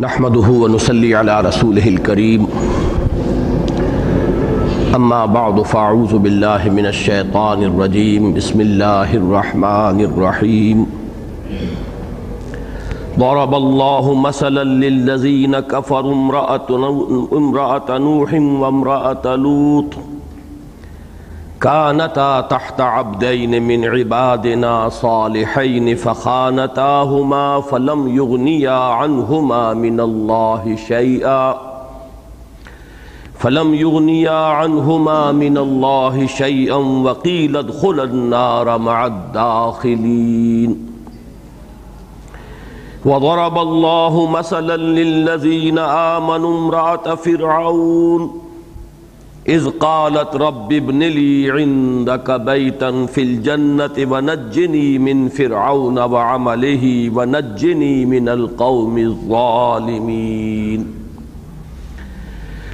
نحمده ونصلي على رسوله الكريم اما بعد فاعوذ بالله من الشيطان الرجيم بسم الله الرحمن الرحيم ضرب الله مثلا للذين كفروا امرأة نوح وامرأة لوط كانتا تحت عبدين من عبادنا صالحين فخانتاهما فلم يغنيا عنهما من الله شيئا وقيل ادخلا النار مع الداخلين وضرب الله مثلا للذين آمنوا امرأة فرعون اذ قالت رب ابن لي عندك بيتا في الجنة ونجني من فرعون وعمله ونجني من القوم الظالمين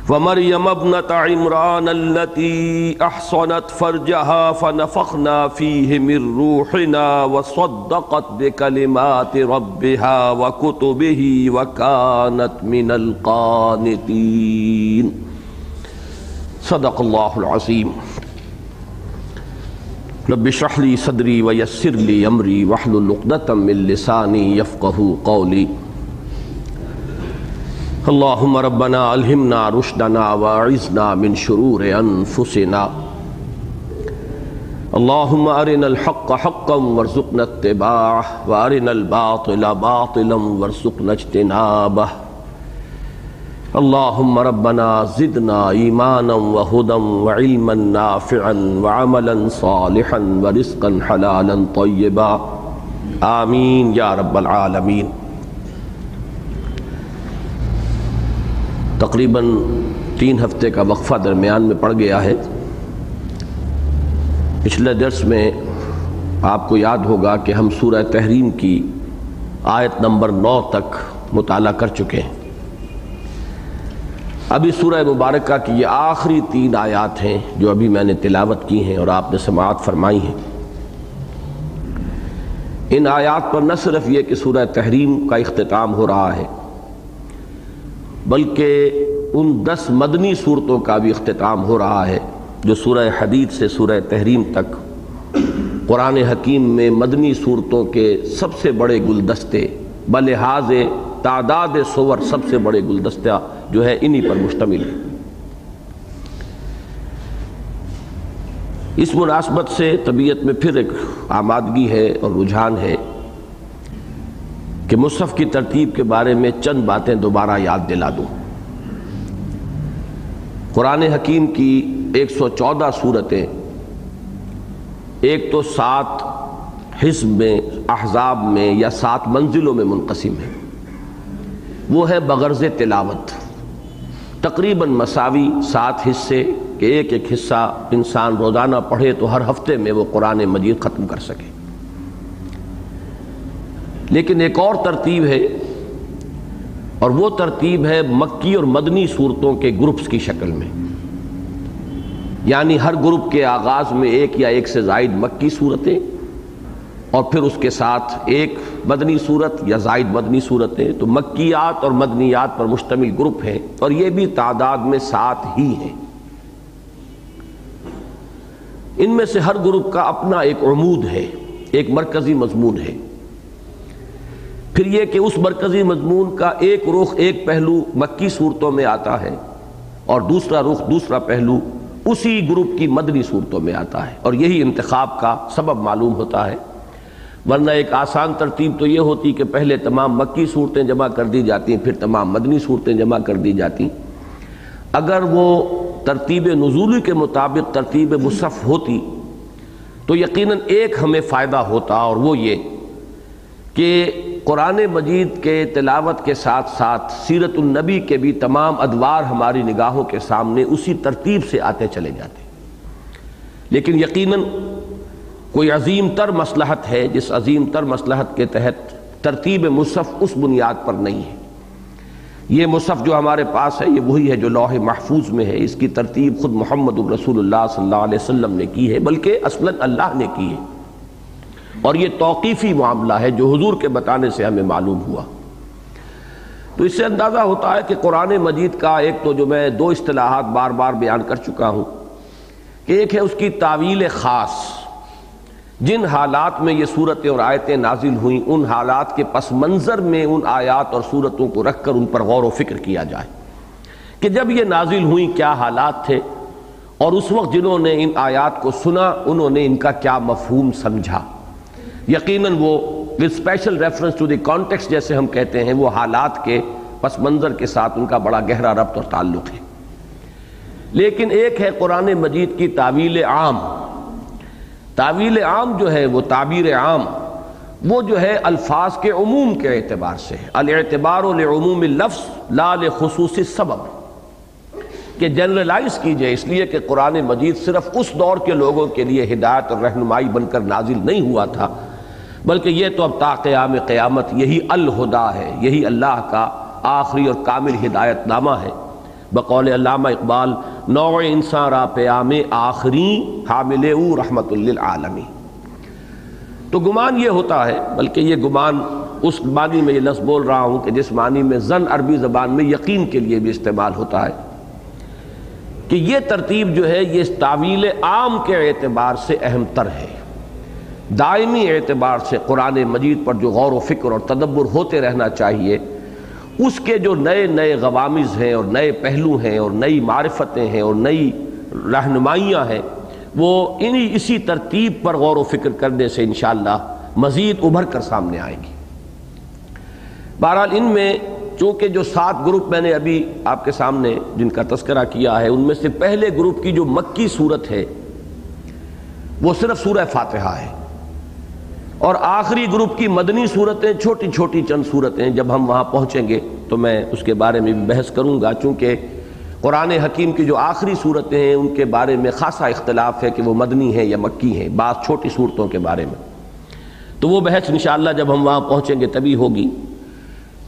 ومريم ابنة عمران التي أحصنت فرجها فنفخنا فيه من روحنا وصدقت بكلمات ربها وكتبه وكانت من القانتين صدق اللہ العظیم رب اشرح لي صدری ویسر لي امری واحلل عقدۃ من لسانی یفقہوا قولی اللہم ربنا الہمنا رشدنا واعذنا من شرور انفسنا اللہم ارنا الحق حقا وارزقنا اتباعہ وارنا الباطل باطلا وارزقنا اجتنابہ اللہم ربنا زدنا ایمانا وہدا وعلما نافعا وعملا صالحا ورزقا حلالا طیبا آمین یا رب العالمین۔ تقریباً 3 ہفتے کا وقفہ درمیان میں پڑ گیا ہے۔ پچھلے درس میں آپ کو یاد ہوگا کہ ہم سورہ تحریم کی آیت نمبر 9 تک مطالعہ کر چکے ہیں۔ ابھی سورہ مبارکہ کی یہ آخری 3 آیات ہیں جو ابھی میں نے تلاوت کی ہیں اور آپ نے سماعت فرمائی ہیں۔ ان آیات پر نہ صرف یہ کہ سورہ تحریم کا اختتام ہو رہا ہے بلکہ ان 10 مدنی صورتوں کا بھی اختتام ہو رہا ہے جو سورہ حدید سے سورہ تحریم تک قرآن حکیم میں مدنی صورتوں کے سب سے بڑے گلدستے بلحاظ تعداد سور سب سے بڑے گلدستہ جو ہے انہی پر مشتمل ہے۔ اس مناسبت سے طبیعت میں پھر ایک آمادگی ہے اور رجحان ہے کہ مصحف کی ترتیب کے بارے میں چند باتیں دوبارہ یاد دلا دوں۔ قرآن حکیم کی 114 صورتیں ایک تو 7 حزب میں احزاب میں یا 7 منزلوں میں منقسم ہے۔ وہ ہے بغرض تلاوت، تقریباً مساوی 7 حصے کہ ایک ایک حصہ انسان روزانہ پڑھے تو ہر ہفتے میں وہ قرآن مجید ختم کر سکے۔ لیکن ایک اور ترتیب ہے اور وہ ترتیب ہے مکی اور مدنی صورتوں کے گروپس کی شکل میں، یعنی ہر گروپ کے آغاز میں ایک یا ایک سے زائد مکی صورتیں اور پھر اس کے ساتھ ایک مدنی صورت یا زائد مدنی صورتیں، تو مکیات اور مدنیات پر مشتمل گروپ ہیں اور یہ بھی تعداد میں 7 ہی ہیں۔ ان میں سے ہر گروپ کا اپنا ایک عمود ہے، ایک مرکزی مضمون ہے۔ پھر یہ کہ اس مرکزی مضمون کا ایک رخ ایک پہلو مکی صورتوں میں آتا ہے اور دوسرا رخ دوسرا پہلو اسی گروپ کی مدنی صورتوں میں آتا ہے، اور یہی انتخاب کا سبب معلوم ہوتا ہے۔ ورنہ ایک آسان ترتیب تو یہ ہوتی کہ پہلے تمام مکی صورتیں جمع کر دی جاتی پھر تمام مدنی صورتیں جمع کر دی جاتی۔ اگر وہ ترتیب نزولی کے مطابق ترتیب مصحف ہوتی تو یقیناً ایک ہمیں فائدہ ہوتا، اور وہ یہ کہ قرآن مجید کے تلاوت کے ساتھ ساتھ سیرت النبی کے بھی تمام ادوار ہماری نگاہوں کے سامنے اسی ترتیب سے آتے چلے جاتے۔ لیکن یقیناً کوئی عظیم تر مصلحت ہے جس عظیم تر مصلحت کے تحت ترتیب مصحف اس بنیاد پر نہیں ہے۔ یہ مصحف جو ہمارے پاس ہے یہ وہی ہے جو لوح محفوظ میں ہے، اس کی ترتیب خود محمد رسول اللہ صلی اللہ علیہ وسلم نے کی ہے، بلکہ اصلاً اللہ نے کی ہے، اور یہ توقیفی معاملہ ہے جو حضور کے بتانے سے ہمیں معلوم ہوا۔ تو اس سے اندازہ ہوتا ہے کہ قرآن مجید کا ایک تو جو میں دو اصطلاحات بار بار بیان کر چکا ہوں کہ ایک ہے اس کی تعویل خاص، جن حالات میں یہ صورتیں اور آیتیں نازل ہوئیں ان حالات کے پس منظر میں ان آیات اور صورتوں کو رکھ کر ان پر غور و فکر کیا جائے کہ جب یہ نازل ہوئیں کیا حالات تھے، اور اس وقت جنہوں نے ان آیات کو سنا انہوں نے ان کا کیا مفہوم سمجھا۔ یقیناً وہ with special reference to the context جیسے ہم کہتے ہیں، وہ حالات کے پس منظر کے ساتھ ان کا بڑا گہرا ربط اور تعلق ہے۔ لیکن ایک ہے قرآن مجید کی تعویل عام۔ تعویل عام جو ہے، وہ تعبیر عام، وہ جو ہے الفاظ کے عموم کے اعتبار سے، الاعتبار لعموم اللفظ لا لخصوص السبب، کہ جنرلائز کی جائے، اس لیے کہ قرآن مجید صرف اس دور کے لوگوں کے لیے ہدایت اور رہنمائی بن کر نازل نہیں ہوا تھا، بلکہ یہ تو اب تا قیام قیامت یہی الہدا ہے، یہی اللہ کا آخری اور کامل ہدایت نامہ ہے۔ بقول علامہ اقبال، نوع انسان را پیام آخری حامل او رحمت للعالمین۔ تو گمان یہ ہوتا ہے، بلکہ یہ گمان اس معنی میں یہ لفظ بول رہا ہوں کہ جس معنی میں ظن عربی زبان میں یقین کے لیے بھی استعمال ہوتا ہے، کہ یہ ترتیب جو ہے یہ تعویل عام کے اعتبار سے اہم تر ہے۔ دائمی اعتبار سے قرآن مجید پر جو غور و فکر اور تدبر ہوتے رہنا چاہیے، اس کے جو نئے نئے غوامض ہیں اور نئے پہلو ہیں اور نئی معرفتیں ہیں اور نئی رہنمائیاں ہیں، وہ اسی ترتیب پر غور و فکر کرنے سے انشاءاللہ مزید ابھر کر سامنے آئیں گی۔ بہرحال ان میں چونکہ جو 7 گروپ میں نے ابھی آپ کے سامنے جن کا تذکرہ کیا ہے، ان میں سے پہلے گروپ کی جو مکی صورت ہے وہ صرف سورہ فاتحہ ہے، اور آخری گروپ کی مدنی صورتیں چھوٹی چھوٹی چند صورتیں، جب ہم وہاں پہنچیں گے تو میں اس کے بارے میں بھی بحث کروں گا، چونکہ قرآن حکیم کی جو آخری صورتیں ہیں ان کے بارے میں خاصا اختلاف ہے کہ وہ مدنی ہیں یا مکی ہیں، بعض چھوٹی صورتوں کے بارے میں، تو وہ بحث انشاءاللہ جب ہم وہاں پہنچیں گے تبھی ہوگی۔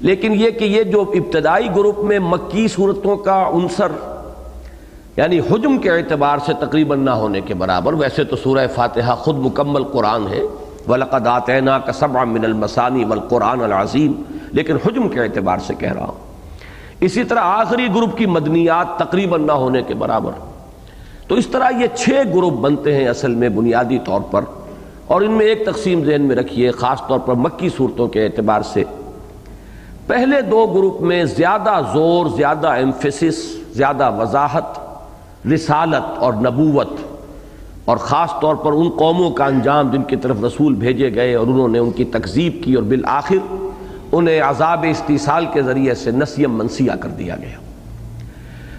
لیکن یہ کہ یہ جو ابتدائی گروپ میں مکی صورتوں کا عنصر یعنی حجم کے اعتبار سے تقریباً نہ ہونے کے برابر، ویسے تو سورہ فاتحہ خود مکمل قرآن ہے، وَلَقَدْ آتَيْنَاكَ سَبْعًا مِّنَ الْمَثَانِي وَالْقُرْآنَ الْعَظِيمِ، لیکن حجم کے اعتبار سے کہہ رہا ہوں۔ اسی طرح آخری گروپ کی مدنیات تقریباً نہ ہونے کے برابر۔ تو اس طرح یہ 6 گروپ بنتے ہیں اصل میں بنیادی طور پر، اور ان میں ایک تقسیم ذہن میں رکھیے خاص طور پر مکی صورتوں کے اعتبار سے۔ پہلے 2 گروپ میں زیادہ زور، زیادہ ایمفیسس، زیادہ وضاحت رسالت اور نبوت، اور خاص طور پر ان قوموں کا انجام جن کی طرف رسول بھیجے گئے اور انہوں نے ان کی تکذیب کی اور بالآخر انہیں عذاب استیصال کے ذریعے سے نسیم منسیہ کر دیا گیا۔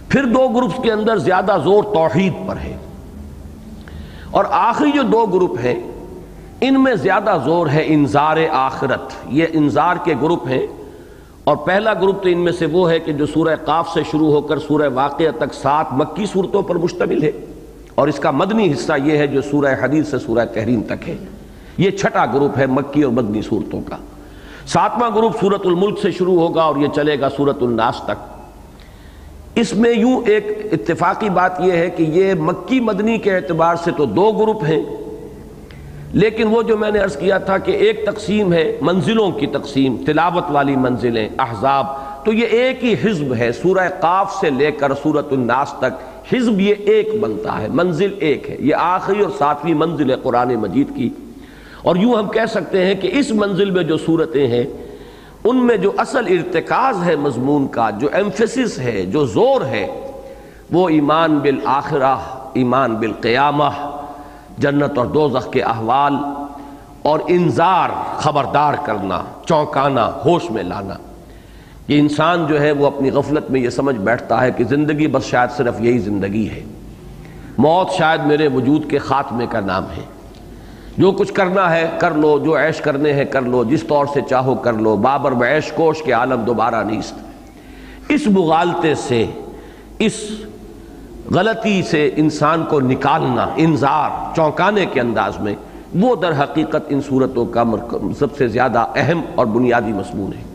پھر 2 گروپس کے اندر زیادہ زور توحید پر ہے، اور آخری جو 2 گروپ ہیں ان میں زیادہ زور ہے انذار آخرت۔ یہ انذار کے گروپ ہیں، اور پہلا گروپ تو ان میں سے وہ ہے کہ جو سورہ قاف سے شروع ہو کر سورہ واقعہ تک 7 مکی صورتوں پر مشتمل ہے، اور اس کا مدنی حصہ یہ ہے جو سورہ حدید سے سورہ تحریم تک ہے۔ یہ چھٹا گروپ ہے مکی اور مدنی صورتوں کا۔ 7واں گروپ سورۃ الملک سے شروع ہوگا اور یہ چلے گا سورۃ الناس تک۔ اس میں یوں ایک اتفاقی بات یہ ہے کہ یہ مکی مدنی کے اعتبار سے تو 2 گروپ ہیں، لیکن وہ جو میں نے عرض کیا تھا کہ ایک تقسیم ہے منزلوں کی تقسیم، تلاوت والی منزلیں احزاب، تو یہ ایک ہی حزب ہے، سورہ قاف سے لے کر سورۃ الناس تک حزب یہ ایک بنتا ہے، منزل ایک ہے۔ یہ آخری اور 7ویں منزل ہے قرآن مجید کی، اور یوں ہم کہہ سکتے ہیں کہ اس منزل میں جو صورتیں ہیں ان میں جو اصل ارتکاز ہے مضمون کا، جو ایمفیسس ہے، جو زور ہے، وہ ایمان بالآخرہ، ایمان بالقیامہ، جنت اور دوزخ کے احوال، اور انذار، خبردار کرنا، چونکانا، ہوش میں لانا۔ کہ انسان جو ہے وہ اپنی غفلت میں یہ سمجھ بیٹھتا ہے کہ زندگی بس شاید صرف یہی زندگی ہے، موت شاید میرے وجود کے خاتمے کا نام ہے، جو کچھ کرنا ہے کر لو، جو عیش کرنے ہیں کر لو، جس طور سے چاہو کر لو، بابر و عیش کوش کے عالم دوبارہ نیست۔ اس مغالطے سے، اس غلطی سے انسان کو نکالنا، انذار، چونکانے کے انداز میں، وہ در حقیقت ان صورتوں کا سب سے زیادہ اہم اور بنیادی مضمون ہے۔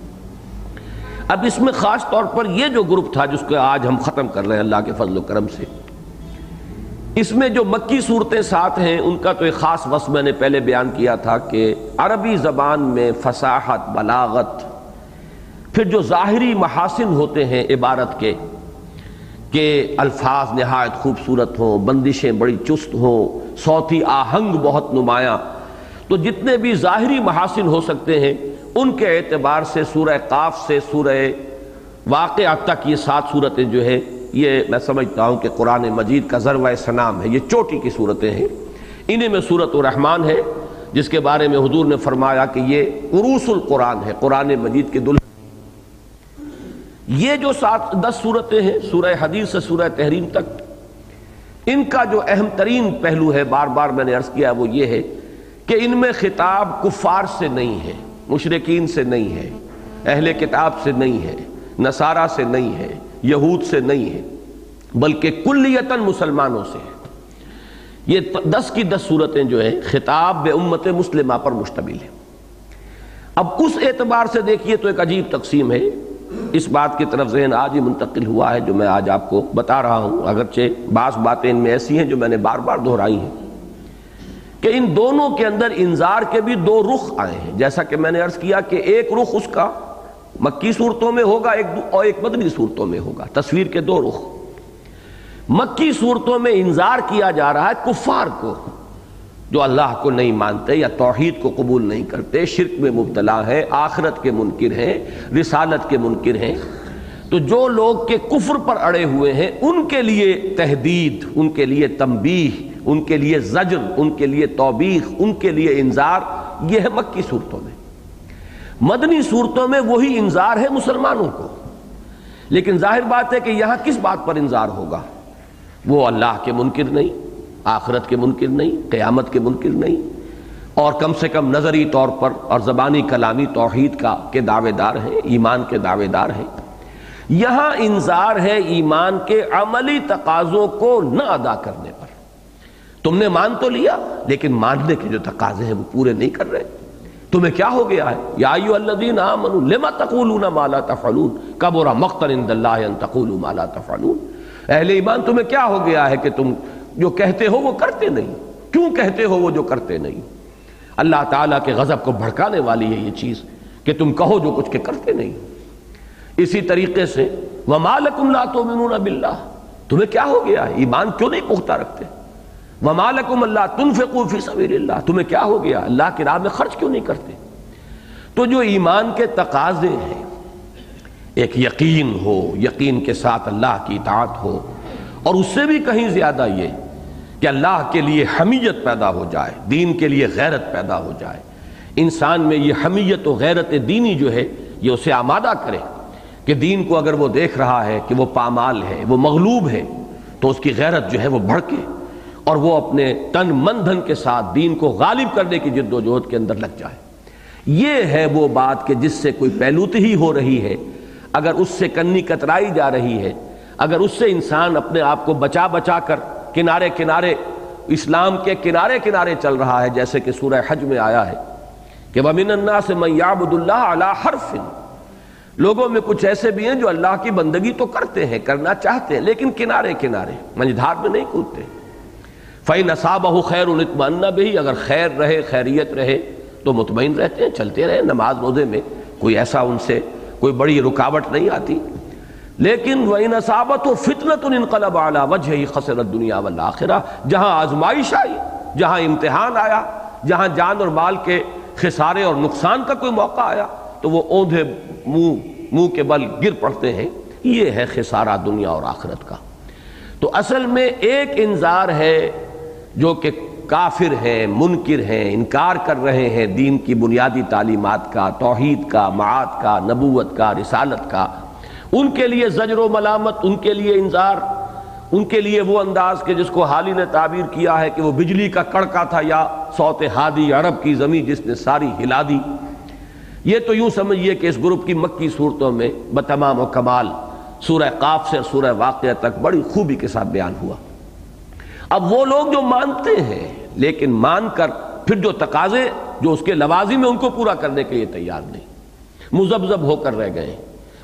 اب اس میں خاص طور پر یہ جو گروپ تھا جس کو آج ہم ختم کر رہے ہیں اللہ کے فضل و کرم سے، اس میں جو مکی صورتیں 7 ہیں ان کا تو ایک خاص وصف میں نے پہلے بیان کیا تھا کہ عربی زبان میں فصاحت، بلاغت، پھر جو ظاہری محاسن ہوتے ہیں عبارت کے کہ الفاظ نہایت خوبصورت ہوں، بندشیں بڑی چست ہوں، صوتی آہنگ بہت نمایاں، تو جتنے بھی ظاہری محاسن ہو سکتے ہیں ان کے اعتبار سے سورہ قاف سے سورہ واقعہ تک یہ 7 صورتیں جو ہے یہ میں سمجھتا ہوں کہ قرآن مجید کا ذروہ سنام ہے، یہ چوٹی کی صورتیں ہیں۔ انہیں میں سورۃ الرحمن ہے جس کے بارے میں حضور نے فرمایا کہ یہ عروس القرآن ہے، قرآن مجید کے دلہن۔ یہ جو 10 صورتیں ہیں سورہ حدید سے سورہ تحریم تک، ان کا جو اہم ترین پہلو ہے، بار بار میں نے عرض کیا، وہ یہ ہے کہ ان میں خطاب کفار سے نہیں ہے، مشرکین سے نہیں ہے، اہل کتاب سے نہیں ہے، نصارہ سے نہیں ہے، یہود سے نہیں ہے، بلکہ کلیتاً مسلمانوں سے ہے۔ یہ 10 کی 10 صورتیں جو ہیں خطاب بے امت مسلمہ پر مشتمل ہے۔ اب اس اعتبار سے دیکھیے تو ایک عجیب تقسیم ہے، اس بات کی طرف ذہن آج ہی منتقل ہوا ہے جو میں آج آپ کو بتا رہا ہوں، اگرچہ بعض باتیں ان میں ایسی ہیں جو میں نے بار بار دہرائی ہیں، کہ ان دونوں کے اندر انذار کے بھی 2 رخ آئے ہیں۔ جیسا کہ میں نے عرض کیا کہ ایک رخ اس کا مکی صورتوں میں ہوگا اور ایک مدنی صورتوں میں ہوگا، تصویر کے 2 رخ۔ مکی صورتوں میں انذار کیا جا رہا ہے کفار کو جو اللہ کو نہیں مانتے یا توحید کو قبول نہیں کرتے، شرک میں مبتلا ہیں، آخرت کے منکر ہیں، رسالت کے منکر ہیں۔ تو جو لوگ کے کفر پر اڑے ہوئے ہیں ان کے لیے تہدید، ان کے لیے تنبیہ، ان کے لیے زجر، ان کے لیے توبیخ، ان کے لیے انذار، یہ ہے مکی صورتوں میں۔ مدنی صورتوں میں وہی انذار ہے مسلمانوں کو، لیکن ظاہر بات ہے کہ یہاں کس بات پر انذار ہوگا؟ وہ اللہ کے منکر نہیں، آخرت کے منکر نہیں، قیامت کے منکر نہیں، اور کم سے کم نظری طور پر اور زبانی کلامی توحید کے دعوے دار ہیں، ایمان کے دعوے دار ہیں۔ یہاں انذار ہے ایمان کے عملی تقاضوں کو نہ ادا کرنے پر۔ تم نے مان تو لیا لیکن ماننے کے جو تقاضے ہیں وہ پورے نہیں کر رہے، تمہیں کیا ہو گیا ہے؟ یا ایھا الذین آمنوا لما تقولون ما لا تفعلون کبر مقتا عند اللہ ان تقولوا ما لا تفعلون۔ اہل ایمان تمہیں کیا ہو گیا ہے کہ تم جو کہتے ہو وہ کرتے نہیں؟ کیوں کہتے ہو وہ جو کرتے نہیں؟ اللہ تعالیٰ کے غضب کو بھڑکانے والی ہے یہ چیز کہ تم کہو جو کچھ کہ کرتے نہیں۔ اسی طریقے سے وَمَا لَكُمْ لَا تُؤْمِنُونَ بِاللَّهِ، تمہیں کیا ہو گیا ہے؟ ایمان کیوں نہیں پختہ رکھتے؟ وَمَا لَكُمْ أَلَّا تُنْفِقُوا فِي سَبِيلِ اللَّهِ، تمہیں کیا ہو گیا اللہ کی راہ میں خرچ کیوں نہیں کرتے؟ تو جو ایمان کے تقاضے ہیں، ایک یقین ہو، یقین کے ساتھ اللہ کی اطاعت ہو، اور اس سے بھی کہیں زیادہ یہ کہ اللہ کے لیے حمیت پیدا ہو جائے، دین کے لیے غیرت پیدا ہو جائے، انسان میں یہ حمیت و غیرت دینی جو ہے یہ اسے آمادہ کرے کہ دین کو اگر وہ دیکھ رہا ہے کہ وہ پامال ہے، وہ مغلوب ہے، تو اس کی غیرت جو ہے وہ بڑھکے اور وہ اپنے تن من دھن کے ساتھ دین کو غالب کرنے کی جد و جہد کے اندر لگ جائے۔ یہ ہے وہ بات کہ جس سے کوئی پہلوتہی ہو رہی ہے، اگر اس سے کنی کترائی جا رہی ہے، اگر اس سے انسان اپنے آپ کو بچا بچا کر کنارے کنارے اسلام کے کنارے کنارے چل رہا ہے، جیسے کہ سورہ حج میں آیا ہے کہ وَمِنَ النَّاسِ مَن يَعْبُدُ اللَّهَ عَلَى حَرْفٍ، لوگوں میں کچھ ایسے بھی ہیں جو اللہ کی بندگی تو کرتے ہیں، کرنا چاہتے ہیں، لیکن کنارے کنارے منجھدار میں نہیں کودتے۔ فَإِنْ أَصَابَهُ خَيْرٌ اطْمَأَنَّ بِهِ، اگر خیر رہے، خیریت رہے تو مطمئن رہتے ہیں، چلتے رہے نماز روزے میں، کوئی ایسا ان سے کوئی بڑی رکاوٹ نہیں آتی۔ لیکن وَإِنْ أَصَابَتْهُ فِتْنَةٌ انقلب عَلَى وَجْهِهِ خَسِرَ الدُّنْيَا وَالْآخِرَةَ، جہاں آزمائش آئی، جہاں امتحان آیا، جہاں جان اور مال کے خسارے اور نقصان کا کوئی موقع آیا تو وہ اوندھے منہ کے بل گر پڑتے ہیں۔ یہ ہے خسارہ دنیا اور آخرت کا۔ تو اصل میں ایک انذار ہے جو کہ کافر ہیں، منکر ہیں، انکار کر رہے ہیں دین کی بنیادی تعلیمات کا، توحید کا، معاد کا، نبوت کا، رسالت کا، ان کے لیے زجر و ملامت، ان کے لیے انذار، ان کے لیے وہ انداز کہ جس کو حالی نے تعبیر کیا ہے کہ وہ بجلی کا کڑکا تھا یا صوت ہادی عرب کی زمین جس نے ساری ہلا دی۔ یہ تو یوں سمجھیے کہ اس گروپ کی مکی صورتوں میں بتمام و کمال سورہ قاف سے سورہ واقعہ تک بڑی خوبی کے ساتھ بیان ہوا۔ اب وہ لوگ جو مانتے ہیں لیکن مان کر پھر جو تقاضے جو اس کے لوازم ہیں ان کو پورا کرنے کے لیے تیار نہیں، مذبذب ہو کر رہ گئے،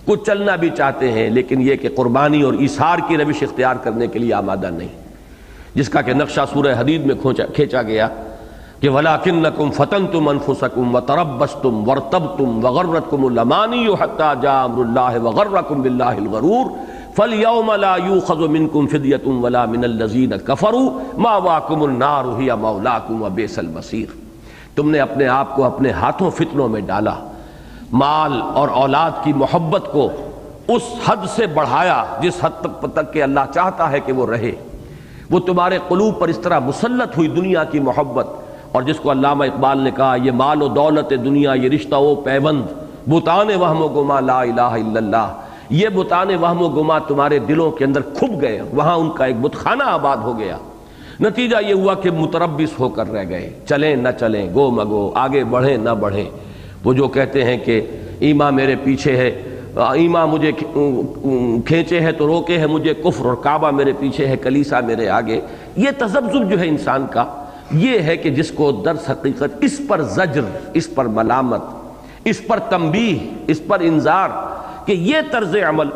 کچھ چلنا بھی چاہتے ہیں لیکن یہ کہ قربانی اور ایثار کی روش اختیار کرنے کے لیے آمادہ نہیں، جس کا کہ نقشہ سورہ حدید میں کھینچا گیا۔ کہ وَلَٰكِنَّكُمْ فَتَنْتُمْ أَنفُسَكُمْ وَتَرَبَّصْتُمْ وَارْتَبْتُمْ وَغَرَّتْكُمُ الْأَمَانِيُّ حَتَّىٰ جَاءَ أَمْرُ اللَّهِ وَغَرَّكُمْ بِاللَّهِ الْغَرُورُ فَالْيَوْمَ لَا يُؤْخَذُ مِنْكُمْ فِدْيَةٌ وَلَا مِنَ الَّذِينَ كَفَرُوا مَأْوَاكُمُ النَّارُ هِيَ مَوْلَاكُمْ وَبِئْسَ الْمَصِيرُ۔ تم نے اپنے آپ کو اپنے ہاتھوں فتنوں میں ڈالا، مال اور اولاد کی محبت کو اس حد سے بڑھایا جس حد تک کہ اللہ چاہتا ہے کہ وہ رہے۔ وہ تمہارے قلوب پر اس طرح مسلط ہوئی دنیا کی محبت، اور جس کو علامہ اقبال نے کہا یہ مال و دولت دنیا یہ رشتہ و پیوند بتان وہم و گما لا الہ الا اللہ، یہ بتان وہم و گما تمہارے دلوں کے اندر کھپ گئے، وہاں ان کا ایک بت خانہ آباد ہو گیا۔ نتیجہ یہ ہوا کہ متربص ہو کر رہ گئے، چلیں نہ چلیں، گو مگو، آگے بڑھیں نہ بڑھیں۔ وہ جو کہتے ہیں کہ ایمان میرے پیچھے ہے، ایمان مجھے کھینچے ہے تو روکے ہے مجھے کفر، اور کعبہ میرے پیچھے ہے کلیسا میرے آگے، یہ تذبذب جو ہے انسان کا، یہ ہے کہ جس کو درس حقیقت اس پر زجر، اس پر ملامت، اس پر تنبیہ، اس پر انذار کہ یہ طرز عمل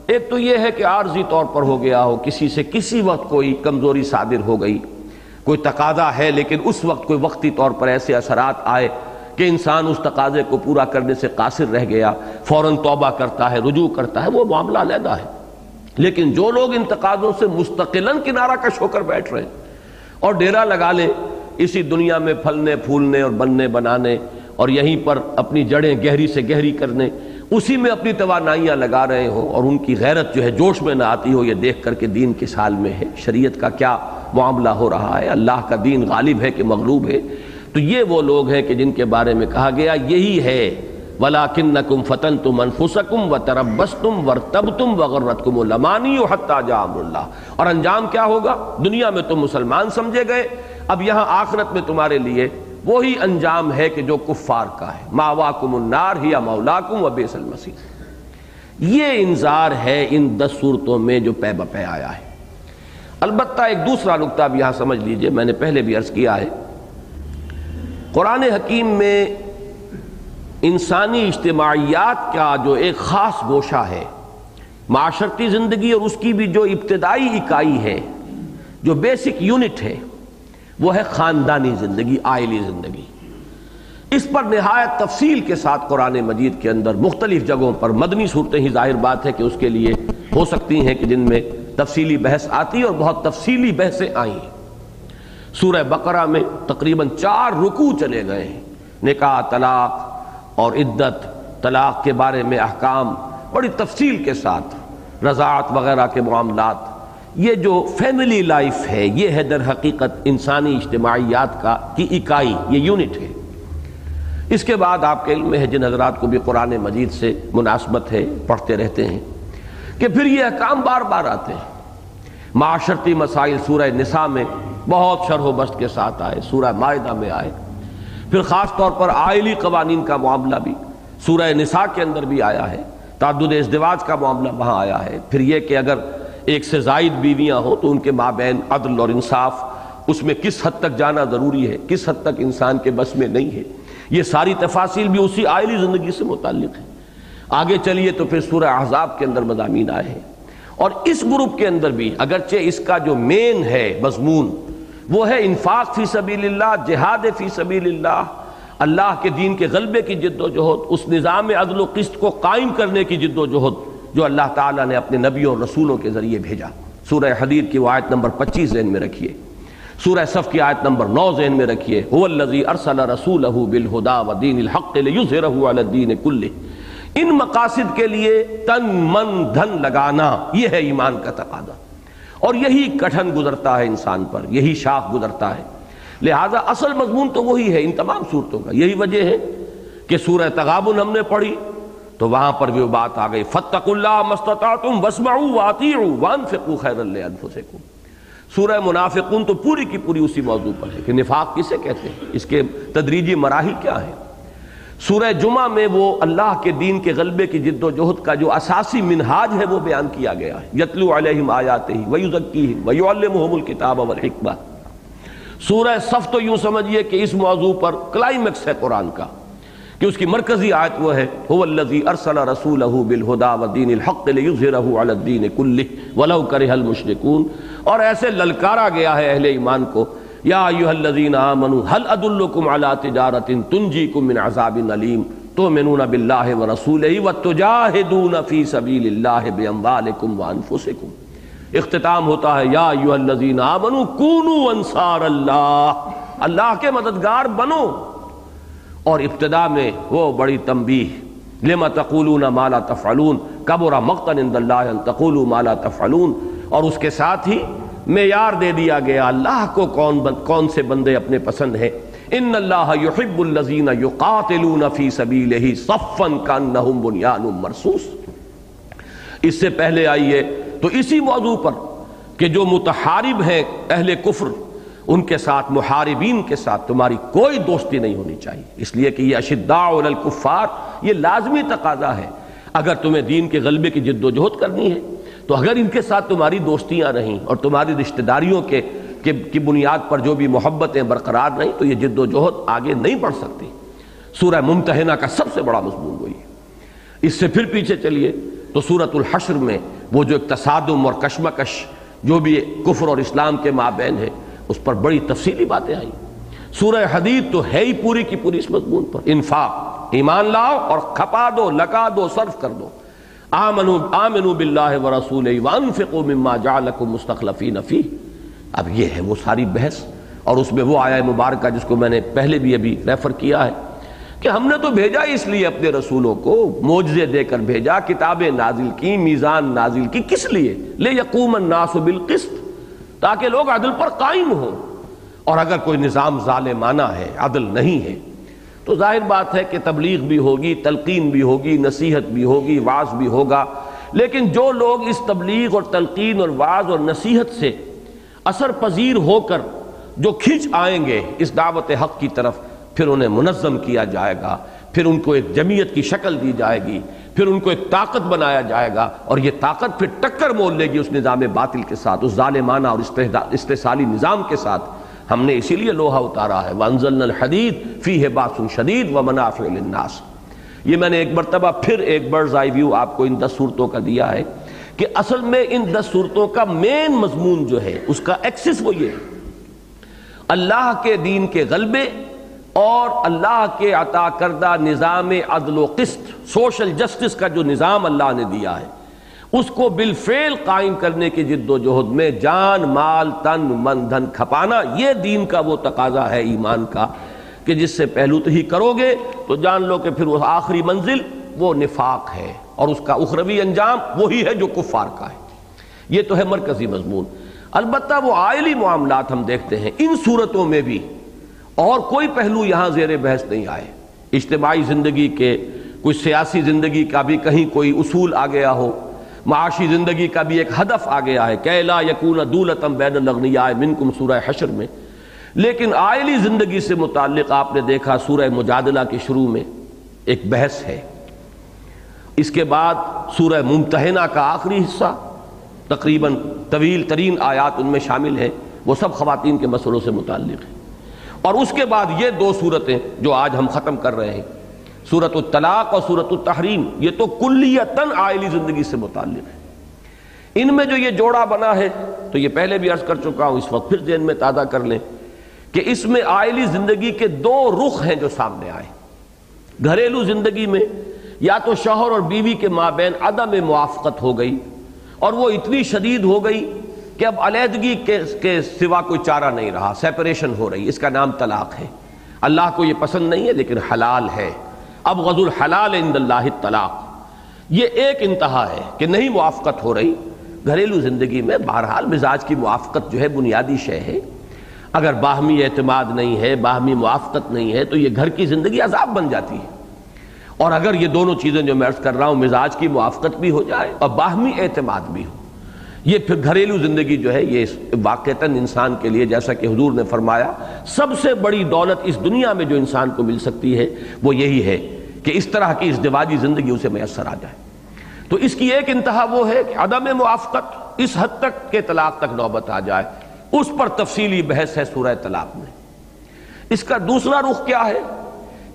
ایک تو یہ ہے کہ عارضی طور پر ہو گیا ہو، کسی سے کسی وقت کوئی کمزوری صادر ہو گئی، کوئی تقاضا ہے لیکن اس وقت کوئی وقتی طور پر ایسے اثرات آئے کہ انسان اس تقاضے کو پورا کرنے سے قاصر رہ گیا، فوراً توبہ کرتا ہے، رجوع کرتا ہے، وہ معاملہ علیحدہ ہے۔ لیکن جو لوگ ان تقاضوں سے مستقلاً کنارہ کش ہو کر بیٹھ رہے ہیں اور ڈیرا لگا لے اسی دنیا میں پھلنے پھولنے اور بننے بنانے اور یہیں پر اپنی جڑیں گہری سے گہری کرنے، اسی میں اپنی توانائیاں لگا رہے ہوں، اور ان کی غیرت جو ہے جوش میں نہ آتی ہو یہ دیکھ کر کے دین کس حال میں ہے، شریعت کا کیا معاملہ ہو رہا ہے، اللہ کا دین غالب ہے کہ مغلوب ہے، تو یہ وہ لوگ ہیں کہ جن کے بارے میں کہا گیا یہی ہے وَلَٰكِنَّكُمْ فَتَنْتُمْ أَنفُسَكُمْ وَتَرَبَّصْتُمْ وَارْتَبْتُمْ وَغَرَّتْكُمُ الْأَمَانِيُّ حَتَّىٰ جَاءَ أَمْرُ اللَّهِ۔ اور انجام کیا ہوگا؟ دنیا میں تم مسلمان سمجھے گئے، اب یہاں آخرت میں تمہارے لیے وہی انجام ہے کہ جو کفار کا ہے، مَأْوَاكُمُ النَّارُ هِيَ مَوْلَاكُمْ وَبِئْسَ الْمَصِيرُ۔ یہ انذار ہے ان 10 صورتوں میں جو پے بپے آیا ہے۔ البتہ ایک دوسرا نقطہ بھی یہاں سمجھ لیجئے، میں نے پہلے بھی عرض کیا ہے، قرآن حکیم میں انسانی اجتماعیات کا جو ایک خاص گوشہ ہے، معاشرتی زندگی اور اس کی بھی جو ابتدائی اکائی ہے، جو بیسک یونٹ ہے، وہ ہے خاندانی زندگی، عائلی زندگی۔ اس پر نہایت تفصیل کے ساتھ قرآن مجید کے اندر مختلف جگہوں پر مدنی صورتیں ہی ظاہر بات ہے کہ اس کے لیے ہو سکتی ہیں کہ جن میں تفصیلی بحث آتی اور بہت تفصیلی بحثیں آئیں۔ سورہ بقرہ میں تقریباً 4 رکوع چلے گئے ہیں، نکاح، طلاق اور عدت، طلاق کے بارے میں احکام بڑی تفصیل کے ساتھ، رضاعت وغیرہ کے معاملات۔ یہ جو فیملی لائف ہے یہ ہے در حقیقت انسانی اجتماعیات کی اکائی، یہ یونٹ ہے۔ اس کے بعد آپ کے علم میں ہے، جن حضرات کو بھی قرآن مجید سے مناسبت ہے پڑھتے رہتے ہیں، کہ پھر یہ احکام بار بار آتے ہیں۔ معاشرتی مسائل سورہ نساء میں بہت شرح و بسط کے ساتھ آئے، سورہ مائدہ میں آئے، پھر خاص طور پر عائلی قوانین کا معاملہ بھی سورہ نساء کے اندر بھی آیا ہے، تعدد ازدواج کا معاملہ وہاں آیا ہے، پھر یہ کہ اگر ایک سے زائد بیویاں ہوں تو ان کے مابین عدل اور انصاف، اس میں کس حد تک جانا ضروری ہے، کس حد تک انسان کے بس میں نہیں ہے، یہ ساری تفاصیل بھی اسی عائلی زندگی سے متعلق ہیں۔ آگے چلیے تو پھر سورہ احزاب کے اندر مضامین آئے ہیں، اور اس گروپ کے اندر بھی اگرچہ اس کا جو مین ہے مضمون وہ ہے انفاق فی سبیل اللہ، جہاد فی سبیل اللہ، اللہ کے دین کے غلبے کی جد و جہد، اس نظام عدل و قسط کو قائم کرنے کی جد و جہد جو اللہ تعالیٰ نے اپنے نبیوں اور رسولوں کے ذریعے بھیجا۔ سورہ حدید کی وہ آیت نمبر 25 ذہن میں رکھیے، سورہ صف کی آیت نمبر 9 ذہن میں رکھیے، هو الذی ارسل رسولہ بالہدی ودین الحق لیظہرہ علی الدین کلہ۔ ان مقاصد کے لیے تن من دھن لگانا، یہ ہے ایمان کا تقاضا، اور یہی کٹھن گزرتا ہے انسان پر، یہی شاخ گزرتا ہے۔ لہذا اصل مضمون تو وہی ہے ان تمام صورتوں کا۔ یہی وجہ ہے کہ سورہ تغابن ہم نے پڑھی تو وہاں پر بھی وہ بات آ گئی، فاتقوا اللہ ما استطعتم واسمعوا واطیعوا وانفقوا خیرا لانفسکم۔ سورہ منافقون تو پوری کی پوری اسی موضوع پر ہے کہ نفاق کسے کہتے ہیں، اس کے تدریجی مراحل کیا ہیں۔ سورہ جمعہ میں وہ اللہ کے دین کے غلبے کی جد و جہد کا جو اساسی منہاج ہے وہ بیان کیا گیا ہے، یتلو علیہم آیاتہ ویزکیہم ویعلمہم الکتاب والحکمہ۔ سورہ صف تو یوں سمجھیے کہ اس موضوع پر کلائمیکس ہے قرآن کا، کہ اس کی مرکزی آیت وہ ہے، هو الذی ارسل رسولہ بالہدی ودین الحق لیظہرہ علی الدین کلہ ولو کرہ المشرکون۔ اور ایسے للکارا گیا ہے اہل ایمان کو یا ایھا الذین آمنوا ھل ادلکم علی تجارۃ تنجیکم من عذاب علیم تؤمنون باللہ ورسولہ وتجاہدون فی سبیل اللہ باموالکم وانفسکم۔ اختتام ہوتا ہے یا ایھا الذین آمنوا کونوا انصار اللہ، اللہ کے مددگار بنو، اور ابتدا میں وہ بڑی تنبیہ لما تقولون ما لا تفعلون کبر مقتا عند اللہ ان تقولوا ما لا تفعلون، اور اس کے ساتھ ہی معیار دے دیا گیا اللہ کو کون سے بندے اپنے پسند ہیں۔ ان اللہ یحب الذین یقاتلون فی سبیلہ صفا کانہم بنیان مرصوص۔ اس سے پہلے آئیے تو اسی موضوع پر کہ جو متحارب ہیں اہل کفر، ان کے ساتھ محاربین کے ساتھ تمہاری کوئی دوستی نہیں ہونی چاہیے، اس لیے کہ یہ اشداء علی الکفار یہ لازمی تقاضا ہے۔ اگر تمہیں دین کے غلبے کی جد و جہد کرنی ہے تو اگر ان کے ساتھ تمہاری دوستیاں رہیں اور تمہاری رشتہ داریوں کی بنیاد پر جو بھی محبتیں برقرار رہیں تو یہ جد و جہد آگے نہیں بڑھ سکتی۔ سورہ ممتحنہ کا سب سے بڑا مضمون وہی ہے۔ اس سے پھر پیچھے چلیے تو سورۃ الحشر میں وہ جو ایک تصادم اور کشمکش جو بھی کفر اور اسلام کے مابین ہے اس پر بڑی تفصیلی باتیں آئیں۔ سورہ حدید تو ہے ہی پوری کی پوری اس مضمون پر، انفاق، ایمان لاؤ اور کھپا دو، لگا دو، صرف کر دو۔ آمنوا باللہ ورسولہ وانفقوا مما جعلکم مستخلفین فیہ۔ اب یہ ہے وہ ساری بحث، اور اس میں وہ آیہ مبارکہ جس کو میں نے پہلے بھی ابھی ریفر کیا ہے کہ ہم نے تو بھیجا اس لیے اپنے رسولوں کو، معجزے دے کر بھیجا، کتابیں نازل کی، میزان نازل کی، کس لیے؟ لیقوم الناس بالقسط، تاکہ لوگ عدل پر قائم ہوں۔ اور اگر کوئی نظام ظالمانہ ہے، عدل نہیں ہے، تو ظاہر بات ہے کہ تبلیغ بھی ہوگی، تلقین بھی ہوگی، نصیحت بھی ہوگی، وعظ بھی ہوگا، لیکن جو لوگ اس تبلیغ اور تلقین اور وعظ اور نصیحت سے اثر پذیر ہو کر جو کھنچ آئیں گے اس دعوت حق کی طرف، پھر انہیں منظم کیا جائے گا، پھر ان کو ایک جمعیت کی شکل دی جائے گی، پھر ان کو ایک طاقت بنایا جائے گا، اور یہ طاقت پھر ٹکر مول لے گی اس نظام باطل کے ساتھ، اس ظالمانہ اور استحصالی نظام کے ساتھ۔ ہم نے اسی لیے لوہا اتارا ہے، وَأَنزَلْنَا الْحَدِيدَ فِيهِ بَأْسٌ شَدِيدٌ وَمَنَافِعُ لِلنَّاسِ۔ یہ میں نے ایک مرتبہ پھر ایک برڈز آئی ویو آپ کو ان 10 صورتوں کا دیا ہے کہ اصل میں ان 10 صورتوں کا مین مضمون جو ہے اس کا ایکسس وہ یہ ہے، اللہ کے دین کے غلبے اور اللہ کے عطا کردہ نظام عدل و قسط، سوشل جسٹس کا جو نظام اللہ نے دیا ہے اس کو بالفعل قائم کرنے کی جد و جہد میں جان، مال، تن، من، دھن کھپانا، یہ دین کا وہ تقاضا ہے ایمان کا کہ جس سے پہلو تو ہی کرو گے تو جان لو کہ پھر وہ آخری منزل وہ نفاق ہے، اور اس کا اخروی انجام وہی ہے جو کفار کا ہے۔ یہ تو ہے مرکزی مضمون۔ البتہ وہ عائلی معاملات ہم دیکھتے ہیں ان صورتوں میں بھی، اور کوئی پہلو یہاں زیر بحث نہیں آئے، اجتماعی زندگی کے، کوئی سیاسی زندگی کا بھی کہیں کوئی اصول آ گیا ہو، معاشی زندگی کا بھی ایک ہدف آ گیا ہے کہ لا یکون دولۃ بین الاغنیاء منکم سورہ حشر میں، لیکن عائلی زندگی سے متعلق آپ نے دیکھا سورہ مجادلہ کے شروع میں ایک بحث ہے، اس کے بعد سورہ ممتحنہ کا آخری حصہ تقریباً طویل ترین آیات ان میں شامل ہیں، وہ سب خواتین کے مسئلوں سے متعلق ہیں، اور اس کے بعد یہ 2 صورتیں جو آج ہم ختم کر رہے ہیں، سورۃ الطلاق اور سورۃ التحریم، یہ تو کلیتاً عائلی زندگی سے متعلق ہے۔ ان میں جو یہ جوڑا بنا ہے تو یہ پہلے بھی عرض کر چکا ہوں، اس وقت پھر ذہن میں تازہ کر لیں کہ اس میں عائلی زندگی کے 2 رخ ہیں جو سامنے آئے۔ گھریلو زندگی میں یا تو شوہر اور بیوی کے مابین عدم موافقت ہو گئی اور وہ اتنی شدید ہو گئی کہ اب علیحدگی کے سوا کوئی چارہ نہیں رہا، سیپریشن ہو رہی، اس کا نام طلاق ہے۔ اللہ کو یہ پسند نہیں ہے لیکن حلال ہے، ابغض الحلال عند اللہ الطلاق۔ یہ ایک انتہا ہے کہ نہیں موافقت ہو رہی گھریلو زندگی میں، بہرحال مزاج کی موافقت جو ہے بنیادی شے ہے، اگر باہمی اعتماد نہیں ہے، باہمی موافقت نہیں ہے تو یہ گھر کی زندگی عذاب بن جاتی ہے، اور اگر یہ دونوں چیزیں جو میں عرض کر رہا ہوں مزاج کی موافقت بھی ہو جائے اور باہمی اعتماد بھی ہو، یہ پھر گھریلو زندگی جو ہے یہ واقعتاً انسان کے لیے، جیسا کہ حضور نے فرمایا، سب سے بڑی دولت اس دنیا میں جو انسان کو مل سکتی ہے وہ یہی ہے کہ اس طرح کی ازدواجی زندگی اسے میسر آ جائے۔ تو اس کی ایک انتہا وہ ہے کہ عدم موافقت اس حد تک کہ طلاق تک نوبت آ جائے، اس پر تفصیلی بحث ہے سورہ طلاق میں۔ اس کا دوسرا رخ کیا ہے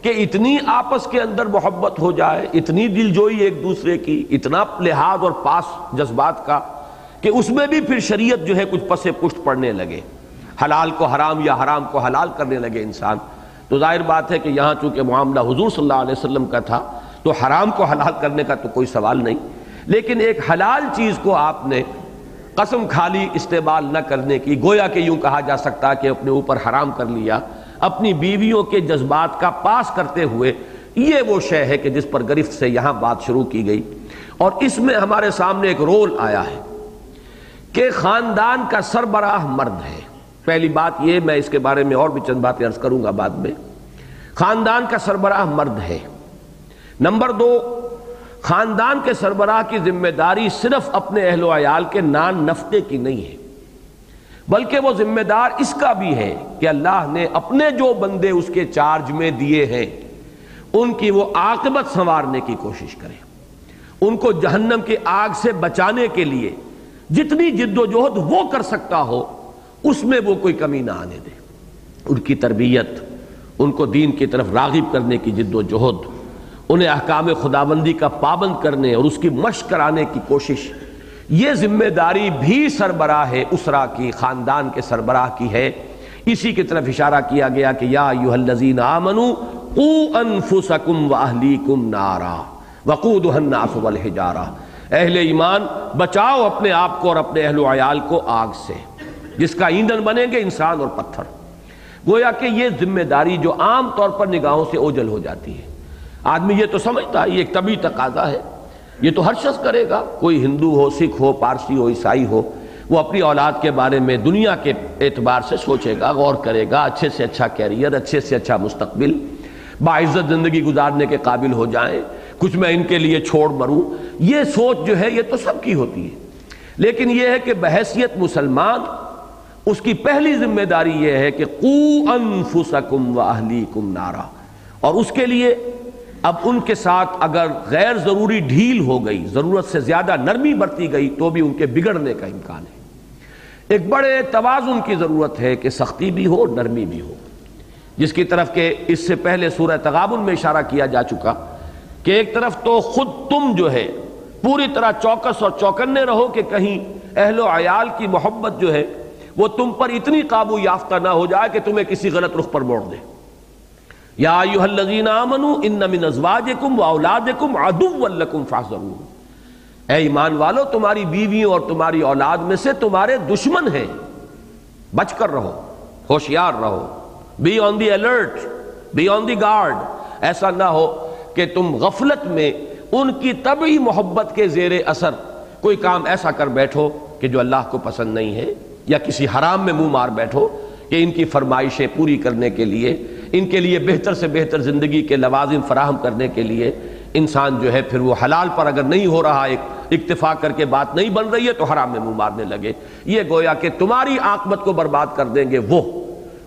کہ اتنی آپس کے اندر محبت ہو جائے، اتنی دلجوئی ایک دوسرے کی، اتنا لحاظ اور پاس جذبات کا کہ اس میں بھی پھر شریعت جو ہے کچھ پس پشت پڑنے لگے، حلال کو حرام یا حرام کو حلال کرنے لگے انسان، تو ظاہر بات ہے کہ یہاں چونکہ معاملہ حضور صلی اللہ علیہ وسلم کا تھا تو حرام کو حلال کرنے کا تو کوئی سوال نہیں، لیکن ایک حلال چیز کو آپ نے قسم کھالی استعمال نہ کرنے کی، گویا کہ یوں کہا جا سکتا کہ اپنے اوپر حرام کر لیا، اپنی بیویوں کے جذبات کا پاس کرتے ہوئے، یہ وہ شے ہے کہ جس پر گرفت سے یہاں بات شروع کی گئی۔ اور اس میں ہمارے سامنے ایک رول آیا ہے کہ خاندان کا سربراہ مرد ہے۔ پہلی بات یہ، میں اس کے بارے میں اور بھی چند باتیں عرض کروں گا بعد میں، خاندان کا سربراہ مرد ہے۔ نمبر دو، خاندان کے سربراہ کی ذمہ داری صرف اپنے اہل و عیال کے نان نفقے کی نہیں ہے، بلکہ وہ ذمہ دار اس کا بھی ہے کہ اللہ نے اپنے جو بندے اس کے چارج میں دیے ہیں ان کی وہ عاقبت سنوارنے کی کوشش کرے، ان کو جہنم کی آگ سے بچانے کے لیے جتنی جد و جہد وہ کر سکتا ہو اس میں وہ کوئی کمی نہ آنے دے، ان کی تربیت، ان کو دین کی طرف راغب کرنے کی جد و جہد، انہیں احکام خداوندی کا پابند کرنے اور اس کی مشق کرانے کی کوشش، یہ ذمہ داری بھی سربراہ اسرہ کی، خاندان کے سربراہ کی ہے۔ اسی کی طرف اشارہ کیا گیا کہ یا ایھا الذین آمنوا قوا انفسکم واہلیکم نارا وقودھا الناس والحجارہ، اہل ایمان بچاؤ اپنے آپ کو اور اپنے اہل و عیال کو آگ سے جس کا ایندھن بنیں گے انسان اور پتھر۔ گویا کہ یہ ذمہ داری جو عام طور پر نگاہوں سے اوجھل ہو جاتی ہے، آدمی یہ تو سمجھتا ہے یہ ایک طبعی تقاضا ہے، یہ تو ہر شخص کرے گا، کوئی ہندو ہو، سکھ ہو، پارسی ہو، عیسائی ہو، وہ اپنی اولاد کے بارے میں دنیا کے اعتبار سے سوچے گا، غور کرے گا، اچھے سے اچھا کیریئر، اچھے سے اچھا مستقبل، باعزت زندگی گزارنے کے قابل ہو جائیں، کچھ میں ان کے لیے چھوڑ مروں، یہ سوچ جو ہے یہ تو سب کی ہوتی ہے۔ لیکن یہ ہے کہ بحیثیت مسلمان اس کی پہلی ذمہ داری یہ ہے کہ قوا انفسکم واہلیکم نارا، اور اس کے لیے اب ان کے ساتھ اگر غیر ضروری ڈھیل ہو گئی، ضرورت سے زیادہ نرمی برتی گئی تو بھی ان کے بگڑنے کا امکان ہے۔ ایک بڑے توازن کی ضرورت ہے کہ سختی بھی ہو، نرمی بھی ہو، جس کی طرف کہ اس سے پہلے سورہ تغابن میں اشارہ کیا جا چکا کہ ایک طرف تو خود تم جو ہے پوری طرح چوکس اور چوکنے رہو کہ کہیں اہل و عیال کی محبت جو ہے وہ تم پر اتنی قابو یافتہ نہ ہو جائے کہ تمہیں کسی غلط رخ پر موڑ دے۔ یا ایھا الذین آمنوا ان من ازواجکم واولادکم عدوا لکم فاحذروہ، اے ایمان والو تمہاری بیویوں اور تمہاری اولاد میں سے تمہارے دشمن ہیں، بچ کر رہو، ہوشیار رہو، be on the alert, be on the guard, ایسا نہ ہو کہ تم غفلت میں ان کی طبعی محبت کے زیر اثر کوئی کام ایسا کر بیٹھو کہ جو اللہ کو پسند نہیں ہے، یا کسی حرام میں منہ مار بیٹھو کہ ان کی فرمائشیں پوری کرنے کے لیے، ان کے لیے بہتر سے بہتر زندگی کے لوازم فراہم کرنے کے لیے انسان جو ہے پھر وہ حلال پر اگر نہیں ہو رہا، ایک اکتفا کر کے بات نہیں بن رہی ہے تو حرام میں منہ مارنے لگے، یہ گویا کہ تمہاری عاقبت کو برباد کر دیں گے۔ وہ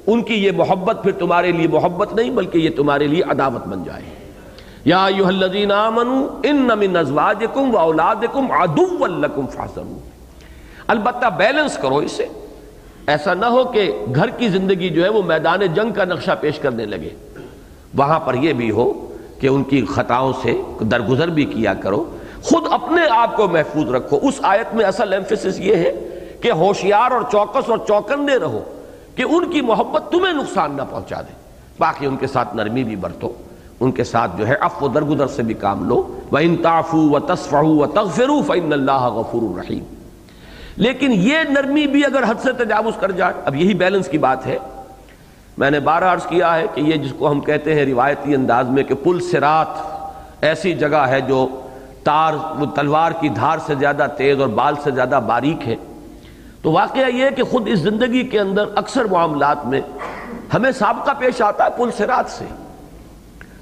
ان کی یہ محبت پھر تمہارے لیے محبت نہیں بلکہ یہ تمہارے لیے عداوت بن جائے۔ یا ایھا الذین آمنوا ان من ازواجکم واولادکم عدوا لکم فاحذروہ، البتہ بیلنس کرو اسے، ایسا نہ ہو کہ گھر کی زندگی جو ہے وہ میدان جنگ کا نقشہ پیش کرنے لگے، وہاں پر یہ بھی ہو کہ ان کی خطاؤں سے درگزر بھی کیا کرو، خود اپنے آپ کو محفوظ رکھو۔ اس آیت میں اصل ایمفیسس یہ ہے کہ ہوشیار اور چوکس اور چوکنے رہو کہ ان کی محبت تمہیں نقصان نہ پہنچا دے، باقی ان کے ساتھ نرمی بھی برتو، ان کے ساتھ جو ہے عفو درگزر سے بھی کام لو۔ وَإِن تَعْفُوا وَتَصْفَحُوا وَتَغْفِرُوا فَإِنَّ اللَّهَ غَفُورٌ رَحِيمٌ۔ لیکن یہ نرمی بھی اگر حد سے تجاوز کر جائے، اب یہی بیلنس کی بات ہے، میں نے بارہ عرض کیا ہے کہ یہ جس کو ہم کہتے ہیں روایتی انداز میں کہ پل صراط ایسی جگہ ہے جو تار وہ تلوار کی دھار سے زیادہ تیز اور بال سے زیادہ باریک ہے، تو واقعہ یہ ہے کہ خود اس زندگی کے اندر اکثر معاملات میں ہمیں سابقہ پیش آتا ہے پل صراط سے۔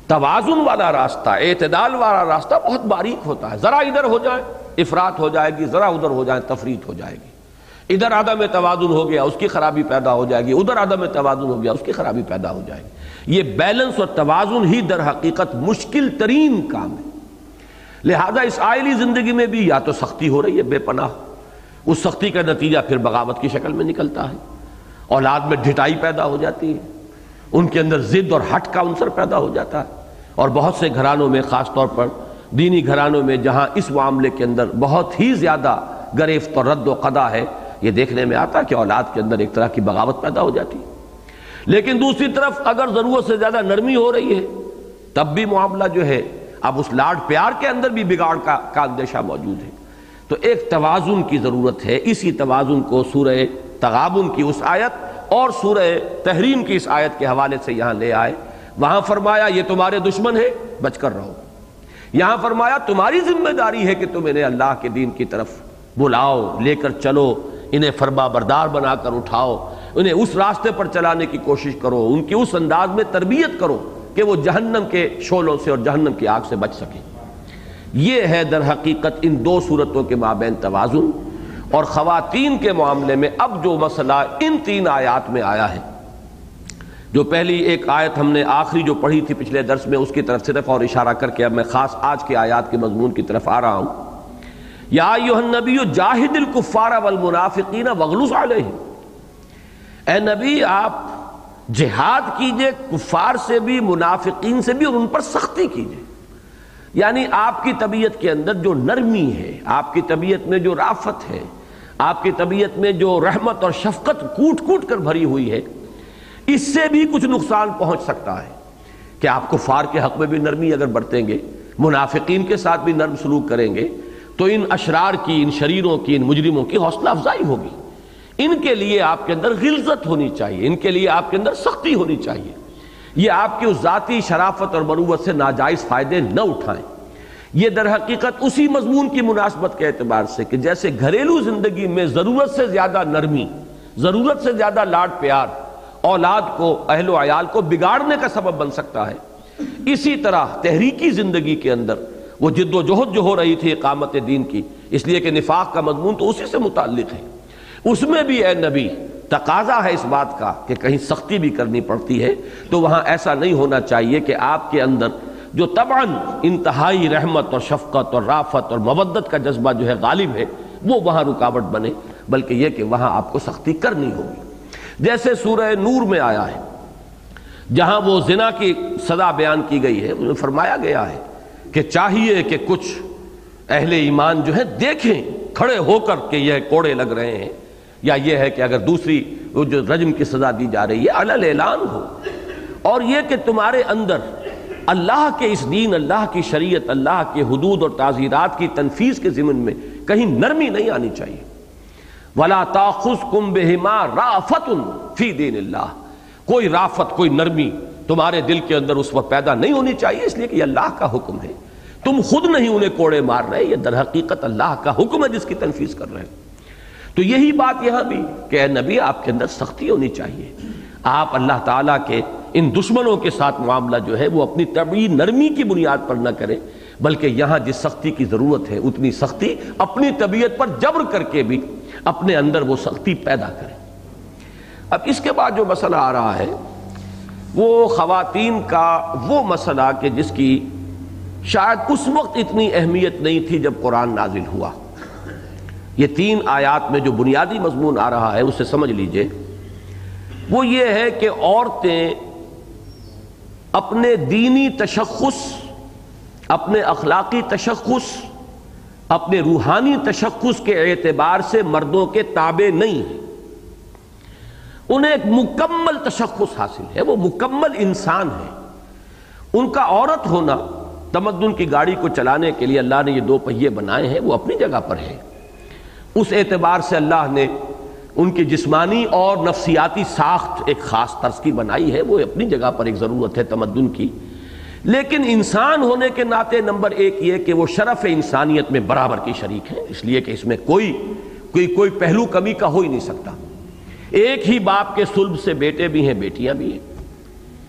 توازن والا راستہ، اعتدال والا راستہ بہت باریک ہوتا ہے، ذرا ادھر ہو جائے افراط ہو جائے گی، ذرا ادھر ہو جائے تفریط ہو جائے گی، ادھر عدم توازن ہو گیا اس کی خرابی پیدا ہو جائے گی، ادھر عدم توازن ہو گیا اس کی خرابی پیدا ہو جائے گی۔ یہ بیلنس اور توازن ہی در حقیقت مشکل ترین کام ہے، لہذا اس آئلی زندگی میں بھی یا تو سختی ہو رہی ہے بے پناہ، اس سختی کا نتیجہ پھر بغاوت کی شکل میں نکلتا ہے، اولاد میں ڈھٹائی پیدا ہو جاتی ہے، ان کے اندر ضد اور ہٹ کا عنصر پیدا ہو جاتا ہے، اور بہت سے گھرانوں میں خاص طور پر دینی گھرانوں میں جہاں اس معاملے کے اندر بہت ہی زیادہ گرفت اور رد و قدا ہے، یہ دیکھنے میں آتا کہ اولاد کے اندر ایک طرح کی بغاوت پیدا ہو جاتی. لیکن دوسری طرف اگر ضرورت سے زیادہ نرمی ہو رہی ہے تب بھی معاملہ جو ہے اب اس لاڈ پیار کے اندر بھی بگاڑ کا اندیشہ موجود ہے. تو ایک توازن کی ضرورت ہے. اسی توازن کو سورہ تغابن کی اس آیت اور سورہ تحریم کی اس آیت کے حوالے سے یہاں لے آئے. وہاں فرمایا یہ تمہارے دشمن ہے، بچ کر رہو. یہاں فرمایا تمہاری ذمہ داری ہے کہ تم انہیں اللہ کے دین کی طرف بلاؤ، لے کر چلو، انہیں فرما بردار بنا کر اٹھاؤ، انہیں اس راستے پر چلانے کی کوشش کرو، ان کی اس انداز میں تربیت کرو کہ وہ جہنم کے شعلوں سے اور جہنم کی آگ سے بچ سکیں. یہ ہے در حقیقت ان دو صورتوں کے مابین توازن. اور خواتین کے معاملے میں اب جو مسئلہ ان 3 آیات میں آیا ہے، جو پہلی ایک آیت ہم نے آخری جو پڑھی تھی پچھلے درس میں اس کی طرف صرف اور اشارہ کر کے اب میں خاص آج کے آیات کے مضمون کی طرف آ رہا ہوں. یا ایھا النبی جاہد الکفار والمنافقین واغلظ علیہم. اے نبی آپ جہاد کیجئے کفار سے بھی، منافقین سے بھی، اور ان پر سختی کیجئے. یعنی آپ کی طبیعت کے اندر جو نرمی ہے، آپ کی طبیعت میں جو رافت ہے، آپ کی طبیعت میں جو رحمت اور شفقت کوٹ کوٹ کر بھری ہوئی ہے، اس سے بھی کچھ نقصان پہنچ سکتا ہے کہ آپ کفار کے حق میں بھی نرمی اگر برتیں گے، منافقین کے ساتھ بھی نرم سلوک کریں گے، تو ان اشرار کی، ان شریروں کی، ان مجرموں کی حوصلہ افزائی ہوگی. ان کے لیے آپ کے اندر غلظت ہونی چاہیے، ان کے لیے آپ کے اندر سختی ہونی چاہیے. یہ آپ کی اس ذاتی شرافت اور مروت سے ناجائز فائدے نہ اٹھائیں. یہ در حقیقت اسی مضمون کی مناسبت کے اعتبار سے کہ جیسے گھریلو زندگی میں ضرورت سے زیادہ نرمی، ضرورت سے زیادہ لاڈ پیار اولاد کو، اہل و عیال کو بگاڑنے کا سبب بن سکتا ہے، اسی طرح تحریکی زندگی کے اندر وہ جد و جہد جو ہو رہی تھی اقامت دین کی، اس لیے کہ نفاق کا مضمون تو اسی سے متعلق ہے، اس میں بھی اے نبی تقاضا ہے اس بات کا کہ کہیں سختی بھی کرنی پڑتی ہے. تو وہاں ایسا نہیں ہونا چاہیے کہ آپ کے اندر جو طبعاً انتہائی رحمت اور شفقت اور رافت اور مودت کا جذبہ جو ہے غالب ہے، وہ وہاں رکاوٹ بنے، بلکہ یہ کہ وہاں آپ کو سختی کرنی ہوگی. جیسے سورہ نور میں آیا ہے جہاں وہ زنا کی سزا بیان کی گئی ہے، انہیں فرمایا گیا ہے کہ چاہیے کہ کچھ اہل ایمان جو ہے دیکھیں کھڑے ہو کر کہ یہ کوڑے لگ رہے ہیں، یا یہ ہے کہ اگر دوسری وہ جو رجم کی سزا دی جا رہی ہے علل اعلان ہو، اور یہ کہ تمہارے اندر اللہ کے اس دین، اللہ کی شریعت، اللہ کے حدود اور تعزیرات کی تنفیذ کے ضمن میں کہیں نرمی نہیں آنی چاہیے. وَلَا تَأْخُذْكُمْ بِهِمَا رَأْفَةٌ فِي دِينِ اللَّهِ. کوئی رافت، کوئی نرمی تمہارے دل کے اندر اس وقت پیدا نہیں ہونی چاہیے، اس لیے کہ یہ اللہ کا حکم ہے. تم خود نہیں انہیں کوڑے مار رہے، یہ در حقیقت اللہ کا حکم ہے جس کی تنفیذ کر رہے ہیں. تو یہی بات یہاں بھی کہ اے نبی آپ کے اندر سختی ہونی چاہیے. آپ اللہ تعالیٰ کے ان دشمنوں کے ساتھ معاملہ جو ہے وہ اپنی طبعی نرمی کی بنیاد پر نہ کریں، بلکہ یہاں جس سختی کی ضرورت ہے اتنی سختی اپنی طبیعت پر جبر کر کے بھی اپنے اندر وہ سختی پیدا کریں. اب اس کے بعد جو مسئلہ آ رہا ہے وہ خواتین کا وہ مسئلہ کہ جس کی شاید اس وقت اتنی اہمیت نہیں تھی جب قرآن نازل ہوا. یہ 3 آیات میں جو بنیادی مضمون آ رہا ہے اسے سمجھ لیجئے. وہ یہ ہے کہ عورتیں اپنے دینی تشخص، اپنے اخلاقی تشخص، اپنے روحانی تشخص کے اعتبار سے مردوں کے تابع نہیں ہیں. انہیں ایک مکمل تشخص حاصل ہے، وہ مکمل انسان ہے. ان کا عورت ہونا تمدن کی گاڑی کو چلانے کے لیے اللہ نے یہ 2 پہیے بنائے ہیں، وہ اپنی جگہ پر ہے. اس اعتبار سے اللہ نے ان کی جسمانی اور نفسیاتی ساخت ایک خاص طرز کی بنائی ہے، وہ اپنی جگہ پر ایک ضرورت ہے تمدن کی. لیکن انسان ہونے کے ناطے نمبر 1 یہ کہ وہ شرف انسانیت میں برابر کی شریک ہیں، اس لیے کہ اس میں کوئی پہلو کمی کا ہو ہی نہیں سکتا. ایک ہی باپ کے صلب سے بیٹے بھی ہیں، بیٹیاں بھی ہیں.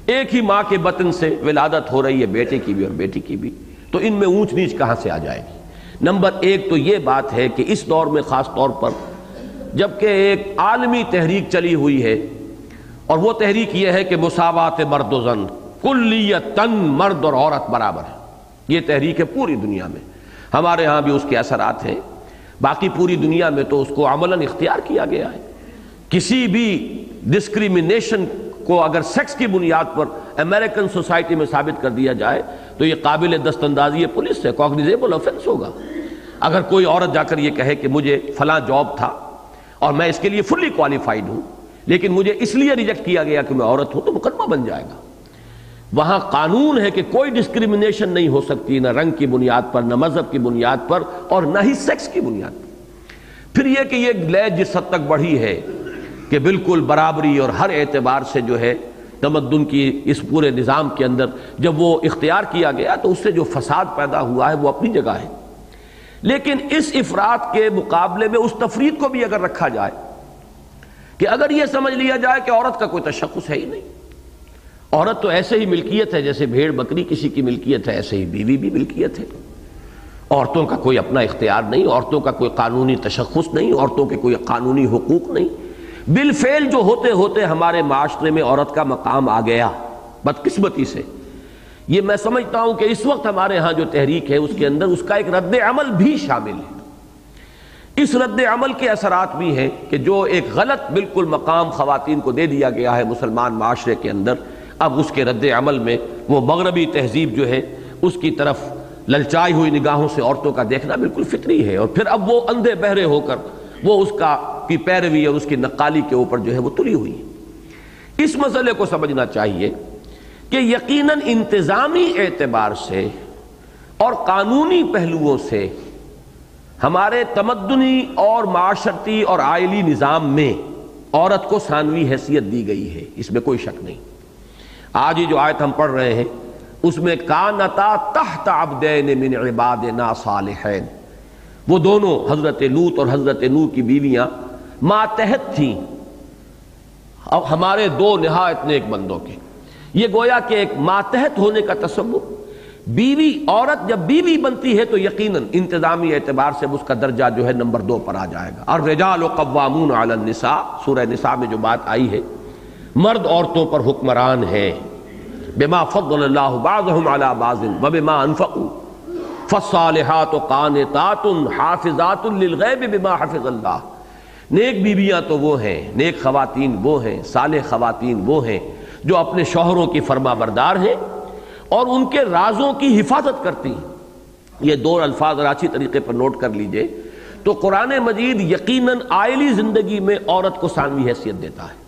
ایک ہی ماں کے بطن سے ولادت ہو رہی ہے، بیٹے کی بھی اور بیٹی کی بھی. تو ان میں اونچ نیچ کہاں سے آ جائے گی؟ نمبر 1 تو یہ بات ہے کہ اس دور میں خاص طور پر جبکہ ایک عالمی تحریک چلی ہوئی ہے، اور وہ تحریک یہ ہے کہ مساوات مرد و زن، کلیتاً مرد اور عورت برابر ہے. یہ تحریک ہے پوری دنیا میں، ہمارے ہاں بھی اس کے اثرات ہیں، باقی پوری دنیا میں تو اس کو عملاً اختیار کیا گیا ہے. کسی بھی ڈسکریمنیشن کو اگر سیکس کی بنیاد پر امریکن سوسائٹی میں ثابت کر دیا جائے تو یہ قابل دست اندازی پولیس سے کاگنیزیبل آفینس ہوگا. اگر کوئی عورت جا کر یہ کہے کہ مجھے فلاں جاب تھا اور میں اس کے لیے فلی کوالیفائڈ ہوں، لیکن مجھے اس لیے ریجیکٹ کیا گیا کہ میں عورت ہوں، تو مقدمہ بن جائے گا۔ وہاں قانون ہے کہ کوئی ڈسکریمنیشن نہیں ہو سکتی، نہ رنگ کی بنیاد پر، نہ مذہب کی بنیاد پر، اور نہ ہی سیکس کی بنیاد پر۔ پھر یہ کہ یہ لے جس حد تک بڑھی ہے کہ بالکل برابری اور ہر اعتبار سے جو ہے تمدن کی اس پورے نظام کے اندر جب وہ اختیار کیا گیا تو اس سے جو فساد پیدا ہوا ہے وہ اپنی جگہ ہے، لیکن اس افراط کے مقابلے میں اس تفریط کو بھی اگر رکھا جائے کہ اگر یہ سمجھ لیا جائے کہ عورت کا کوئی تشخص ہے ہی نہیں، عورت تو ایسے ہی ملکیت ہے جیسے بھیڑ بکری کسی کی ملکیت ہے، ایسے ہی بیوی بھی ملکیت ہے، عورتوں کا کوئی اپنا اختیار نہیں، عورتوں کا کوئی قانونی تشخص نہیں، عورتوں کے کوئی قانونی حقوق نہیں، بالفعل جو ہوتے ہوتے ہمارے معاشرے میں عورت کا مقام آ گیا بدقسمتی سے۔ یہ میں سمجھتا ہوں کہ اس وقت ہمارے ہاں جو تحریک ہے اس کے اندر اس کا ایک رد عمل بھی شامل ہے۔ اس رد عمل کے اثرات بھی ہیں کہ جو ایک غلط بالکل مقام خواتین کو دے دیا گیا ہے مسلمان معاشرے کے اندر، اب اس کے رد عمل میں وہ مغربی تہذیب جو ہے اس کی طرف للچائی ہوئی نگاہوں سے عورتوں کا دیکھنا بالکل فطری ہے، اور پھر اب وہ اندھے بہرے ہو کر وہ اس کی پیروی اور اس کی نقالی کے اوپر جو ہے وہ تلی ہوئی ہے۔ اس مسئلے کو سمجھنا چاہیے کہ یقیناً انتظامی اعتبار سے اور قانونی پہلوؤں سے ہمارے تمدنی اور معاشرتی اور آئلی نظام میں عورت کو ثانوی حیثیت دی گئی ہے، اس میں کوئی شک نہیں۔ آج یہ جو آیت ہم پڑھ رہے ہیں اس میں کانتا تحت عبدین من عبادنا صالحین، وہ دونوں حضرت لوط اور حضرت نوح کی بیویاں ماتحت تھیں اب ہمارے دو نہایت نیک بندوں کے۔ یہ گویا کہ ایک ماتحت ہونے کا تصور، بیوی عورت جب بیوی بنتی ہے تو یقیناً انتظامی اعتبار سے اس کا درجہ جو ہے نمبر 2 پر آ جائے گا۔ الرجال قوامون علی النساء، سورہ نساء میں جو بات آئی ہے، مرد عورتوں پر حکمران ہیں، بما فضل اللہ بعضهم علی بعض وبما انفقوا فالصالحات قانتات حافظات للغیب بما حفظ اللہ۔ نیک بیویاں تو وہ ہیں، نیک خواتین وہ ہیں، صالح خواتین وہ ہیں جو اپنے شوہروں کی فرما بردار ہیں اور ان کے رازوں کی حفاظت کرتی ہیں۔ یہ دو الفاظ اچھی طریقے پر نوٹ کر لیجئے تو قرآن مجید یقیناً آئلی زندگی میں عورت کو ثانوی حیثیت دیتا ہے۔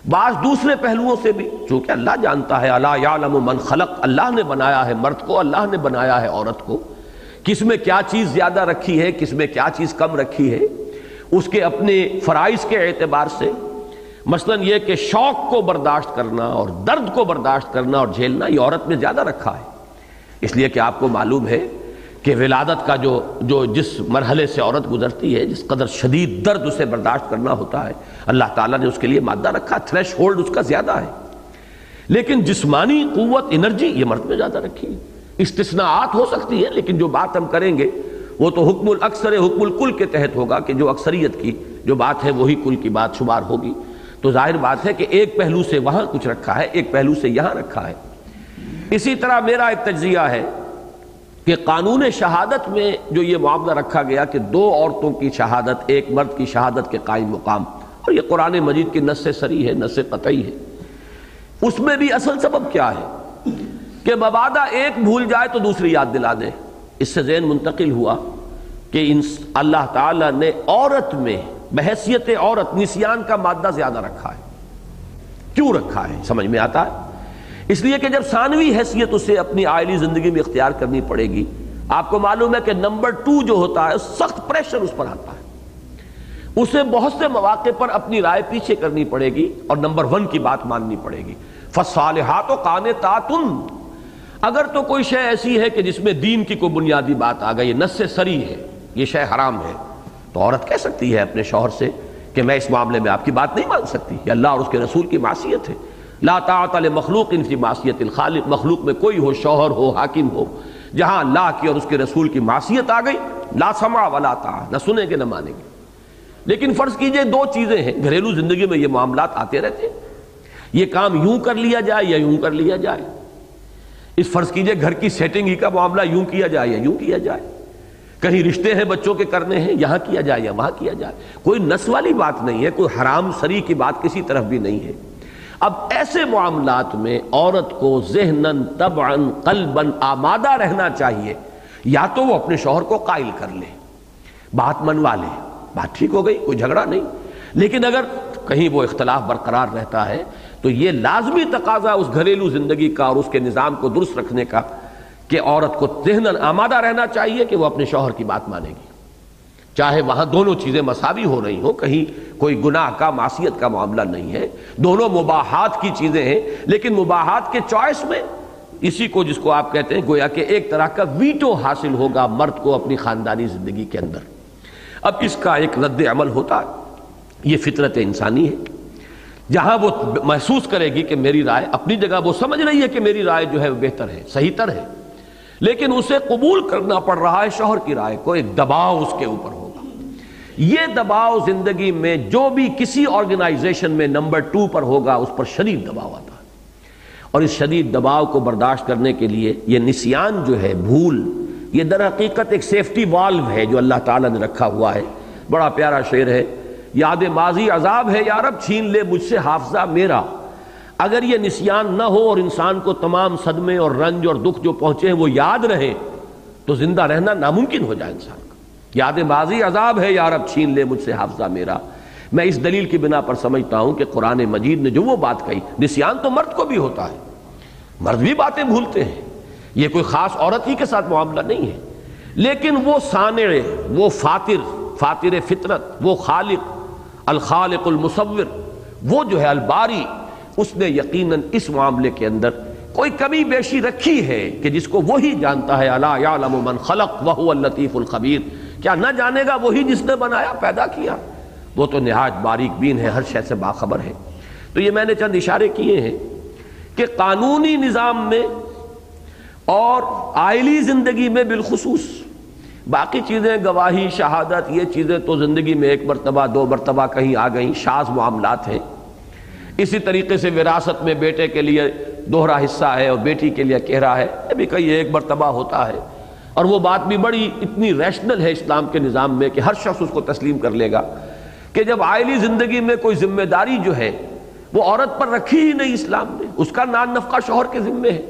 بعض دوسرے پہلوؤں سے بھی، چونکہ اللہ جانتا ہے، الا یعلم من خلق، اللہ نے بنایا ہے مرد کو، اللہ نے بنایا ہے عورت کو، کس میں کیا چیز زیادہ رکھی ہے، کس میں کیا چیز کم رکھی ہے، اس کے اپنے فرائض کے اعتبار سے۔ مثلا یہ کہ شوق کو برداشت کرنا اور درد کو برداشت کرنا اور جھیلنا یہ عورت میں زیادہ رکھا ہے، اس لیے کہ آپ کو معلوم ہے کہ ولادت کا جو جس مرحلے سے عورت گزرتی ہے، جس قدر شدید درد اسے برداشت کرنا ہوتا ہے، اللہ تعالیٰ نے اس کے لیے مادہ رکھا، تھریش ہولڈ اس کا زیادہ ہے، لیکن جسمانی قوت انرجی یہ مرد میں زیادہ رکھی ہے۔ استثناءات ہو سکتی ہیں، لیکن جو بات ہم کریں گے وہ تو حکم الاکثر حکم الکل کے تحت ہوگا کہ جو اکثریت کی جو بات ہے وہی کل کی بات شمار ہوگی۔ تو ظاہر بات ہے کہ ایک پہلو سے وہاں کچھ رکھا ہے، ایک پہلو سے یہاں رکھا ہے۔ اسی طرح میرا ایک تجزیہ ہے کہ قانون شہادت میں جو یہ معاملہ رکھا گیا کہ 2 عورتوں کی شہادت ایک مرد کی شہادت کے قائم مقام، اور یہ قرآن مجید کی نص سری ہے، نص قطعی ہے، اس میں بھی اصل سبب کیا ہے کہ مبادا ایک بھول جائے تو دوسری یاد دلا دے۔ اس سے ذہن منتقل ہوا کہ اللہ تعالیٰ نے عورت میں بحیثیت عورت نسیان کا مادہ زیادہ رکھا ہے۔ کیوں رکھا ہے سمجھ میں آتا ہے، اس لیے کہ جب ثانوی حیثیت اسے اپنی آئلی زندگی میں اختیار کرنی پڑے گی، آپ کو معلوم ہے کہ نمبر 2 جو ہوتا ہے سخت پریشر اس پر آتا ہے، اسے بہت سے مواقع پر اپنی رائے پیچھے کرنی پڑے گی اور نمبر 1 کی بات ماننی پڑے گی۔ فالصالحات قانتات، اگر تو کوئی شے ایسی ہے کہ جس میں دین کی کوئی بنیادی بات آ گئی، نص سری ہے، یہ شے حرام ہے، تو عورت کہہ سکتی ہے اپنے شوہر سے کہ میں اس معاملے میں آپ کی بات نہیں مان سکتی، یہ اللہ اور اس کے رسول کی معصیت ہے۔ لا طاعت لمخلوق فی معصیت الخالق، مخلوق میں کوئی ہو، شوہر ہو، حاکم ہو، جہاں اللہ کی اور اس کے رسول کی معصیت آ گئی، لا سمع ولا طاعہ، نہ سنیں گے نہ مانیں گے۔ لیکن فرض کیجئے 2 چیزیں ہیں، گھریلو زندگی میں یہ معاملات آتے رہتے ہیں، یہ کام یوں کر لیا جائے یا یوں کر لیا جائے، اس فرض کیجئے گھر کی سیٹنگ ہی کا معاملہ یوں کیا جائے یا یوں کیا جائے، کہیں رشتے ہیں بچوں کے کرنے ہیں، یہاں کیا جائے یا وہاں کیا جائے، کوئی نس والی بات نہیں ہے، کوئی حرام سری کی بات کسی طرف بھی نہیں ہے۔ اب ایسے معاملات میں عورت کو ذہناً طبعاً قلباً آمادہ رہنا چاہیے، یا تو وہ اپنے شوہر کو قائل کر لے، بات منوا لے، بات ٹھیک ہو گئی، کوئی جھگڑا نہیں۔ لیکن اگر کہیں وہ اختلاف برقرار رہتا ہے تو یہ لازمی تقاضا اس گھریلو زندگی کا اور اس کے نظام کو درست رکھنے کا کہ عورت کو ذہناً آمادہ رہنا چاہیے کہ وہ اپنے شوہر کی بات مانے گی، چاہے وہاں دونوں چیزیں مساوی ہو رہی ہوں، کہیں کوئی گناہ کا معصیت کا معاملہ نہیں ہے، دونوں مباحات کی چیزیں ہیں، لیکن مباحات کے چوائس میں اسی کو جس کو آپ کہتے ہیں گویا کہ ایک طرح کا ویٹو حاصل ہوگا مرد کو اپنی خاندانی زندگی کے اندر۔ اب اس کا ایک رد عمل ہوتا ہے، یہ فطرت انسانی ہے، جہاں وہ محسوس کرے گی کہ میری رائے اپنی جگہ وہ سمجھ رہی ہے کہ میری رائے جو ہے بہتر ہے، صحیح تر ہے، لیکن اسے قبول کرنا پڑ رہا ہے شوہر کی رائے کو، ایک دباؤ اس کے اوپر ہوگا۔ یہ دباؤ زندگی میں جو بھی کسی آرگنائزیشن میں نمبر 2 پر ہوگا اس پر شدید دباؤ آتا ہے، اور اس شدید دباؤ کو برداشت کرنے کے لیے یہ نسیان جو ہے، بھول، یہ در حقیقت ایک سیفٹی والو ہے جو اللہ تعالیٰ نے رکھا ہوا ہے۔ بڑا پیارا شعر ہے، یاد ماضی عذاب ہے یا رب چھین لے مجھ سے حافظہ میرا۔ اگر یہ نسیان نہ ہو اور انسان کو تمام صدمے اور رنج اور دکھ جو پہنچے ہیں وہ یاد رہیں تو زندہ رہنا ناممکن ہو جائے انسان کا۔ یاد ماضی عذاب ہے یا رب چھین لے مجھ سے حافظہ میرا۔ میں اس دلیل کی بنا پر سمجھتا ہوں کہ قرآن مجید نے جو وہ بات کہی، نسیان تو مرد کو بھی ہوتا ہے، مرد بھی باتیں بھولتے ہیں، یہ کوئی خاص عورت ہی کے ساتھ معاملہ نہیں ہے، لیکن وہ صانع، وہ فاطر فطرت، وہ خالق، الخالق المصور، وہ جو ہے الباری، اس نے یقیناً اس معاملے کے اندر کوئی کمی بیشی رکھی ہے کہ جس کو وہی جانتا ہے۔ الا یعلم من خلق وهو اللطیف الخبیر، کیا نہ جانے گا وہی جس نے بنایا، پیدا کیا، وہ تو نہایت باریک بین ہے، ہر شے سے باخبر ہے۔ تو یہ میں نے چند اشارے کیے ہیں کہ قانونی نظام میں اور آئلی زندگی میں بالخصوص، باقی چیزیں گواہی، شہادت، یہ چیزیں تو زندگی میں ایک مرتبہ 2 مرتبہ کہیں آ گئیں، شاذ معاملات ہیں۔ اسی طریقے سے وراثت میں بیٹے کے لیے دوہرا حصہ ہے اور بیٹی کے لیے کہرا ہے، یہ بھی کئی ایک مرتبہ ہوتا ہے، اور وہ بات بھی بڑی اتنی ریشنل ہے اسلام کے نظام میں کہ ہر شخص اس کو تسلیم کر لے گا کہ جب عائلی زندگی میں کوئی ذمہ داری جو ہے وہ عورت پر رکھی ہی نہیں اسلام نے، اس کا نان نفقہ شوہر کے ذمے ہے،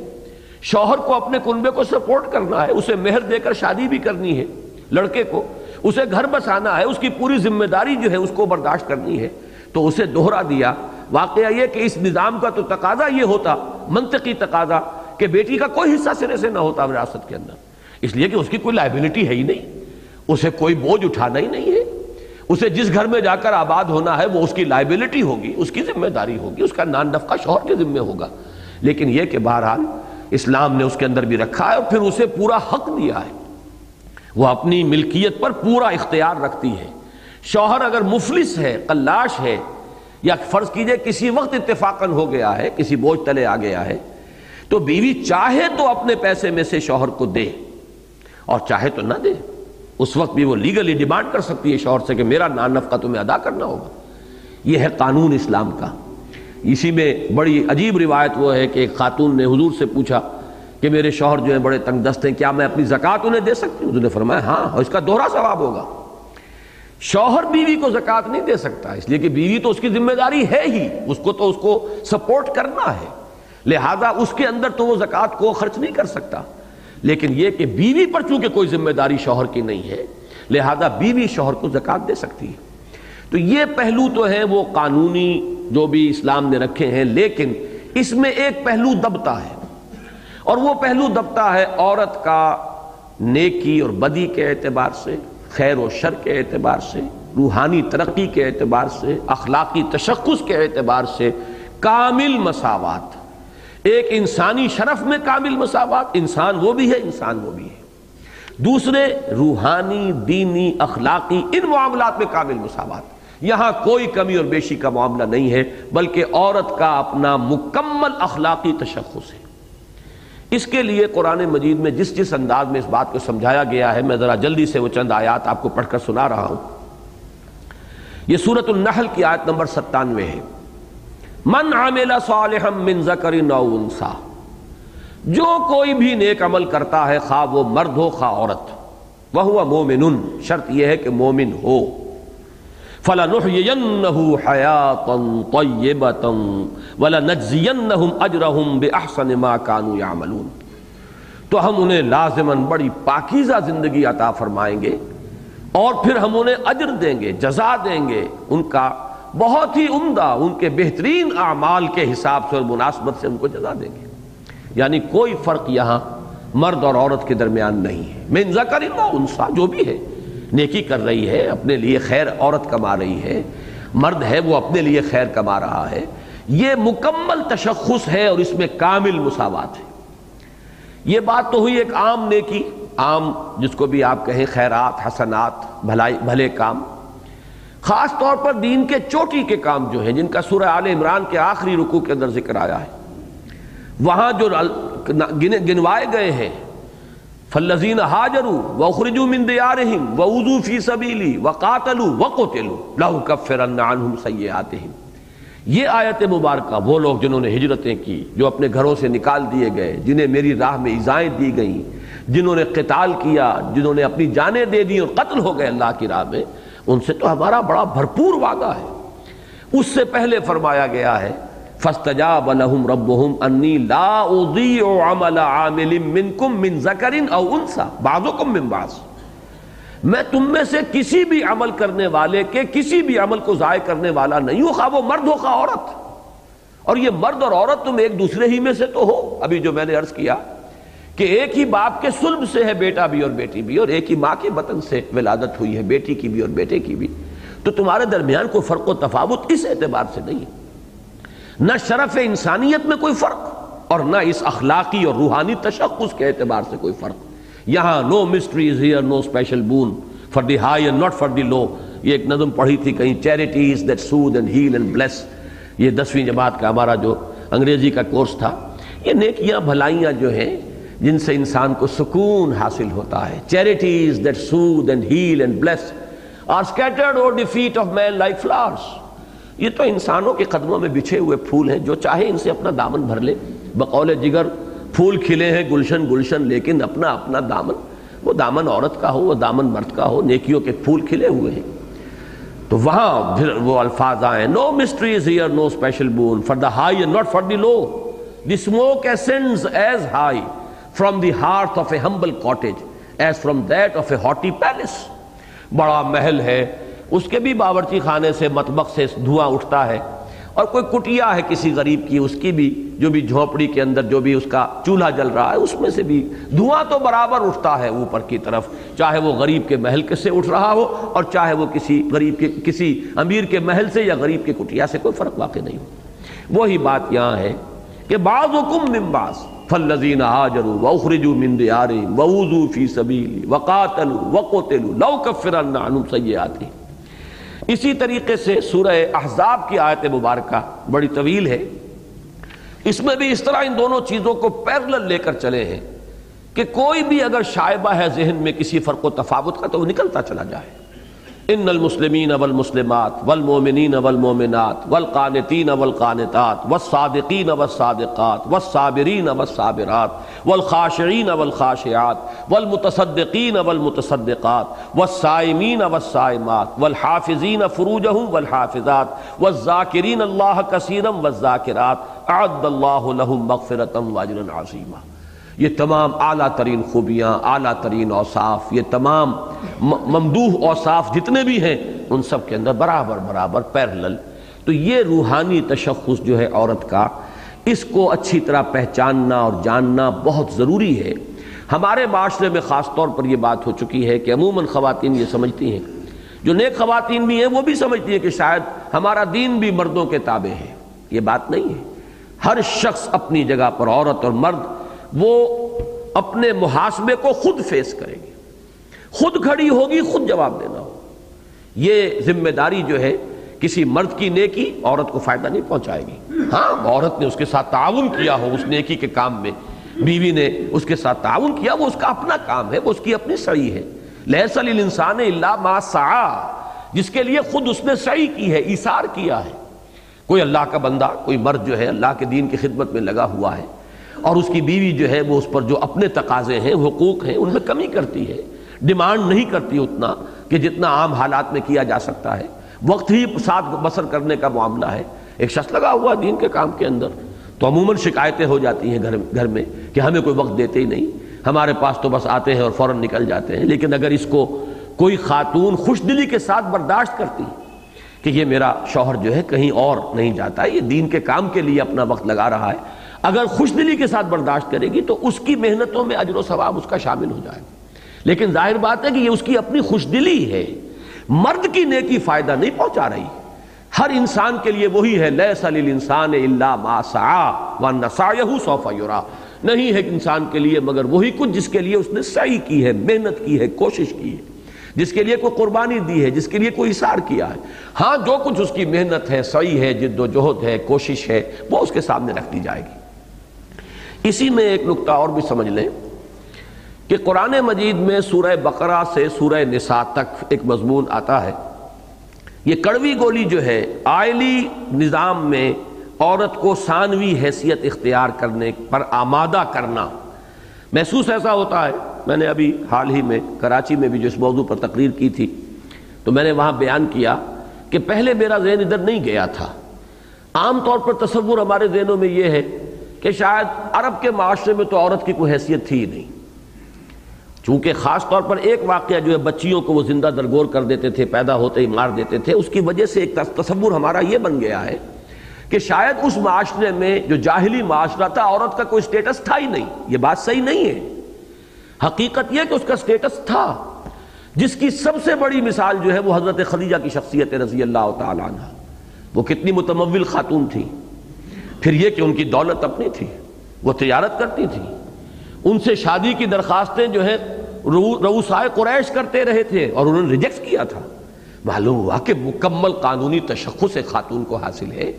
شوہر کو اپنے کنبے کو سپورٹ کرنا ہے، اسے مہر دے کر شادی بھی کرنی ہے، لڑکے کو اسے گھر بسانا ہے، اس کی پوری ذمہ داری جو ہے اس کو برداشت کرنی ہے، تو اسے دوہرا دیا۔ واقعہ یہ کہ اس نظام کا تو تقاضا یہ ہوتا، منطقی تقاضا، کہ بیٹی کا کوئی حصہ سرے سے نہ ہوتا وراثت کے اندر، اس لیے کہ اس کی کوئی لائبلٹی ہے ہی نہیں، اسے کوئی بوجھ اٹھانا ہی نہیں ہے، اسے جس گھر میں جا کر آباد ہونا ہے وہ اس کی لائبلٹی ہوگی، اس کی ذمہ داری ہوگی، اس کا نان نفقہ شوہر کے ذمہ ہوگا۔ لیکن یہ کہ بہرحال اسلام نے اس کے اندر بھی رکھا ہے اور پھر اسے پورا حق دیا ہے، وہ اپنی ملکیت پر پورا اختیار رکھتی ہے۔ شوہر اگر مفلس ہے، قلاش ہے، یا فرض کیجئے کسی وقت اتفاقاً ہو گیا ہے، کسی بوجھ تلے آ گیا ہے، تو بیوی چاہے تو اپنے پیسے میں سے شوہر کو دے اور چاہے تو نہ دے، اس وقت بھی وہ لیگلی ڈیمانڈ کر سکتی ہے شوہر سے کہ میرا نان نفقہ تمہیں ادا کرنا ہوگا۔ یہ ہے قانون اسلام کا۔ اسی میں بڑی عجیب روایت وہ ہے کہ ایک خاتون نے حضور سے پوچھا کہ میرے شوہر جو ہیں بڑے تنگ دست ہیں، کیا میں اپنی زکوٰۃ انہیں دے سکتی ہوں؟ حضور نے فرمایا ہاں، اور اس کا دوہرا ثواب ہوگا۔ شوہر بیوی کو زکوٰۃ نہیں دے سکتا، اس لیے کہ بیوی تو اس کی ذمہ داری ہے ہی، اس کو تو اس کو سپورٹ کرنا ہے، لہذا اس کے اندر تو وہ زکوٰۃ کو خرچ نہیں کر سکتا۔ لیکن یہ کہ بیوی پر چونکہ کوئی ذمہ داری شوہر کی نہیں ہے، لہذا بیوی شوہر کو زکوٰۃ دے سکتی ہے۔ تو یہ پہلو تو ہے وہ قانونی جو بھی اسلام نے رکھے ہیں، لیکن اس میں ایک پہلو دبتا ہے، اور وہ پہلو دبتا ہے عورت کا نیکی اور بدی کے اعتبار سے، خیر و شر کے اعتبار سے، روحانی ترقی کے اعتبار سے، اخلاقی تشخص کے اعتبار سے کامل مساوات، ایک انسانی شرف میں کامل مساوات، انسان وہ بھی ہے، انسان وہ بھی ہے۔ دوسرے روحانی، دینی، اخلاقی، ان معاملات میں کامل مساوات، یہاں کوئی کمی اور بیشی کا معاملہ نہیں ہے، بلکہ عورت کا اپنا مکمل اخلاقی تشخص ہے۔ اس کے لیے قرآن مجید میں جس انداز میں اس بات کو سمجھایا گیا ہے، میں ذرا جلدی سے وہ چند آیات آپ کو پڑھ کر سنا رہا ہوں۔ یہ سورۃ النحل کی آیت نمبر 97 ہے۔ من عمل صالحا من ذکر او انثی، جو کوئی بھی نیک عمل کرتا ہے، خواہ وہ مرد ہو خواہ عورت، وہو مومن، شرط یہ ہے کہ مومن ہو، فَلَنُحْيِيَنَّهُ حَيَاةً طَيِّبَةً وَلَنَجْزِيَنَّهُمْ أَجْرَهُمْ بِأَحْسَنِ مَا كَانُوا يَعْمَلُونَ، تو ہم انہیں لازماً بڑی پاکیزہ زندگی عطا فرمائیں گے، اور پھر ہم انہیں اجر دیں گے، جزا دیں گے ان کا بہت ہی عمدہ، ان کے بہترین اعمال کے حساب سے اور مناسبت سے ان کو جزا دیں گے۔ یعنی کوئی فرق یہاں مرد اور عورت کے درمیان نہیں ہے۔ من ذکر و انثی، جو بھی ہے نیکی کر رہی ہے، اپنے لیے خیر عورت کما رہی ہے، مرد ہے وہ اپنے لیے خیر کما رہا ہے، یہ مکمل تشخص ہے اور اس میں کامل مساوات ہے۔ یہ بات تو ہوئی ایک عام نیکی، عام جس کو بھی آپ کہیں خیرات، حسنات، بھلے کام۔ خاص طور پر دین کے چوٹی کے کام جو ہیں، جن کا سورہ آل عمران کے آخری رکوع کے اندر ذکر آیا ہے، وہاں جو گنوائے گئے ہیں، فالذین ہاجروا واخرجوا من دیارہم واوذوا فی سبیلی وقاتلوا وقتلوا لأکفرن عنہم سیئاتہم۔ یہ آیت مبارکہ وہ لوگ جنہوں نے ہجرتیں کی، جو اپنے گھروں سے نکال دیے گئے، جنہیں میری راہ میں ایذائیں دی گئیں، جنہوں نے قتال کیا، جنہوں نے اپنی جانیں دے دی اور قتل ہو گئے اللہ کی راہ میں، ان سے تو ہمارا بڑا بھرپور وعدہ ہے۔ اس سے پہلے فرمایا گیا ہے فاستجاب لهم ربهم انی لا اضیع عمل عامل منکم من ذکر او انثی بعضکم من بعض، میں تم میں سے کسی بھی عمل کرنے والے کے کسی بھی عمل کو ضائع کرنے والا نہیں ہوں، خواہ وہ مرد ہو خواہ عورت۔ اور یہ مرد اور عورت تم ایک دوسرے ہی میں سے تو ہو۔ ابھی جو میں نے عرض کیا کہ ایک ہی باپ کے صلب سے ہے بیٹا بھی اور بیٹی بھی، اور ایک ہی ماں کے بطن سے ولادت ہوئی ہے بیٹی کی بھی اور بیٹے کی بھی، تو تمہارے درمیان کوئی فرق و تفاوت اس اعتبار سے نہیں ہے، نہ شرف انسانیت میں کوئی فرق اور نہ اس اخلاقی اور روحانی تشخص کے اعتبار سے کوئی فرق۔ یہاں no mysteries here no special boon for the high and not for the low. یہ ایک نظم پڑھی تھی کہیں، charities that soothe and heal and bless. یہ 10ویں جماعت کا ہمارا جو انگریزی کا کورس تھا، یہ نیکیاں بھلائیاں جو ہیں جن سے انسان کو سکون حاصل ہوتا ہے، charities that soothe and heal and bless are scattered over the feet of man like flowers. یہ تو انسانوں کے قدموں میں بچھے ہوئے پھول ہیں، جو چاہے ان سے اپنا دامن بھر لے۔ بقول جگر پھول کھلے ہیں گلشن گلشن، لیکن اپنا اپنا دامن، وہ دامن عورت کا ہو وہ دامن مرد کا ہو، نیکیوں کے پھول کھلے ہوئے ہیں۔ تو وہاں پھر وہ الفاظ آئے، no mysteries here no special boon for the high and not for the low, the smoke ascends as high from the hearth of a humble cottage as from that of a haughty palace. بڑا محل ہے، اس کے بھی باورچی خانے سے مطبخ سے دھواں اٹھتا ہے، اور کوئی کٹیا ہے کسی غریب کی، اس کی بھی جو بھی جھونپڑی کے اندر جو بھی اس کا چولہا جل رہا ہے، اس میں سے بھی دھواں تو برابر اٹھتا ہے اوپر کی طرف، چاہے وہ غریب کے محل کے سے اٹھ رہا ہو اور چاہے وہ کسی غریب کے کسی امیر کے محل سے یا غریب کے کٹیا سے، کوئی فرق واقع نہیں ہو۔ وہی بات یہاں ہے کہ بعضکم من بعض فالذین ہاجروا واخرجوا من دیارہم واوذوا فی سبیلی وقاتلوا وقتلوا لأکفرن عنہم سیئاتہم۔ اسی طریقے سے سورہ احزاب کی آیت مبارکہ بڑی طویل ہے، اس میں بھی اس طرح ان دونوں چیزوں کو پیرلل لے کر چلے ہیں کہ کوئی بھی اگر شائبہ ہے ذہن میں کسی فرق و تفاوت کا تو وہ نکلتا چلا جائے۔ ان المسلمین والمسلمات والمؤمنین والمؤمنات والقانتین والقانتات والصادقین والصادقات والصابرین والصابرات والخاشعین والخاشعات والمتصدقین والمتصدقات والصائمین والصائمات والحافظین فروجہم والحافظات والذاکرین اللہ کثیرا والذاکرات اعد اللہ لہم مغفرۃ واجرا عظیما۔ یہ تمام اعلیٰ ترین خوبیاں، اعلیٰ ترین اوصاف، یہ تمام ممدوح اوصاف جتنے بھی ہیں ان سب کے اندر برابر برابر پیرلل۔ تو یہ روحانی تشخص جو ہے عورت کا، اس کو اچھی طرح پہچاننا اور جاننا بہت ضروری ہے۔ ہمارے معاشرے میں خاص طور پر یہ بات ہو چکی ہے کہ عموماً خواتین یہ سمجھتی ہیں، جو نیک خواتین بھی ہیں وہ بھی سمجھتی ہیں کہ شاید ہمارا دین بھی مردوں کے تابع ہے۔ یہ بات نہیں ہے۔ ہر شخص اپنی جگہ پر، عورت اور مرد، وہ اپنے محاسبے کو خود فیس کرے گی، خود کھڑی ہوگی، خود جواب دینا ہو۔ یہ ذمہ داری جو ہے، کسی مرد کی نیکی عورت کو فائدہ نہیں پہنچائے گی۔ ہاں، عورت نے اس کے ساتھ تعاون کیا ہو اس نیکی کے کام میں، بیوی نے اس کے ساتھ تعاون کیا، وہ اس کا اپنا کام ہے، وہ اس کی اپنی سعی ہے۔ لیس للانسان الا ما سعی، جس کے لیے خود اس نے سعی کی ہے، ایثار کیا ہے۔ کوئی اللہ کا بندہ، کوئی مرد جو ہے اللہ کے دین کی خدمت میں لگا ہوا ہے، اور اس کی بیوی جو ہے وہ اس پر جو اپنے تقاضے ہیں، حقوق ہیں، ان میں کمی کرتی ہے، ڈیمانڈ نہیں کرتی اتنا کہ جتنا عام حالات میں کیا جا سکتا ہے، وقت ہی ساتھ بسر کرنے کا معاملہ ہے۔ ایک شخص لگا ہوا دین کے کام کے اندر، تو عموماً شکایتیں ہو جاتی ہیں گھر میں کہ ہمیں کوئی وقت دیتے ہی نہیں، ہمارے پاس تو بس آتے ہیں اور فوراً نکل جاتے ہیں۔ لیکن اگر اس کو کوئی خاتون خوش دلی کے ساتھ برداشت کرتی کہ یہ میرا شوہر جو ہے کہیں اور نہیں جاتا، یہ دین کے کام کے لیے اپنا وقت لگا رہا ہے، اگر خوش دلی کے ساتھ برداشت کرے گی تو اس کی محنتوں میں اجر و ثواب اس کا شامل ہو جائے گا۔ لیکن ظاہر بات ہے کہ یہ اس کی اپنی خوش دلی ہے، مرد کی نیکی فائدہ نہیں پہنچا رہی۔ ہر انسان کے لیے وہی ہے، لیس للانسان الا ما سعی وان سعیہ سوف یری، نہیں ہے انسان کے لیے مگر وہی کچھ جس کے لیے اس نے سعی کی ہے، محنت کی ہے، کوشش کی ہے، جس کے لیے کوئی قربانی دی ہے، جس کے لیے کوئی اثار کیا ہے۔ ہاں جو کچھ اس کی محنت ہے، سعی ہے، جد و جہد ہے، کوشش ہے، وہ اس کے سامنے رکھ دی جائے گی۔ اسی میں ایک نکتہ اور بھی سمجھ لیں کہ قرآن مجید میں سورہ بقرہ سے سورہ نساء تک ایک مضمون آتا ہے، یہ کڑوی گولی جو ہے آئلی نظام میں عورت کو ثانوی حیثیت اختیار کرنے پر آمادہ کرنا، محسوس ایسا ہوتا ہے۔ میں نے ابھی حال ہی میں کراچی میں بھی جو اس موضوع پر تقریر کی تھی تو میں نے وہاں بیان کیا کہ پہلے میرا ذہن ادھر نہیں گیا تھا۔ عام طور پر تصور ہمارے ذہنوں میں یہ ہے کہ شاید عرب کے معاشرے میں تو عورت کی کوئی حیثیت تھی ہی نہیں، چونکہ خاص طور پر ایک واقعہ جو ہے بچیوں کو وہ زندہ درگور کر دیتے تھے، پیدا ہوتے ہی مار دیتے تھے، اس کی وجہ سے ایک تصور ہمارا یہ بن گیا ہے کہ شاید اس معاشرے میں جو جاہلی معاشرہ تھا عورت کا کوئی سٹیٹس تھا ہی نہیں۔ یہ بات صحیح نہیں ہے، حقیقت یہ کہ اس کا سٹیٹس تھا، جس کی سب سے بڑی مثال جو ہے وہ حضرت خدیجہ کی شخصیت رضی اللہ تعالی عنہ۔ وہ کتنی متمول خاتون تھی، پھر یہ کہ ان کی دولت اپنی تھی، وہ تجارت کرتی تھی، ان سے شادی کی درخواستیں جو ہے رؤسائے قریش کرتے رہے تھے اور انہوں نے ریجیکٹ کیا تھا۔ معلوم ہوا کہ مکمل قانونی تشخص ایک خاتون کو حاصل ہے،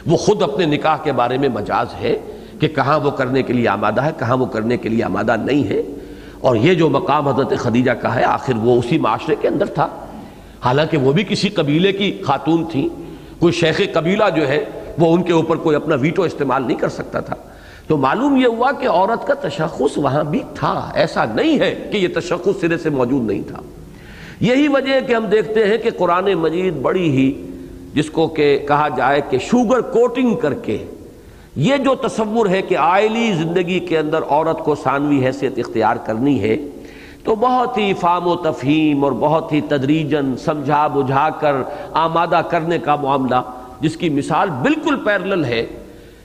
وہ خود اپنے نکاح کے بارے میں مجاز ہے کہ کہاں وہ کرنے کے لیے آمادہ ہے، کہاں وہ کرنے کے لیے آمادہ نہیں ہے، اور یہ جو مقام حضرت خدیجہ کا ہے آخر وہ اسی معاشرے کے اندر تھا، حالانکہ وہ بھی کسی قبیلے کی خاتون تھی، کوئی شیخ قبیلہ جو ہے وہ ان کے اوپر کوئی اپنا ویٹو استعمال نہیں کر سکتا تھا۔ تو معلوم یہ ہوا کہ عورت کا تشخص وہاں بھی تھا، ایسا نہیں ہے کہ یہ تشخص سرے سے موجود نہیں تھا۔ یہی وجہ ہے کہ ہم دیکھتے ہیں کہ قرآن مجید بڑی ہی جس کو کہ کہا جائے کہ شوگر کوٹنگ کر کے یہ جو تصور ہے کہ آئلی زندگی کے اندر عورت کو ثانوی حیثیت اختیار کرنی ہے، تو بہت ہی فہم و تفہیم اور بہت ہی تدریجاً سمجھا بجھا کر آمادہ کرنے کا معاملہ، جس کی مثال بالکل پیرلل ہے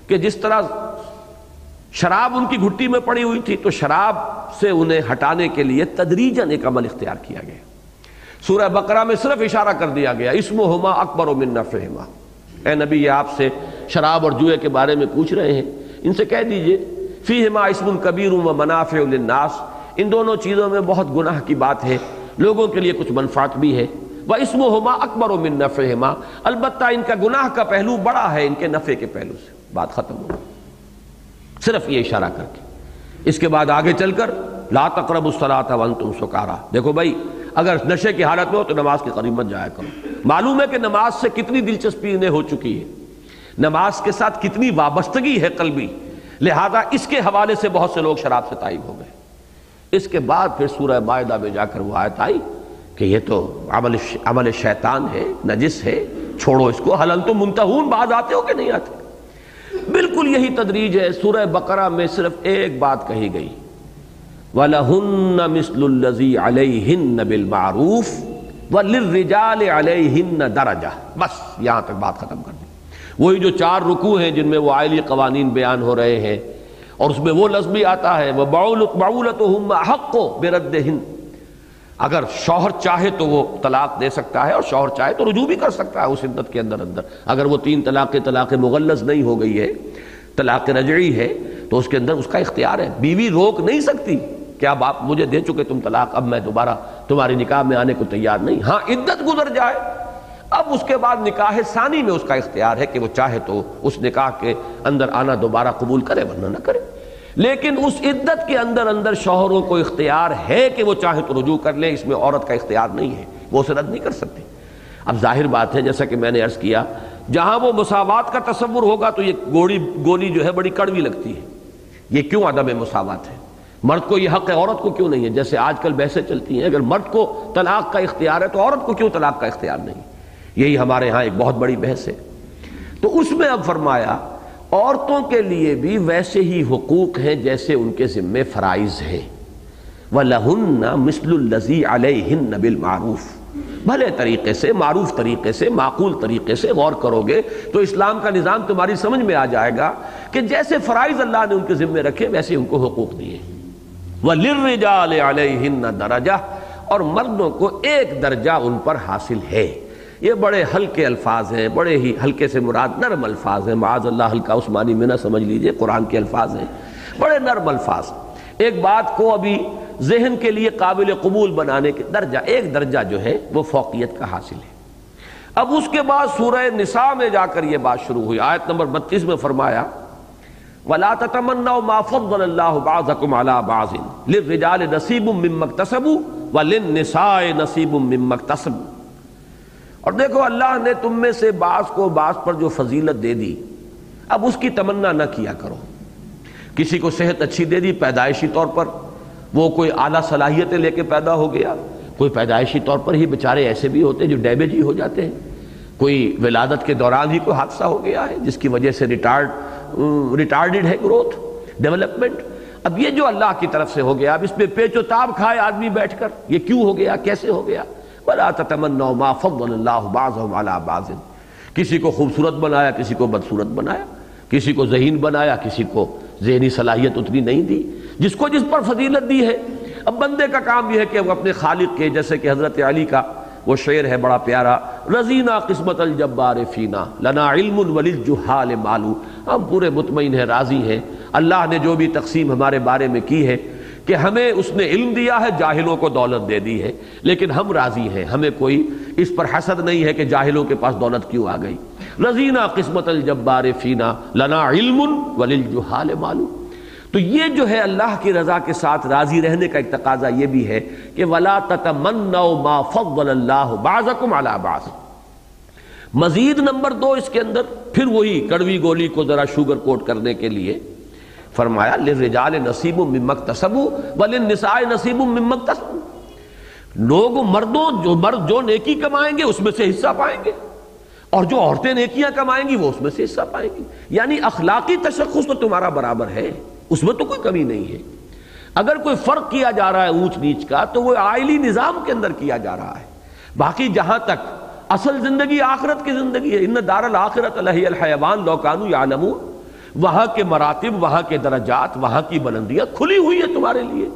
کہ جس طرح شراب ان کی گھٹی میں پڑی ہوئی تھی تو شراب سے انہیں ہٹانے کے لیے تدریجاً ایک عمل اختیار کیا گیا۔ سورہ بقرہ میں صرف اشارہ کر دیا گیا اسمہما اکبر من نفعہما، اے نبی یہ آپ سے شراب اور جوئے کے بارے میں پوچھ رہے ہیں، ان سے کہہ دیجئے فیہما اسم کبیر و منافع للناس، ان دونوں چیزوں میں بہت گناہ کی بات ہے، لوگوں کے لیے کچھ منفعت بھی ہے، واسمہما اکبر من نفعہما، البتہ ان کا گناہ کا پہلو بڑا ہے ان کے نفع کے پہلو سے۔ بات ختم ہو، صرف یہ اشارہ کر کے۔ اس کے بعد آگے چل کر لا تقربوا الصلاۃ وانتم سکارا، دیکھو بھائی اگر نشے کی حالت میں ہو تو نماز کے قریب مت جایا کرو۔ معلوم ہے کہ نماز سے کتنی دلچسپی انہیں ہو چکی ہے، نماز کے ساتھ کتنی وابستگی ہے قلبی، لہذا اس کے حوالے سے بہت سے لوگ شراب سے تائب ہو گئے۔ اس کے بعد پھر سورہ مائدہ میں جا کر وہ آیت آئی کہ یہ تو عمل شیطان ہے، نجس ہے، چھوڑو اس کو، هل انتم منتہون، بعد آتے ہو کہ نہیں آتے۔ بالکل یہی تدریج ہے۔ سورہ بقرہ میں صرف ایک بات کہی گئی، وَلَهُنَّ مِثْلُ الَّذِي عَلَيْهِنَّ بِالْمَعْرُوفِ وَلِلرِّجَالِ عَلَيْهِنَّ دَرَجَةٌ، بس یہاں تک بات ختم کر دی۔ وہی جو 4 رکوع ہیں جن میں وہ آئلی قوانین بیان ہو رہے ہیں، اور اس میں وہ لفظ بھی آتا ہے وَبَعُولَتُهُمَّ أَحَقُّ بِرَدِّهِنَّ، اگر شوہر چاہے تو وہ طلاق دے سکتا ہے، اور شوہر چاہے تو رجوع بھی کر سکتا ہے اس عدت کے اندر اگر وہ 3 طلاق مغلظ نہیں ہو گئی ہے، طلاق رجعی ہے، تو اس کے اندر اس کا اختیار ہے، بیوی روک نہیں سکتی کہ اب آپ مجھے دے چکے تم طلاق، اب میں دوبارہ تمہاری نکاح میں آنے کو تیار نہیں۔ ہاں عدت گزر جائے، اب اس کے بعد نکاح ثانی میں اس کا اختیار ہے کہ وہ چاہے تو اس نکاح کے اندر آنا دوبارہ قبول کرے ورنہ نہ کرے، لیکن اس عدت کے اندر شوہروں کو اختیار ہے کہ وہ چاہے تو رجوع کر لیں، اس میں عورت کا اختیار نہیں ہے، وہ اسے رد نہیں کر سکتی۔ اب ظاہر بات ہے جیسا کہ میں نے عرض کیا، جہاں وہ مساوات کا تصور ہوگا تو یہ گولی جو ہے بڑی کڑوی لگتی ہے۔ یہ کیوں عدم مساوات ہے؟ مرد کو یہ حق ہے، عورت کو کیوں نہیں ہے؟ جیسے آج کل بحثیں چلتی ہیں، اگر مرد کو طلاق کا اختیار ہے تو عورت کو کیوں طلاق کا اختیار نہیں؟ یہی ہمارے ہاں ایک بہت بڑی بحث ہے۔ تو اس میں اب فرمایا عورتوں کے لیے بھی ویسے ہی حقوق ہیں جیسے ان کے ذمے فرائض ہیں، وَلَهُنَّ مِثْلُ الَّذِي عَلَيْهِنَّ بِالْمَعْرُوفِ، بھلے طریقے سے، معروف طریقے سے، معقول طریقے سے غور کرو گے تو اسلام کا نظام تمہاری سمجھ میں آ جائے گا کہ جیسے فرائض اللہ نے ان کے ذمے رکھے ویسے ان کو حقوق دیے۔ وَلِلرِّجَالِ عَلَيْهِنَّ دَرَجَةٌ، اور مردوں کو ایک درجہ ان پر حاصل ہے۔ یہ بڑے ہلکے الفاظ ہیں، بڑے ہی ہلکے سے مراد نرم الفاظ ہیں، معاذ اللہ ہلکا اس معنی میں نہ سمجھ لیجئے، قرآن کے الفاظ ہیں، بڑے نرم الفاظ۔ ایک بات کو ابھی ذہن کے لیے قابل قبول بنانے کے درجہ، ایک درجہ جو ہے وہ فوقیت کا حاصل ہے۔ اب اس کے بعد سورہ نساء میں جا کر یہ بات شروع ہوئی، آیت نمبر 32 میں فرمایا وَلَا تَتَمَنَّوْا مَا فَضَّلَ اللَّهُ بَعْضَكُمْ عَلَى بَعْضٍ لِلرِّجَالِ نَصِيبٌ مِّمَّا اكْتَسَبُوا وَلِلنِّسَاءِ نَصِيبٌ مِّمَّا اكْتَسَبْنَ۔ اور دیکھو اللہ نے تم میں سے بعض کو بعض پر جو فضیلت دے دی، اب اس کی تمنا نہ کیا کرو۔ کسی کو صحت اچھی دے دی پیدائشی طور پر، وہ کوئی اعلیٰ صلاحیتیں لے کے پیدا ہو گیا، کوئی پیدائشی طور پر ہی بیچارے ایسے بھی ہوتے ہیں جو ڈیمیج ہی ہو جاتے ہیں، کوئی ولادت کے دوران ہی کوئی حادثہ ہو گیا ہے جس کی وجہ سے ریٹارڈڈ ہے گروتھ، ڈیولپمنٹ۔ اب یہ جو اللہ کی طرف سے ہو گیا، اب اس پہ پیچ و تاب کھائے آدمی بیٹھ کر یہ کیوں ہو گیا، کیسے ہو گیا۔ وَلَا تَتَمَنَّوْا مَا فَضَّلَ اللَّهُ بَعْضَهُمْ عَلَى بَعْضٍ، کسی کو خوبصورت بنایا، کسی کو بدصورت بنایا، کسی کو ذہین بنایا، کسی کو ذہنی صلاحیت اتنی نہیں دی، جس کو جس پر فضیلت دی ہے۔ اب بندے کا کام یہ ہے کہ وہ اپنے خالق کے، جیسے کہ حضرت علی کا وہ شعر ہے بڑا پیارا، رضینا قسمت الجبار فینا لنا علم وللجہال مالو، ہم پورے مطمئن ہیں، راضی ہیں، اللہ نے جو بھی تقسیم ہمارے بارے میں کی ہے کہ ہمیں اس نے علم دیا ہے، جاہلوں کو دولت دے دی ہے، لیکن ہم راضی ہیں، ہمیں کوئی اس پر حسد نہیں ہے کہ جاہلوں کے پاس دولت کیوں آ گئی۔ رضینا قسمت الجبار فینا لنا علم وللجہال مالو۔ تو یہ جو ہے اللہ کی رضا کے ساتھ راضی رہنے کا ایک تقاضا یہ بھی ہے کہ وَلَا تَتَمَنَّوْا مَا فَضَّلَ اللَّهُ بَعْضَكُمْ عَلَى بَعْضٍ۔ مزید نمبر 2 اس کے اندر پھر وہی کڑوی گولی کو ذرا شوگر کوٹ کرنے کے لیے فرمایا لِلرِّجَالِ نَصِيبٌ مِّمَّا اكْتَسَبُوا وَلِلنِّسَاءِ نَصِيبٌ مِّمَّا اكْتَسَبْنَ۔ لوگ مرد جو نیکی کمائیں گے اس میں سے حصہ پائیں گے، اور جو عورتیں نیکیاں کمائیں گی وہ اس میں سے حصہ پائیں گی۔ یعنی اخلاقی تشخص تو تمہارا برابر ہے، اس میں تو کوئی کمی نہیں ہے۔ اگر کوئی فرق کیا جا رہا ہے اونچ نیچ کا تو وہ آئلی نظام کے اندر کیا جا رہا ہے۔ باقی جہاں تک اصل زندگی آخرت کی زندگی ہے، ان دار الآخرۃ لہی الحیوان لو کانوا یعلمون، وہاں کے مراتب، وہاں کے درجات، وہاں کی بلندیاں کھلی ہوئی ہے تمہارے لیے،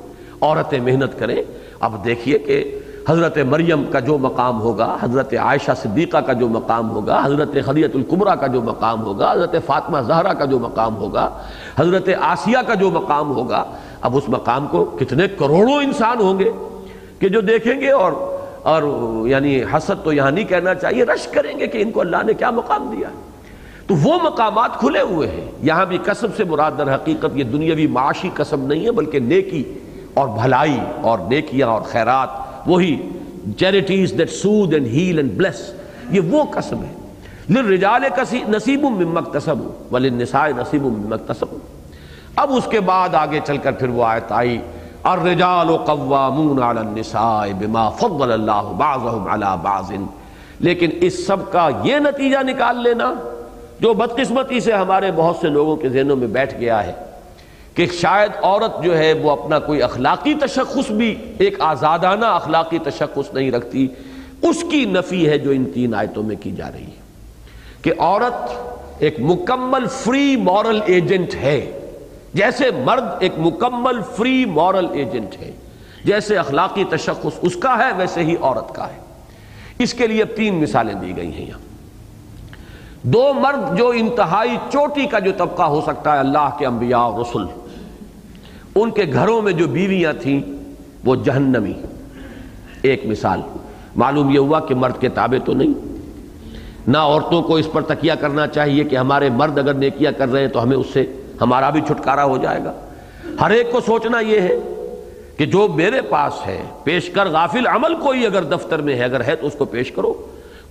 عورتیں محنت کریں۔ اب دیکھیے کہ حضرت مریم کا جو مقام ہوگا، حضرت عائشہ صدیقہ کا جو مقام ہوگا، حضرت خدیجہ الکبریٰ کا جو مقام ہوگا، حضرت فاطمہ زہرا کا جو مقام ہوگا، حضرت آسیہ کا جو مقام ہوگا، اب اس مقام کو کتنے کروڑوں انسان ہوں گے کہ جو دیکھیں گے اور یعنی حسد تو یہاں نہیں کہنا چاہیے، رشک کریں گے کہ ان کو اللہ نے کیا مقام دیا۔ تو وہ مقامات کھلے ہوئے ہیں۔ یہاں بھی کسب سے مراد در حقیقت یہ دنیاوی معاشی کسب نہیں ہے، بلکہ نیکی اور بھلائی اور نیکیاں اور خیرات، وہی charities that soothe and heal and bless, یہ وہ کسب ہے۔ للرجال نصیب مما اکتسبوا وللنساء نصیب مما اکتسبوا۔ اب اس کے بعد آگے چل کر پھر وہ آیت آئی الرجال قوامون علی النساء بما فضل اللہ بعضهم علی بعض۔ لیکن اس سب کا یہ نتیجہ نکال لینا جو بدقسمتی سے ہمارے بہت سے لوگوں کے ذہنوں میں بیٹھ گیا ہے کہ شاید عورت جو ہے وہ اپنا کوئی اخلاقی تشخص بھی، ایک آزادانہ اخلاقی تشخص نہیں رکھتی، اس کی نفی ہے جو ان 3 آیتوں میں کی جا رہی ہے کہ عورت ایک مکمل فری مورل ایجنٹ ہے، جیسے مرد ایک مکمل فری مورل ایجنٹ ہے، جیسے اخلاقی تشخص اس کا ہے ویسے ہی عورت کا ہے۔ اس کے لیے 3 مثالیں دی گئی ہیں یہاں۔ 2 مرد جو انتہائی چوٹی کا جو طبقہ ہو سکتا ہے اللہ کے انبیاء اور رسل، ان کے گھروں میں جو بیویاں تھیں وہ جہنمی۔ ایک مثال معلوم یہ ہوا کہ مرد کے تابع تو نہیں، نہ عورتوں کو اس پر تکیہ کرنا چاہیے کہ ہمارے مرد اگر نیکیاں کر رہے ہیں تو ہمیں اس سے ہمارا بھی چھٹکارا ہو جائے گا۔ ہر ایک کو سوچنا یہ ہے کہ جو میرے پاس ہے پیش کر، غافل عمل کوئی اگر دفتر میں ہے، اگر ہے تو اس کو پیش کرو۔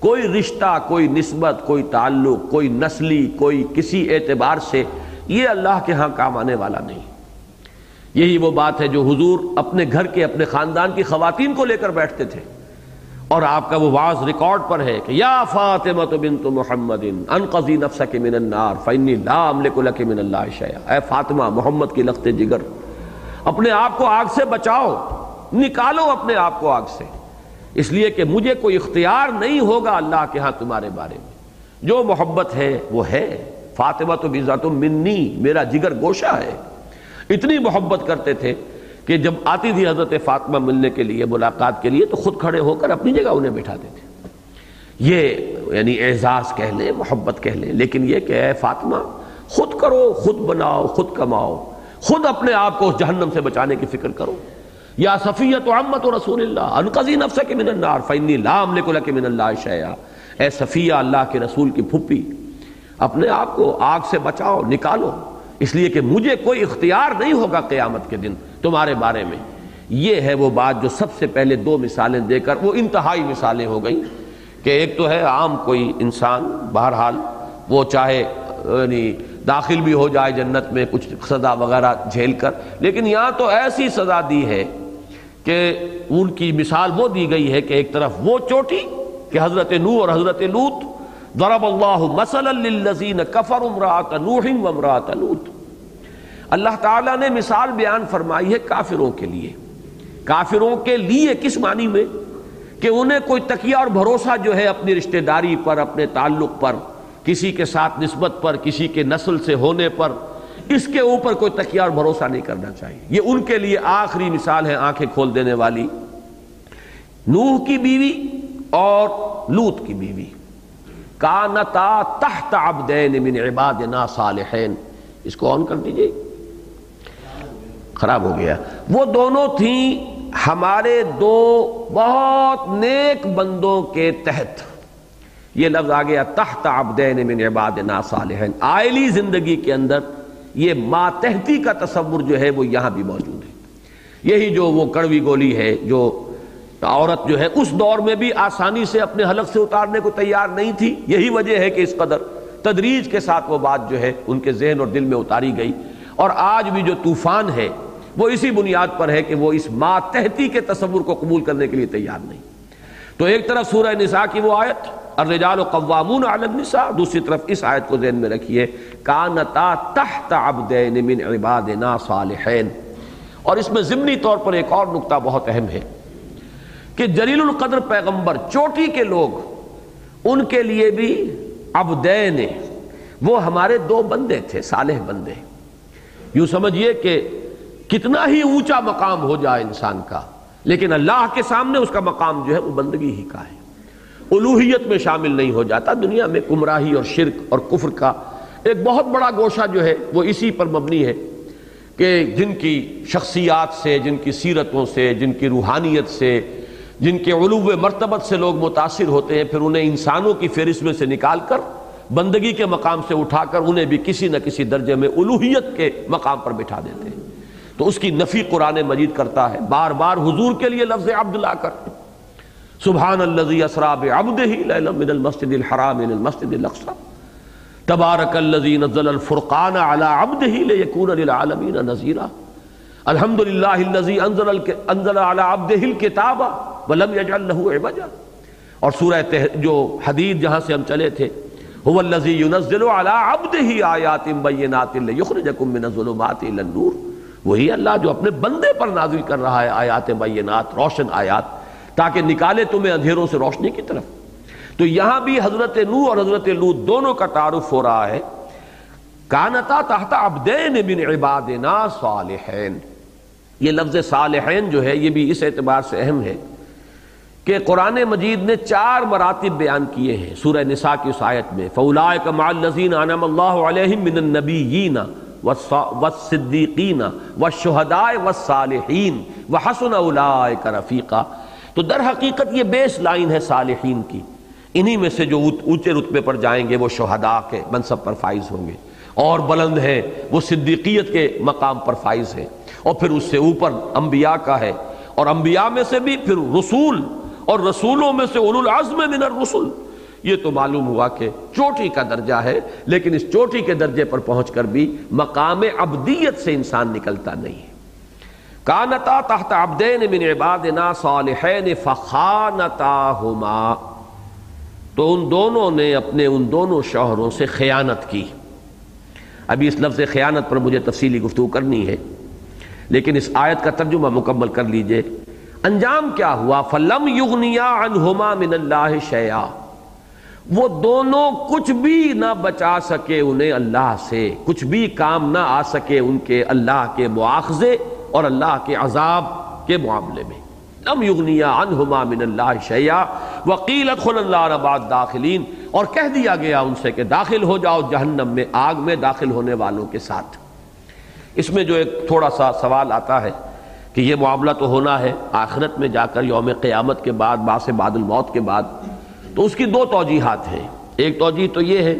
کوئی رشتہ، کوئی نسبت، کوئی تعلق، کوئی نسلی، کوئی کسی اعتبار سے یہ اللہ کے ہاں کام آنے والا نہیں۔ یہی وہ بات ہے جو حضور اپنے گھر کے، اپنے خاندان کی خواتین کو لے کر بیٹھتے تھے، اور آپ کا وہ واعظ ریکارڈ پر ہے کہ یا فاطمہ بنت محمد انقذی نفسک من النار فانی لا املک لک من اللہ شیئا۔ اے فاطمہ، محمد کی لخت جگر، اپنے آپ کو آگ سے بچاؤ، نکالو اپنے آپ کو آگ سے، اس لیے کہ مجھے کوئی اختیار نہیں ہوگا اللہ کے ہاں تمہارے بارے میں۔ جو محبت ہے وہ ہے، فاطمہ تو بذات منی، میرا جگر گوشہ ہے۔ اتنی محبت کرتے تھے کہ جب آتی تھی حضرت فاطمہ ملنے کے لیے، ملاقات کے لیے، تو خود کھڑے ہو کر اپنی جگہ انہیں بٹھاتے تھے۔ یہ یعنی اعزاز کہہ لیں، محبت کہہ لیں، لیکن یہ کہ اے فاطمہ خود کرو، خود بناؤ، خود کماؤ، خود اپنے آپ کو اس جہنم سے بچانے کی فکر کرو۔ یا صفیۃ عمۃ رسول اللہ انقذی نفسک من النار فانی لا املک لک من اللہ شیئا، اے صفیہ اللہ کے رسول کی پھپھی، اپنے آپ کو آگ سے بچاؤ، نکالو، اس لیے کہ مجھے کوئی اختیار نہیں ہوگا قیامت کے دن تمہارے بارے میں۔ یہ ہے وہ بات جو سب سے پہلے دو مثالیں دے کر وہ انتہائی مثالیں ہو گئیں، کہ ایک تو ہے عام کوئی انسان، بہرحال وہ چاہے یعنی داخل بھی ہو جائے جنت میں کچھ سزا وغیرہ جھیل کر، لیکن یہاں تو ایسی سزا دی ہے کہ ان کی مثال وہ دی گئی ہے کہ ایک طرف وہ چوٹی کہ حضرت نوح اور حضرت لوط، ضرب اللہ مثلا للذین کفروا امرأۃ نوح وامرأۃ لوط، اللہ تعالیٰ نے مثال بیان فرمائی ہے کافروں کے لیے۔ کافروں کے لیے کس معنی میں؟ کہ انہیں کوئی تکیہ اور بھروسہ جو ہے اپنی رشتہ داری پر، اپنے تعلق پر، کسی کے ساتھ نسبت پر، کسی کے نسل سے ہونے پر، اس کے اوپر کوئی تکیہ اور بھروسہ نہیں کرنا چاہیے۔ یہ ان کے لیے آخری مثال ہے آنکھیں کھول دینے والی۔ نوح کی بیوی اور لوط کی بیوی کانتا تحت عبدین من عبادنا صالحین، اس کو آن کر دیجئے، خراب ہو گیا۔ وہ دونوں تھیں ہمارے دو بہت نیک بندوں کے تحت، یہ لفظ آ گیا تحت عبدین من عبادنا صالحین۔ آئلی زندگی کے اندر یہ ماتحتی کا تصور جو ہے وہ یہاں بھی موجود ہے۔ یہی جو وہ کڑوی گولی ہے جو عورت جو ہے اس دور میں بھی آسانی سے اپنے حلق سے اتارنے کو تیار نہیں تھی، یہی وجہ ہے کہ اس قدر تدریج کے ساتھ وہ بات جو ہے ان کے ذہن اور دل میں اتاری گئی، اور آج بھی جو طوفان ہے وہ اسی بنیاد پر ہے کہ وہ اس ماتحتی کے تصور کو قبول کرنے کے لیے تیار نہیں۔ تو ایک طرف سورہ نساء کی وہ آیت الرجال قوامون علی النساء، دوسری طرف اس آیت کو ذہن میں رکھیے کانتا تحت عبدین من عبادنا صالحین۔ اور اس میں ضمنی طور پر ایک اور نقطہ بہت اہم ہے کہ جلیل القدر پیغمبر، چوٹی کے لوگ، ان کے لیے بھی عبدین، وہ ہمارے دو بندے تھے، صالح بندے۔ یوں سمجھیے کہ کتنا ہی اونچا مقام ہو جائے انسان کا، لیکن اللہ کے سامنے اس کا مقام جو ہے وہ بندگی ہی کا ہے، الوہیت میں شامل نہیں ہو جاتا۔ دنیا میں گمراہی اور شرک اور کفر کا ایک بہت بڑا گوشہ جو ہے وہ اسی پر مبنی ہے کہ جن کی شخصیات سے، جن کی سیرتوں سے، جن کی روحانیت سے، جن کے علو مرتبت سے لوگ متاثر ہوتے ہیں، پھر انہیں انسانوں کی فہرست میں سے نکال کر بندگی کے مقام سے اٹھا کر انہیں بھی کسی نہ کسی درجے میں الوہیت کے مقام پر بٹھا دیتے ہیں۔ تو اس کی نفی قرآن مجید کرتا ہے، بار بار حضور کے لیے لفظ عبد لا کر، سبحان الذی اسریٰ بعبدہ لیلا من المسجد الحرام الى المسجد الاقصی تبارک الذی نزل الفرقان علی عبدہ لیکون للعالمین نذیرا الحمدللہ الذی انزل علی عبدہ الکتاب ولم یجعل لہ عوجا۔ اور سورہ جو حدید جہاں سے ہم چلے تھے، هو الذی ينزل علی عبدہ آیات بینات لیخرجکم من الظلمات الی النور، وہی اللہ جو اپنے بندے پر نازل کر رہا ہے آیات بینات، روشن آیات، تاکہ نکالے تمہیں اندھیروں سے روشنی کی طرف۔ تو یہاں بھی حضرت نوح اور حضرت لوط دونوں کا تعارف ہو رہا ہے، کانتا تحت عبدین من عبادنا صالحین۔ یہ لفظ صالحین جو ہے یہ بھی اس اعتبار سے اہم ہے کہ قرآن مجید نے 4 مراتب بیان کیے ہیں سورہ نساء کی اس آیت میں، فَأُولَٰئِکَ مَعَ الَّذِينَ أَنْعَمَ اللَّهُ عَلَيْهِم مِّنَ النَّبِيِّينَ والصدیقین والشہداء والصالحین وحسن اولئک رفیقا۔ تو در حقیقت یہ بیس لائن ہے صالحین کی، انہی میں سے جو اونچے رتبے پر جائیں گے وہ شہداء کے منصب پر فائز ہوں گے، اور بلند ہیں وہ صدیقیت کے مقام پر فائز ہیں، اور پھر اس سے اوپر انبیاء کا ہے، اور انبیاء میں سے بھی پھر رسول، اور رسولوں میں سے اولو العزم من الرسل۔ یہ تو معلوم ہوا کہ چوٹی کا درجہ ہے، لیکن اس چوٹی کے درجے پر پہنچ کر بھی مقام عبدیت سے انسان نکلتا نہیں ہے۔ کانتا تحت عبدین من عبادنا صالحین فخانتاہما، تو ان دونوں نے اپنے ان دونوں شوہروں سے خیانت کی۔ ابھی اس لفظ خیانت پر مجھے تفصیلی گفتگو کرنی ہے۔ لیکن اس آیت کا ترجمہ مکمل کر لیجئے، انجام کیا ہوا؟ فَلَمْ يُغْنِيَا عَنْهُمَا مِنَ اللَّهِ شَيْئًا، وہ دونوں کچھ بھی نہ بچا سکے انہیں اللہ سے، کچھ بھی کام نہ آ سکے ان کے اللہ کے مواخذے اور اللہ کے عذاب کے معاملے میں۔ لم یغنیا عنہما من اللہ شیئا وقیل ادخلوا النار مع الداخلین، اور کہہ دیا گیا ان سے کہ داخل ہو جاؤ جہنم میں، آگ میں داخل ہونے والوں کے ساتھ۔ اس میں جو ایک تھوڑا سا سوال آتا ہے کہ یہ معاملہ تو ہونا ہے آخرت میں جا کر یوم قیامت کے بعد، بعث بعد الموت کے بعد، تو اس کی دو توجیحات ہیں۔ ایک توجیہ تو یہ ہے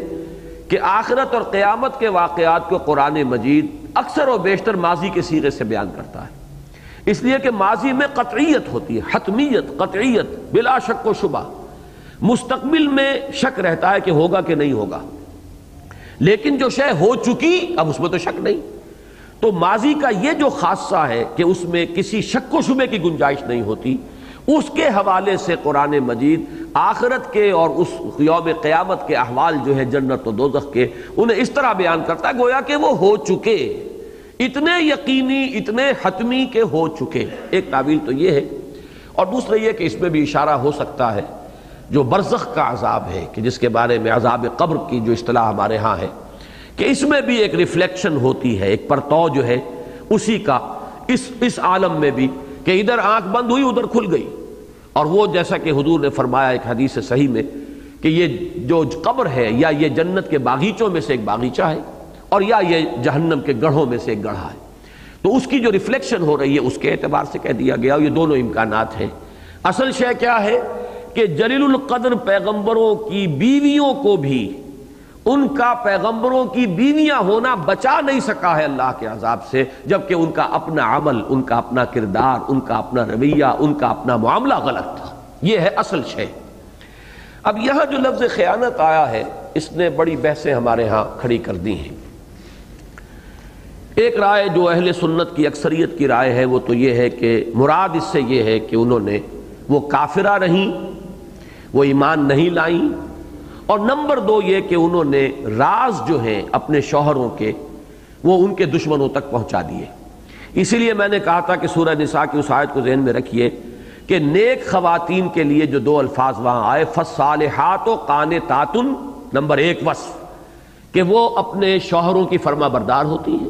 کہ آخرت اور قیامت کے واقعات کو قرآن مجید اکثر و بیشتر ماضی کے صیغے سے بیان کرتا ہے، اس لیے کہ ماضی میں قطعیت ہوتی ہے، حتمیت، قطعیت، بلا شک و شبہ۔ مستقبل میں شک رہتا ہے کہ ہوگا کہ نہیں ہوگا، لیکن جو شے ہو چکی اب اس میں تو شک نہیں۔ تو ماضی کا یہ جو خاصہ ہے کہ اس میں کسی شک و شبے کی گنجائش نہیں ہوتی، اس کے حوالے سے قرآن مجید آخرت کے اور اس یوم قیامت کے احوال جو ہے جنت و دوزخ کے، انہیں اس طرح بیان کرتا ہے گویا کہ وہ ہو چکے، اتنے یقینی، اتنے حتمی کہ ہو چکے۔ ایک تعبیر تو یہ ہے، اور دوسرا یہ کہ اس میں بھی اشارہ ہو سکتا ہے جو برزخ کا عذاب ہے، کہ جس کے بارے میں عذاب قبر کی جو اصطلاح ہمارے ہاں ہے، کہ اس میں بھی ایک ریفلیکشن ہوتی ہے، ایک پرتو جو ہے اسی کا اس عالم میں بھی، کہ ادھر آنکھ بند ہوئی ادھر کھل گئی۔ اور وہ جیسا کہ حضور نے فرمایا ایک حدیث صحیح میں کہ یہ جو قبر ہے یا یہ جنت کے باغیچوں میں سے ایک باغیچہ ہے، اور یا یہ جہنم کے گڑھوں میں سے ایک گڑھا ہے، تو اس کی جو ریفلیکشن ہو رہی ہے اس کے اعتبار سے کہہ دیا گیا، یہ دونوں امکانات ہیں۔ اصل شے کیا ہے کہ جلیل القدر پیغمبروں کی بیویوں کو بھی ان کا پیغمبروں کی بیویاں ہونا بچا نہیں سکا ہے اللہ کے عذاب سے، جبکہ ان کا اپنا عمل، ان کا اپنا کردار، ان کا اپنا رویہ، ان کا اپنا معاملہ غلط تھا۔ یہ ہے اصل شے۔ اب یہاں جو لفظ خیانت آیا ہے اس نے بڑی بحثیں ہمارے ہاں کھڑی کر دی ہیں۔ ایک رائے جو اہل سنت کی اکثریت کی رائے ہے وہ تو یہ ہے کہ مراد اس سے یہ ہے کہ انہوں نے وہ کافرہ رہیں، وہ ایمان نہیں لائیں، اور نمبر دو یہ کہ انہوں نے راز جو ہیں اپنے شوہروں کے وہ ان کے دشمنوں تک پہنچا دیے۔ اسی لیے میں نے کہا تھا کہ سورہ نساء کی اس آیت کو ذہن میں رکھیے کہ نیک خواتین کے لیے جو دو الفاظ وہاں آئے، فالصالحات قانتات، نمبر ایک وصف کہ وہ اپنے شوہروں کی فرما بردار ہوتی ہیں،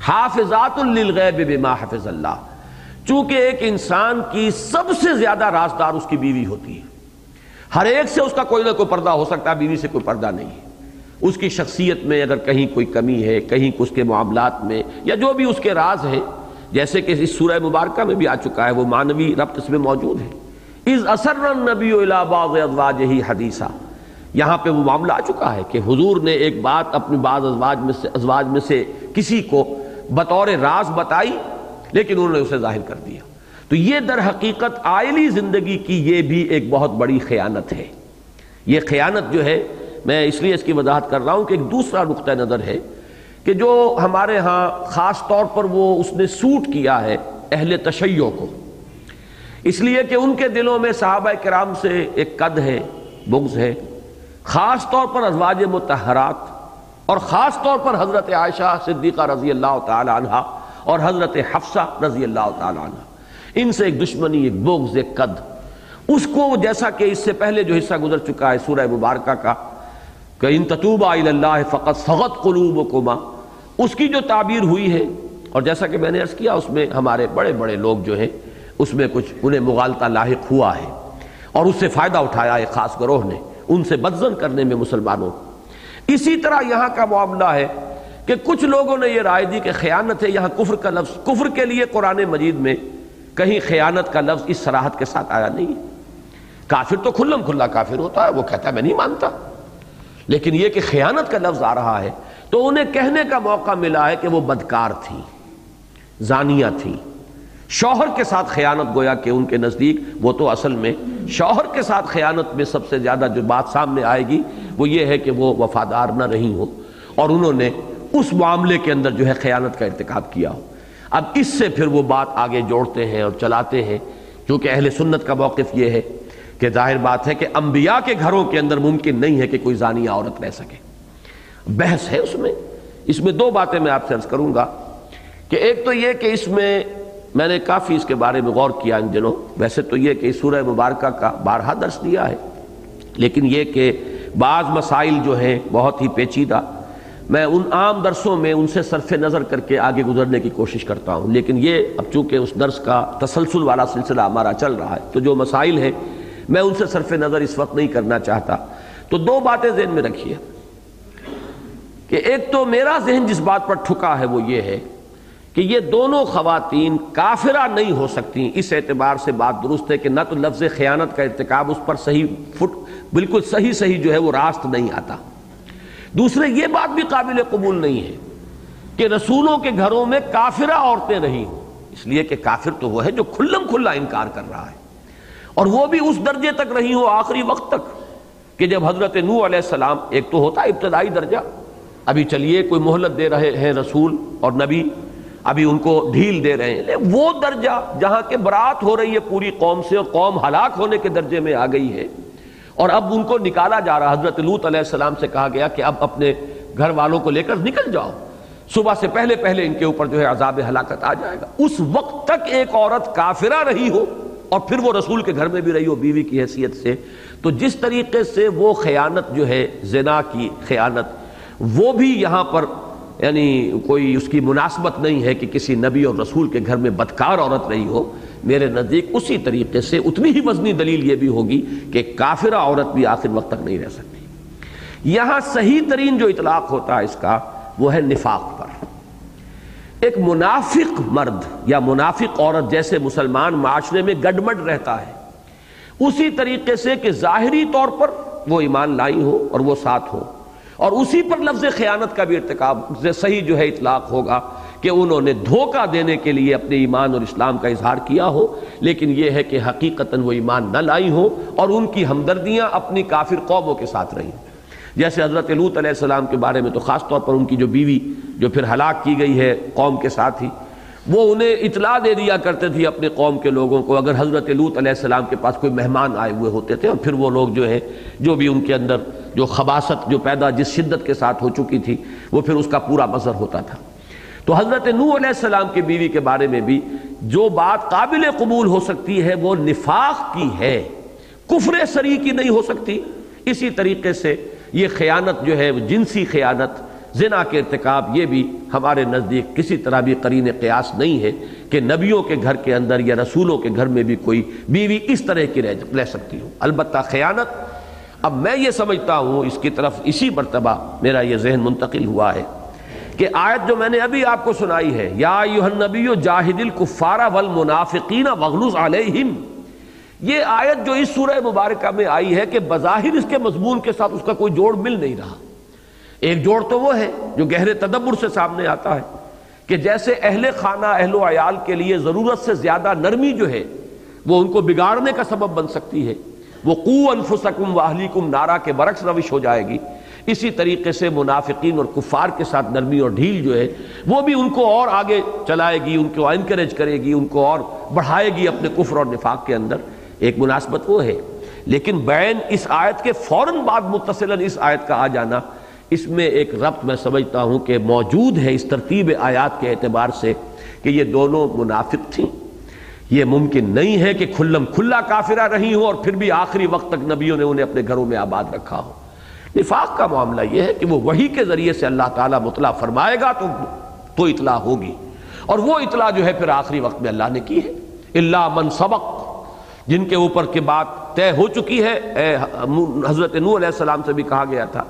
حافظات للغیب بما حفظ اللہ، چونکہ ایک انسان کی سب سے زیادہ رازدار اس کی بیوی ہوتی ہے، ہر ایک سے اس کا کوئی نہ کوئی پردہ ہو سکتا ہے، بیوی سے کوئی پردہ نہیں ہے۔ اس کی شخصیت میں اگر کہیں کوئی کمی ہے، کہیں اس کے معاملات میں، یا جو بھی اس کے راز ہیں، جیسے کہ اس سورہ مبارکہ میں بھی آ چکا ہے، وہ معنوی ربط اس میں موجود ہے۔ اذ اسر النبی الی بعض ازواجہ حدیثا، یہاں پہ وہ معاملہ آ چکا ہے کہ حضور نے ایک بات اپنی بعض ازواج میں سے کسی کو بطور راز بتائی، لیکن انہوں نے اسے ظاہر کر دیا۔ تو یہ در حقیقت عائلی زندگی کی یہ بھی ایک بہت بڑی خیانت ہے۔ یہ خیانت جو ہے، میں اس لیے اس کی وضاحت کر رہا ہوں کہ ایک دوسرا نقطہ نظر ہے کہ جو ہمارے ہاں خاص طور پر وہ اس نے سوٹ کیا ہے اہل تشیع کو، اس لیے کہ ان کے دلوں میں صحابہ کرام سے ایک قد ہے، بغض ہے، خاص طور پر ازواج مطہرات، اور خاص طور پر حضرت عائشہ صدیقہ رضی اللہ تعالی عنہا اور حضرت حفصہ رضی اللہ تعالی عنہا، ان سے ایک دشمنی، ایک بغض، ایک قد۔ اس کو جیسا کہ اس سے پہلے جو حصہ گزر چکا ہے سورہ مبارکہ کا کہ ان تتوبا الی اللہ فقد صغت قلوبکما، اس کی جو تعبیر ہوئی ہے، اور جیسا کہ میں نے عرض کیا اس میں ہمارے بڑے بڑے لوگ جو ہیں اس میں کچھ انہیں مغالطہ لاحق ہوا ہے، اور اس سے فائدہ اٹھایا ایک خاص گروہ نے ان سے بدظن کرنے میں مسلمانوں۔ اسی طرح یہاں کا معاملہ ہے کہ کچھ لوگوں نے یہ رائے دی کہ خیانت ہے، یہاں کفر کا لفظ، کفر کے لیے قرآن مجید میں کہیں خیانت کا لفظ اس صراحت کے ساتھ آیا نہیں ہے۔ کافر تو کھلم کھلا کافر ہوتا ہے، وہ کہتا ہے میں نہیں مانتا، لیکن یہ کہ خیانت کا لفظ آ رہا ہے تو انہیں کہنے کا موقع ملا ہے کہ وہ بدکار تھیں، زانیہ تھیں، شوہر کے ساتھ خیانت، گویا کہ ان کے نزدیک وہ تو اصل میں شوہر کے ساتھ خیانت میں سب سے زیادہ جو بات سامنے آئے گی وہ یہ ہے کہ وہ وفادار نہ رہی ہو اور انہوں نے اس معاملے کے اندر جو ہے خیانت کا ارتکاب کیا ہو۔ اب اس سے پھر وہ بات آگے جوڑتے ہیں اور چلاتے ہیں، کیونکہ اہل سنت کا موقف یہ ہے کہ ظاہر بات ہے کہ انبیاء کے گھروں کے اندر ممکن نہیں ہے کہ کوئی زانیہ عورت رہ سکے۔ بحث ہے اس میں دو باتیں میں آپ سے عرض کروں گا کہ ایک تو یہ کہ اس میں نے کافی اس کے بارے میں غور کیا ان دنوں، ویسے تو یہ کہ سورہ مبارکہ کا بارہا درس دیا ہے، لیکن یہ کہ بعض مسائل جو ہیں بہت ہی پیچیدہ، میں ان عام درسوں میں ان سے صرف نظر کر کے آگے گزرنے کی کوشش کرتا ہوں، لیکن یہ اب چونکہ اس درس کا تسلسل والا سلسلہ ہمارا چل رہا ہے تو جو مسائل ہیں میں ان سے صرف نظر اس وقت نہیں کرنا چاہتا۔ تو دو باتیں ذہن میں رکھیے کہ ایک تو میرا ذہن جس بات پر ٹھکا ہے وہ یہ ہے کہ یہ دونوں خواتین کافرہ نہیں ہو سکتی، اس اعتبار سے بات درست ہے کہ نہ تو لفظ خیانت کا ارتکاب اس پر بالکل صحیح جو ہے وہ راست نہیں آتا، دوسرے یہ بات بھی قابل قبول نہیں ہے کہ رسولوں کے گھروں میں کافرہ عورتیں رہی ہوں، اس لیے کہ کافر تو وہ ہے جو کھلم کھلا انکار کر رہا ہے، اور وہ بھی اس درجے تک رہی ہوں آخری وقت تک کہ جب حضرت نوح علیہ السلام، ایک تو ہوتا ہے ابتدائی درجہ، ابھی چلیے کوئی مہلت دے رہے ہیں رسول اور نبی، ابھی ان کو ڈھیل دے رہے ہیں، وہ درجہ جہاں کہ برات ہو رہی ہے پوری قوم سے اور قوم ہلاک ہونے کے درجے میں آ گئی ہے، اور اب ان کو نکالا جا رہا، حضرت لوط علیہ السلام سے کہا گیا کہ اب اپنے گھر والوں کو لے کر نکل جاؤ، صبح سے پہلے ان کے اوپر جو ہے عذاب ہلاکت آ جائے گا، اس وقت تک ایک عورت کافرہ رہی ہو اور پھر وہ رسول کے گھر میں بھی رہی ہو بیوی کی حیثیت سے، تو جس طریقے سے وہ خیانت جو ہے زنا کی خیانت، وہ بھی یہاں پر یعنی کوئی اس کی مناسبت نہیں ہے کہ کسی نبی اور رسول کے گھر میں بدکار عورت رہی ہو، میرے نزدیک اسی طریقے سے اتنی ہی وزنی دلیل یہ بھی ہوگی کہ کافرہ عورت بھی آخر وقت تک نہیں رہ سکتی۔ یہاں صحیح ترین جو اطلاق ہوتا ہے اس کا وہ ہے نفاق پر۔ ایک منافق مرد یا منافق عورت جیسے مسلمان معاشرے میں گڈمڈ رہتا ہے، اسی طریقے سے کہ ظاہری طور پر وہ ایمان لائی ہو اور وہ ساتھ ہو، اور اسی پر لفظ خیانت کا بھی ارتکاب صحیح جو ہے اطلاق ہوگا کہ انہوں نے دھوکہ دینے کے لیے اپنے ایمان اور اسلام کا اظہار کیا ہو، لیکن یہ ہے کہ حقیقتاً وہ ایمان نہ لائی ہو اور ان کی ہمدردیاں اپنی کافر قوموں کے ساتھ رہیں، جیسے حضرت لوط علیہ السلام کے بارے میں تو خاص طور پر ان کی جو بیوی جو پھر ہلاک کی گئی ہے قوم کے ساتھ ہی، وہ انہیں اطلاع دے دیا کرتے تھے اپنے قوم کے لوگوں کو اگر حضرت لوط علیہ السلام کے پاس کوئی مہمان آئے ہوئے ہوتے تھے، اور پھر وہ لوگ جو ہے جو بھی ان کے اندر جو خباثت جو پیدا جس شدت کے ساتھ ہو چکی تھی وہ پھر اس کا پورا بصر ہوتا تھا۔ تو حضرت نوح علیہ السلام کی بیوی کے بارے میں بھی جو بات قابل قبول ہو سکتی ہے وہ نفاق کی ہے، کفر صریح کی نہیں ہو سکتی۔ اسی طریقے سے یہ خیانت جو ہے جنسی خیانت، زنا کے ارتکاب، یہ بھی ہمارے نزدیک کسی طرح بھی قرین قیاس نہیں ہے کہ نبیوں کے گھر کے اندر یا رسولوں کے گھر میں بھی کوئی بیوی اس طرح کی رہ سکتی ہو۔ البتہ خیانت، اب میں یہ سمجھتا ہوں اس کی طرف اسی مرتبہ میرا یہ ذہن منتقل ہوا ہے کہ آیت جو میں نے ابھی آپ کو سنائی ہے، یا ایھا النبی جاہد الکفار والمنافقین واغلظ علیہم، یہ آیت جو اس سورہ مبارکہ میں آئی ہے کہ بظاہر اس کے مضمون کے ساتھ اس کا کوئی جوڑ مل نہیں رہا۔ ایک جوڑ تو وہ ہے جو گہرے تدبر سے سامنے آتا ہے کہ جیسے اہل خانہ اہل و عیال کے لیے ضرورت سے زیادہ نرمی جو ہے وہ ان کو بگاڑنے کا سبب بن سکتی ہے، وہ قوا انفسکم واہلیکم نارا کے برعکس روش ہو جائے گی، اسی طریقے سے منافقین اور کفار کے ساتھ نرمی اور ڈھیل جو ہے وہ بھی ان کو اور آگے چلائے گی، ان کو انکریج کرے گی، ان کو اور بڑھائے گی اپنے کفر اور نفاق کے اندر، ایک مناسبت وہ ہے۔ لیکن بین اس آیت کے فوراً بعد متصلاً اس آیت کا آ جانا، اس میں ایک ربط میں سمجھتا ہوں کہ موجود ہے اس ترتیب آیات کے اعتبار سے کہ یہ دونوں منافق تھیں۔ یہ ممکن نہیں ہے کہ کھلم کھلا کافرہ رہی ہوں اور پھر بھی آخری وقت تک نبیوں نے انہیں اپنے گھروں میں آباد رکھا ہو۔ نفاق کا معاملہ یہ ہے کہ وہ وحی کے ذریعے سے اللہ تعالیٰ مطلع فرمائے گا تو اطلاع ہوگی، اور وہ اطلاع جو ہے پھر آخری وقت میں اللہ نے کی ہے۔ الا من سبق، جن کے اوپر کی بات طے ہو چکی ہے، حضرت نوح علیہ السلام سے بھی کہا گیا تھا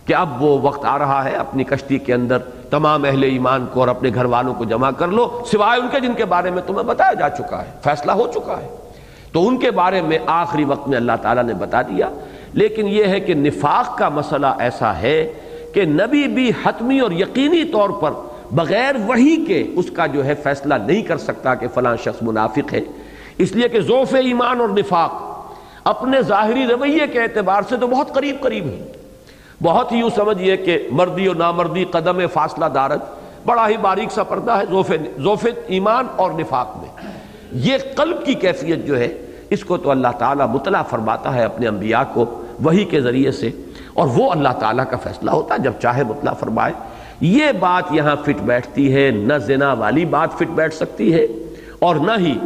کہ اب وہ وقت آ رہا ہے اپنی کشتی کے اندر تمام اہل ایمان کو اور اپنے گھر والوں کو جمع کر لو، سوائے ان کے جن کے بارے میں تمہیں بتایا جا چکا ہے، فیصلہ ہو چکا ہے، تو ان کے بارے میں آخری وقت میں اللہ تعالیٰ نے بتا دیا۔ لیکن یہ ہے کہ نفاق کا مسئلہ ایسا ہے کہ نبی بھی حتمی اور یقینی طور پر بغیر وحی کے اس کا جو ہے فیصلہ نہیں کر سکتا کہ فلاں شخص منافق ہے، اس لیے کہ ضعف ایمان اور نفاق اپنے ظاہری رویے کے اعتبار سے تو بہت قریب قریب ہیں، بہت ہی یوں سمجھیے کہ مردی اور نامردی قدم فاصلہ دارت، بڑا ہی باریک سا پردہ ہے ضعف ایمان اور نفاق میں۔ یہ قلب کی کیفیت جو ہے اس کو تو اللہ تعالیٰ مطلع فرماتا ہے اپنے انبیاء کو وحی کے ذریعے سے، اور وہ اللہ تعالیٰ کا فیصلہ ہوتا ہے جب چاہے مطلع فرمائے۔ یہ بات یہاں فٹ بیٹھتی ہے، نہ زنا والی بات فٹ بیٹھ سکتی ہے اور نہ ہی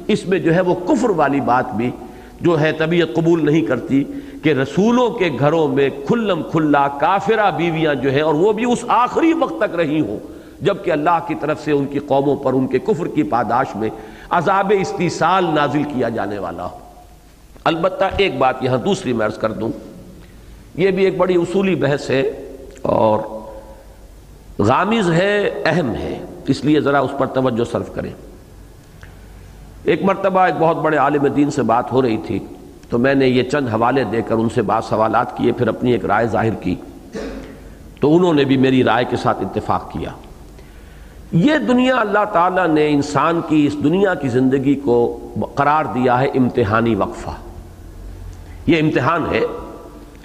اس میں جو ہے وہ کفر والی بات بھی جو ہے طبیعت قبول نہیں کرتی کہ رسولوں کے گھروں میں کھلم کھلا کافرہ بیویاں جو ہے اور وہ بھی اس آخری وقت تک رہی ہوں جبکہ اللہ کی طرف سے ان کی قوموں پر ان کے کفر کی پاداش میں عذاب استیصال نازل کیا جانے والا ہو۔ البتہ ایک بات یہاں دوسری میں عرض کر دوں، یہ بھی ایک بڑی اصولی بحث ہے اور غامض ہے، اہم ہے، اس لیے ذرا اس پر توجہ صرف کریں۔ ایک مرتبہ ایک بہت بڑے عالم دین سے بات ہو رہی تھی تو میں نے یہ چند حوالے دے کر ان سے بعض سوالات کیے، پھر اپنی ایک رائے ظاہر کی تو انہوں نے بھی میری رائے کے ساتھ اتفاق کیا۔ یہ دنیا اللہ تعالیٰ نے انسان کی اس دنیا کی زندگی کو قرار دیا ہے امتحانی وقفہ، یہ امتحان ہے۔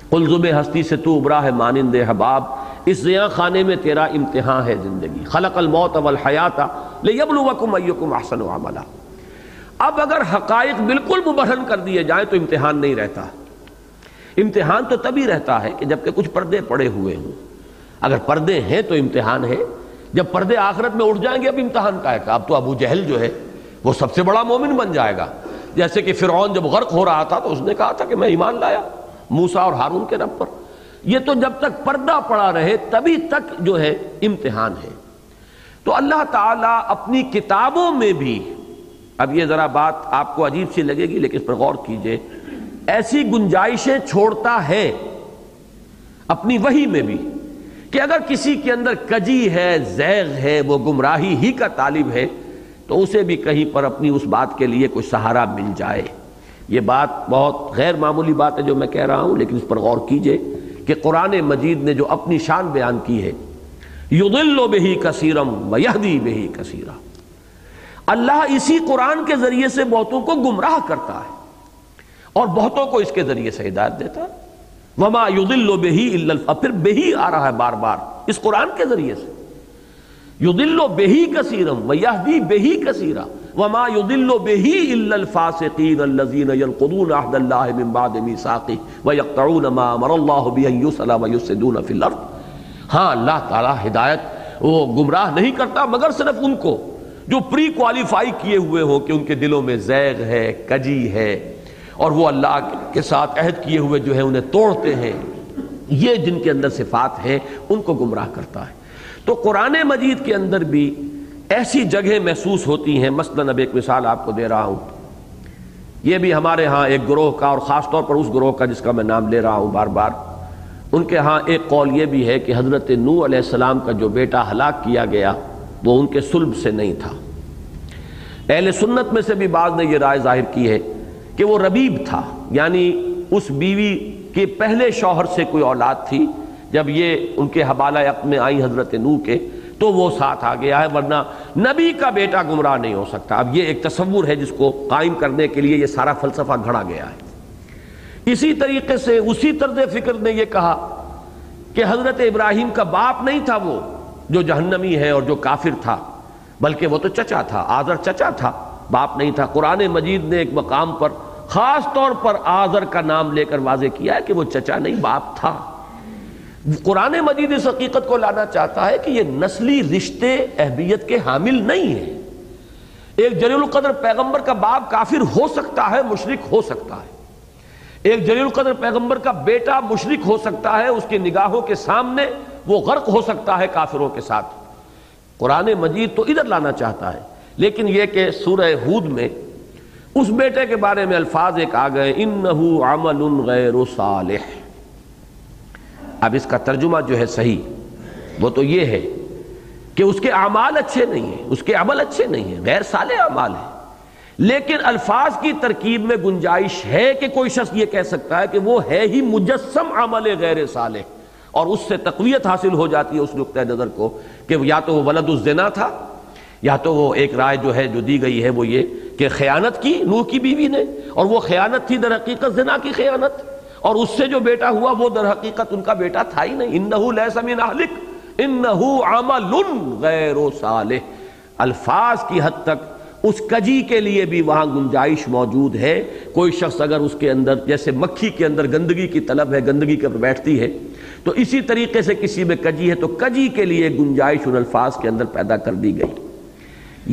قلزم ہستی سے تو ابرا ہے مانند حباب، اس زیاں خانے میں تیرا امتحان ہے زندگی، خلق الموت والحیات لیبلوکم ایکم احسن عملا۔ اب اگر حقائق بالکل مبرہن کر دیے جائیں تو امتحان نہیں رہتا۔ امتحان تو تبھی رہتا ہے کہ جب کہ کچھ پردے پڑے ہوئے ہوں۔ اگر پردے ہیں تو امتحان ہے، جب پردے آخرت میں اٹھ جائیں گے اب امتحان کا ہے کہ اب تو ابو جہل جو ہے وہ سب سے بڑا مومن بن جائے گا، جیسے کہ فرعون جب غرق ہو رہا تھا تو اس نے کہا تھا کہ میں ایمان لایا موسیٰ اور ہارون کے رب پر۔ یہ تو جب تک پردہ پڑا رہے تبھی تک جو ہے امتحان ہے۔ تو اللہ تعالیٰ اپنی کتابوں میں بھی، اب یہ ذرا بات آپ کو عجیب سی لگے گی لیکن اس پر غور کیجئے، ایسی گنجائشیں چھوڑتا ہے اپنی وحی میں بھی کہ اگر کسی کے اندر کجی ہے، زیغ ہے، وہ گمراہی ہی کا طالب ہے تو اسے بھی کہیں پر اپنی اس بات کے لیے کوئی سہارا مل جائے۔ یہ بات بہت غیر معمولی بات ہے جو میں کہہ رہا ہوں، لیکن اس پر غور کیجئے کہ قرآن مجید نے جو اپنی شان بیان کی ہے، یضل بہ کثیرا ویہدی بہ کثیرا، اللہ اسی قرآن کے ذریعے سے بہتوں کو گمراہ کرتا ہے اور بہتوں کو اس کے ذریعے سے ہدایت دیتا ہے۔ وما یضل بہ الا، پھر بہی آ رہا ہے بار بار اس قرآن کے ذریعے سے، یضل بہ کثیرا ویہدی بہ کثیرا، وما یضل بہ الا الفاسقین الذین ینقضون عہد اللہ من بعد میثاقہ ویقطعون ما امر اللہ بہ ان یوصل ویفسدون فی الارض۔ ہاں اللہ تعالیٰ ہدایت وہ گمراہ نہیں کرتا مگر صرف ان کو جو پری کوالیفائی کیے ہوئے ہو کہ ان کے دلوں میں زیغ ہے، کجی ہے اور وہ اللہ کے ساتھ عہد کیے ہوئے جو ہے انہیں توڑتے ہیں، یہ جن کے اندر صفات ہیں ان کو گمراہ کرتا ہے۔ تو قرآن مجید کے اندر بھی ایسی جگہیں محسوس ہوتی ہیں، مثلاً اب ایک مثال آپ کو دے رہا ہوں، یہ بھی ہمارے ہاں ایک گروہ کا اور خاص طور پر اس گروہ کا جس کا میں نام لے رہا ہوں بار بار، ان کے ہاں ایک قول یہ بھی ہے کہ حضرت نوح علیہ السلام کا جو بیٹا ہلاک کیا گیا وہ ان کے صلب سے نہیں تھا۔ اہل سنت میں سے بھی بعض نے یہ رائے ظاہر کی ہے کہ وہ ربیب تھا، یعنی اس بیوی کے پہلے شوہر سے کوئی اولاد تھی، جب یہ ان کے حبالہ عقد میں آئی حضرت نوح کے تو وہ ساتھ آ گیا ہے، ورنہ نبی کا بیٹا گمراہ نہیں ہو سکتا۔ اب یہ ایک تصور ہے جس کو قائم کرنے کے لیے یہ سارا فلسفہ گھڑا گیا ہے۔ اسی طریقے سے اسی طرز فکر نے یہ کہا کہ حضرت ابراہیم کا باپ نہیں تھا وہ جو جہنمی ہے اور جو کافر تھا، بلکہ وہ تو چچا تھا، آزر چچا تھا، باپ نہیں تھا۔ قرآن مجید نے ایک مقام پر خاص طور پر آزر کا نام لے کر واضح کیا ہے کہ وہ چچا نہیں باپ تھا۔ قرآن مجید اس حقیقت کو لانا چاہتا ہے کہ یہ نسلی رشتے اہمیت کے حامل نہیں ہیں۔ ایک جلیل القدر پیغمبر کا باپ کافر ہو سکتا ہے، مشرک ہو سکتا ہے، ایک جلیل القدر پیغمبر کا بیٹا مشرک ہو سکتا ہے، اس کی نگاہوں کے سامنے وہ غرق ہو سکتا ہے کافروں کے ساتھ۔ قرآن مجید تو ادھر لانا چاہتا ہے، لیکن یہ کہ سورہ ہود میں اس بیٹے کے بارے میں الفاظ ایک آ گئے، انہ عمل غیر صالح۔ اب اس کا ترجمہ جو ہے صحیح وہ تو یہ ہے کہ اس کے اعمال اچھے نہیں ہیں، اس کے عمل اچھے نہیں ہیں، غیر صالح اعمال ہیں، لیکن الفاظ کی ترکیب میں گنجائش ہے کہ کوئی شخص یہ کہہ سکتا ہے کہ وہ ہے ہی مجسم عمل غیر صالح، اور اس سے تقویت حاصل ہو جاتی ہے اس نقطہ نظر کو کہ یا تو وہ ولد الزنا تھا، یا تو وہ ایک رائے جو ہے جو دی گئی ہے وہ یہ کہ خیانت کی نوح کی بیوی نے، اور وہ خیانت تھی در حقیقت زنا کی خیانت، اور اس سے جو بیٹا ہوا وہ در حقیقت ان کا بیٹا تھا ہی نہیں۔ انہ لیس من اہلک انہ عمل غیر صالح۔ الفاظ کی حد تک اس کجی کے لیے بھی وہاں گنجائش موجود ہے۔ کوئی شخص اگر اس کے اندر جیسے مکھی کے اندر گندگی کی طلب ہے، گندگی کے پر بیٹھتی ہے، تو اسی طریقے سے کسی میں کجی ہے تو کجی کے لیے گنجائش ان الفاظ کے اندر پیدا کر دی گئی۔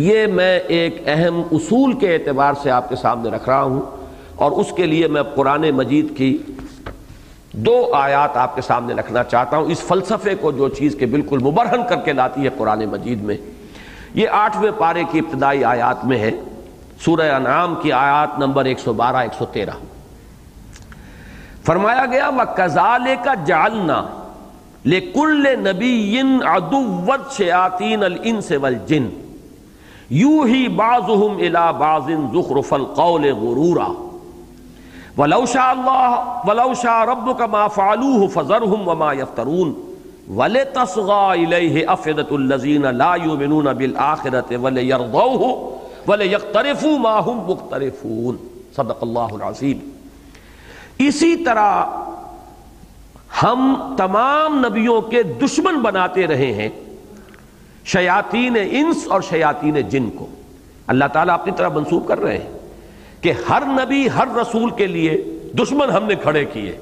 یہ میں ایک اہم اصول کے اعتبار سے آپ کے سامنے رکھ رہا ہوں، اور اس کے لیے میں قرآن مجید کی 2 آیات آپ کے سامنے رکھنا چاہتا ہوں، اس فلسفے کو جو چیز کے بالکل مبرہن کر کے لاتی ہے قرآن مجید میں۔ یہ 8ویں پارے کی ابتدائی آیات میں ہے، سورہ انعام کی آیات نمبر 112 113۔ فرمایا گیا وَكَذَلِكَ جَعَلْنَا لِكُلِّ نَبِيٍّ عَدُوًّا شَيَاطِينَ الْإِنسِ وَالْجِنِّ يُوحِي بَعْضُهُمْ إِلَى بَعْضٍ زُخْرُفَ الْقَوْلِ غُرُورًا وَلَوْ شَاءَ رَبُّكَ مَا فَعَلُوهُ فَذَرْهُمْ وَمَا يَفْتَرُونَ وَلِتَصْغَىٰ إِلَيْهِ أَفْئِدَةُ الَّذِينَ لَا يُؤْمِنُونَ بِالْآخِرَةِ وَلِيَرْضَوْهُ وَلِيَقْتَرِفُوا مَا هُمْ مُقْتَرِفُونَ صدق اللہ العظیم۔ اسی طرح ہم تمام نبیوں کے دشمن بناتے رہے ہیں شیاطین انس اور شیاطین جن کو۔ اللہ تعالیٰ اپنی طرح منسوب کر رہے ہیں کہ ہر نبی ہر رسول کے لیے دشمن ہم نے کھڑے کیے،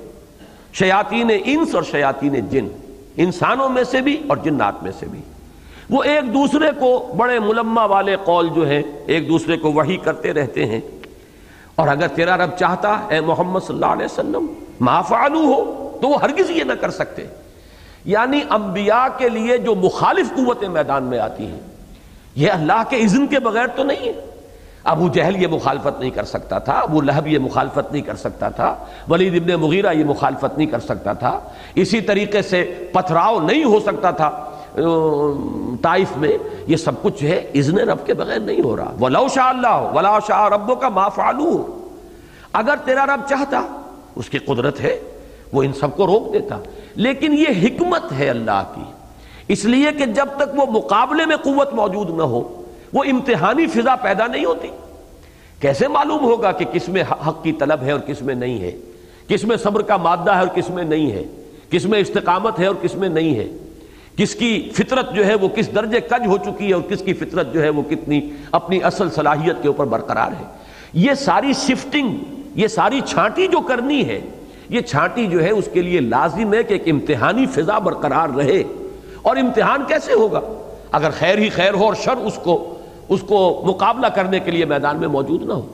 شیاطین انس اور شیاطین جن، انسانوں میں سے بھی اور جنات میں سے بھی۔ وہ ایک دوسرے کو بڑے ملمہ والے قول جو ہیں ایک دوسرے کو وحی کرتے رہتے ہیں، اور اگر تیرا رب چاہتا اے محمد صلی اللہ علیہ وسلم ما فعلوہ ہو تو وہ ہرگز یہ نہ کر سکتے۔ یعنی انبیاء کے لیے جو مخالف قوتیں میدان میں آتی ہیں یہ اللہ کے اذن کے بغیر تو نہیں ہے۔ ابو جہل یہ مخالفت نہیں کر سکتا تھا، ابو لہب یہ مخالفت نہیں کر سکتا تھا، ولید ابن مغیرہ یہ مخالفت نہیں کر سکتا تھا، اسی طریقے سے پتھراؤ نہیں ہو سکتا تھا طائف میں۔ یہ سب کچھ جو ہے اذن رب کے بغیر نہیں ہو رہا۔ وَلَوْ شَاءَ اللَّهُ وَلَا شَاءَ رَبُّكَ مَا فَعَلُوهُ، اگر تیرا رب چاہتا، اس کی قدرت ہے، وہ ان سب کو روک دیتا۔ لیکن یہ حکمت ہے اللہ کی، اس لیے کہ جب تک وہ مقابلے میں قوت موجود نہ ہو وہ امتحانی فضا پیدا نہیں ہوتی۔ کیسے معلوم ہوگا کہ کس میں حق کی طلب ہے اور کس میں نہیں ہے، کس میں صبر کا مادہ ہے اور کس میں نہیں ہے، کس میں استقامت ہے اور کس میں نہیں ہے، کس کی فطرت جو ہے وہ کس درجے کج ہو چکی ہے اور کس کی فطرت جو ہے وہ کتنی اپنی اصل صلاحیت کے اوپر برقرار ہے۔ یہ ساری شفٹنگ، یہ ساری چھانٹی جو کرنی ہے، یہ چھانٹی جو ہے اس کے لیے لازم ہے کہ ایک امتحانی فضا برقرار رہے۔ اور امتحان کیسے ہوگا اگر خیر ہی خیر ہو اور شر اس کو مقابلہ کرنے کے لیے میدان میں موجود نہ ہو۔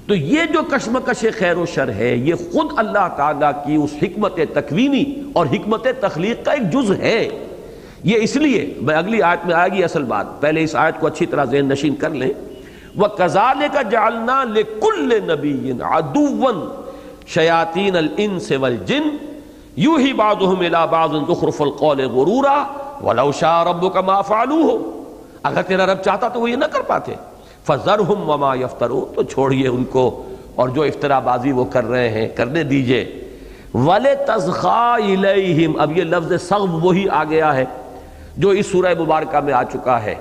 تو یہ جو کشمکش خیر و شر ہے یہ خود اللہ تعالیٰ کی اس حکمت تکوینی اور حکمت تخلیق کا ایک جز ہے۔ یہ اس لیے میں اگلی آیت میں آئے گی اصل بات، پہلے اس آیت کو اچھی طرح ذہن نشین کر لیں۔ وَكَذَلِكَ جَعَلْنَا لِكُلِّ نَبِيٍّ عَدُوًّا شَيَاطِينَ الْإِنسِ وَالْجِنِّ يُوحِي بَعْضُهُمْ إِلَى بَعْضٍ زُخْرُفَ الْقَوْلِ غُرُورًا وَلَوْ شَاءَ رَبُّكَ مَا فَعَلُوهُ، اگر تیرا رب چاہتا تو وہ یہ نہ کر پاتے۔ فَذَرْهُمْ وَمَا يَفْتَرُونَ، تو چھوڑیے ان کو اور جو افترا بازی وہ کر رہے ہیں کرنے دیجئے۔ وَلِتَصْغَىٰ إِلَيْهِمْ، اب یہ لفظ صغو وہی آ گیا ہے جو اس سورہ مبارکہ میں آ چکا ہے،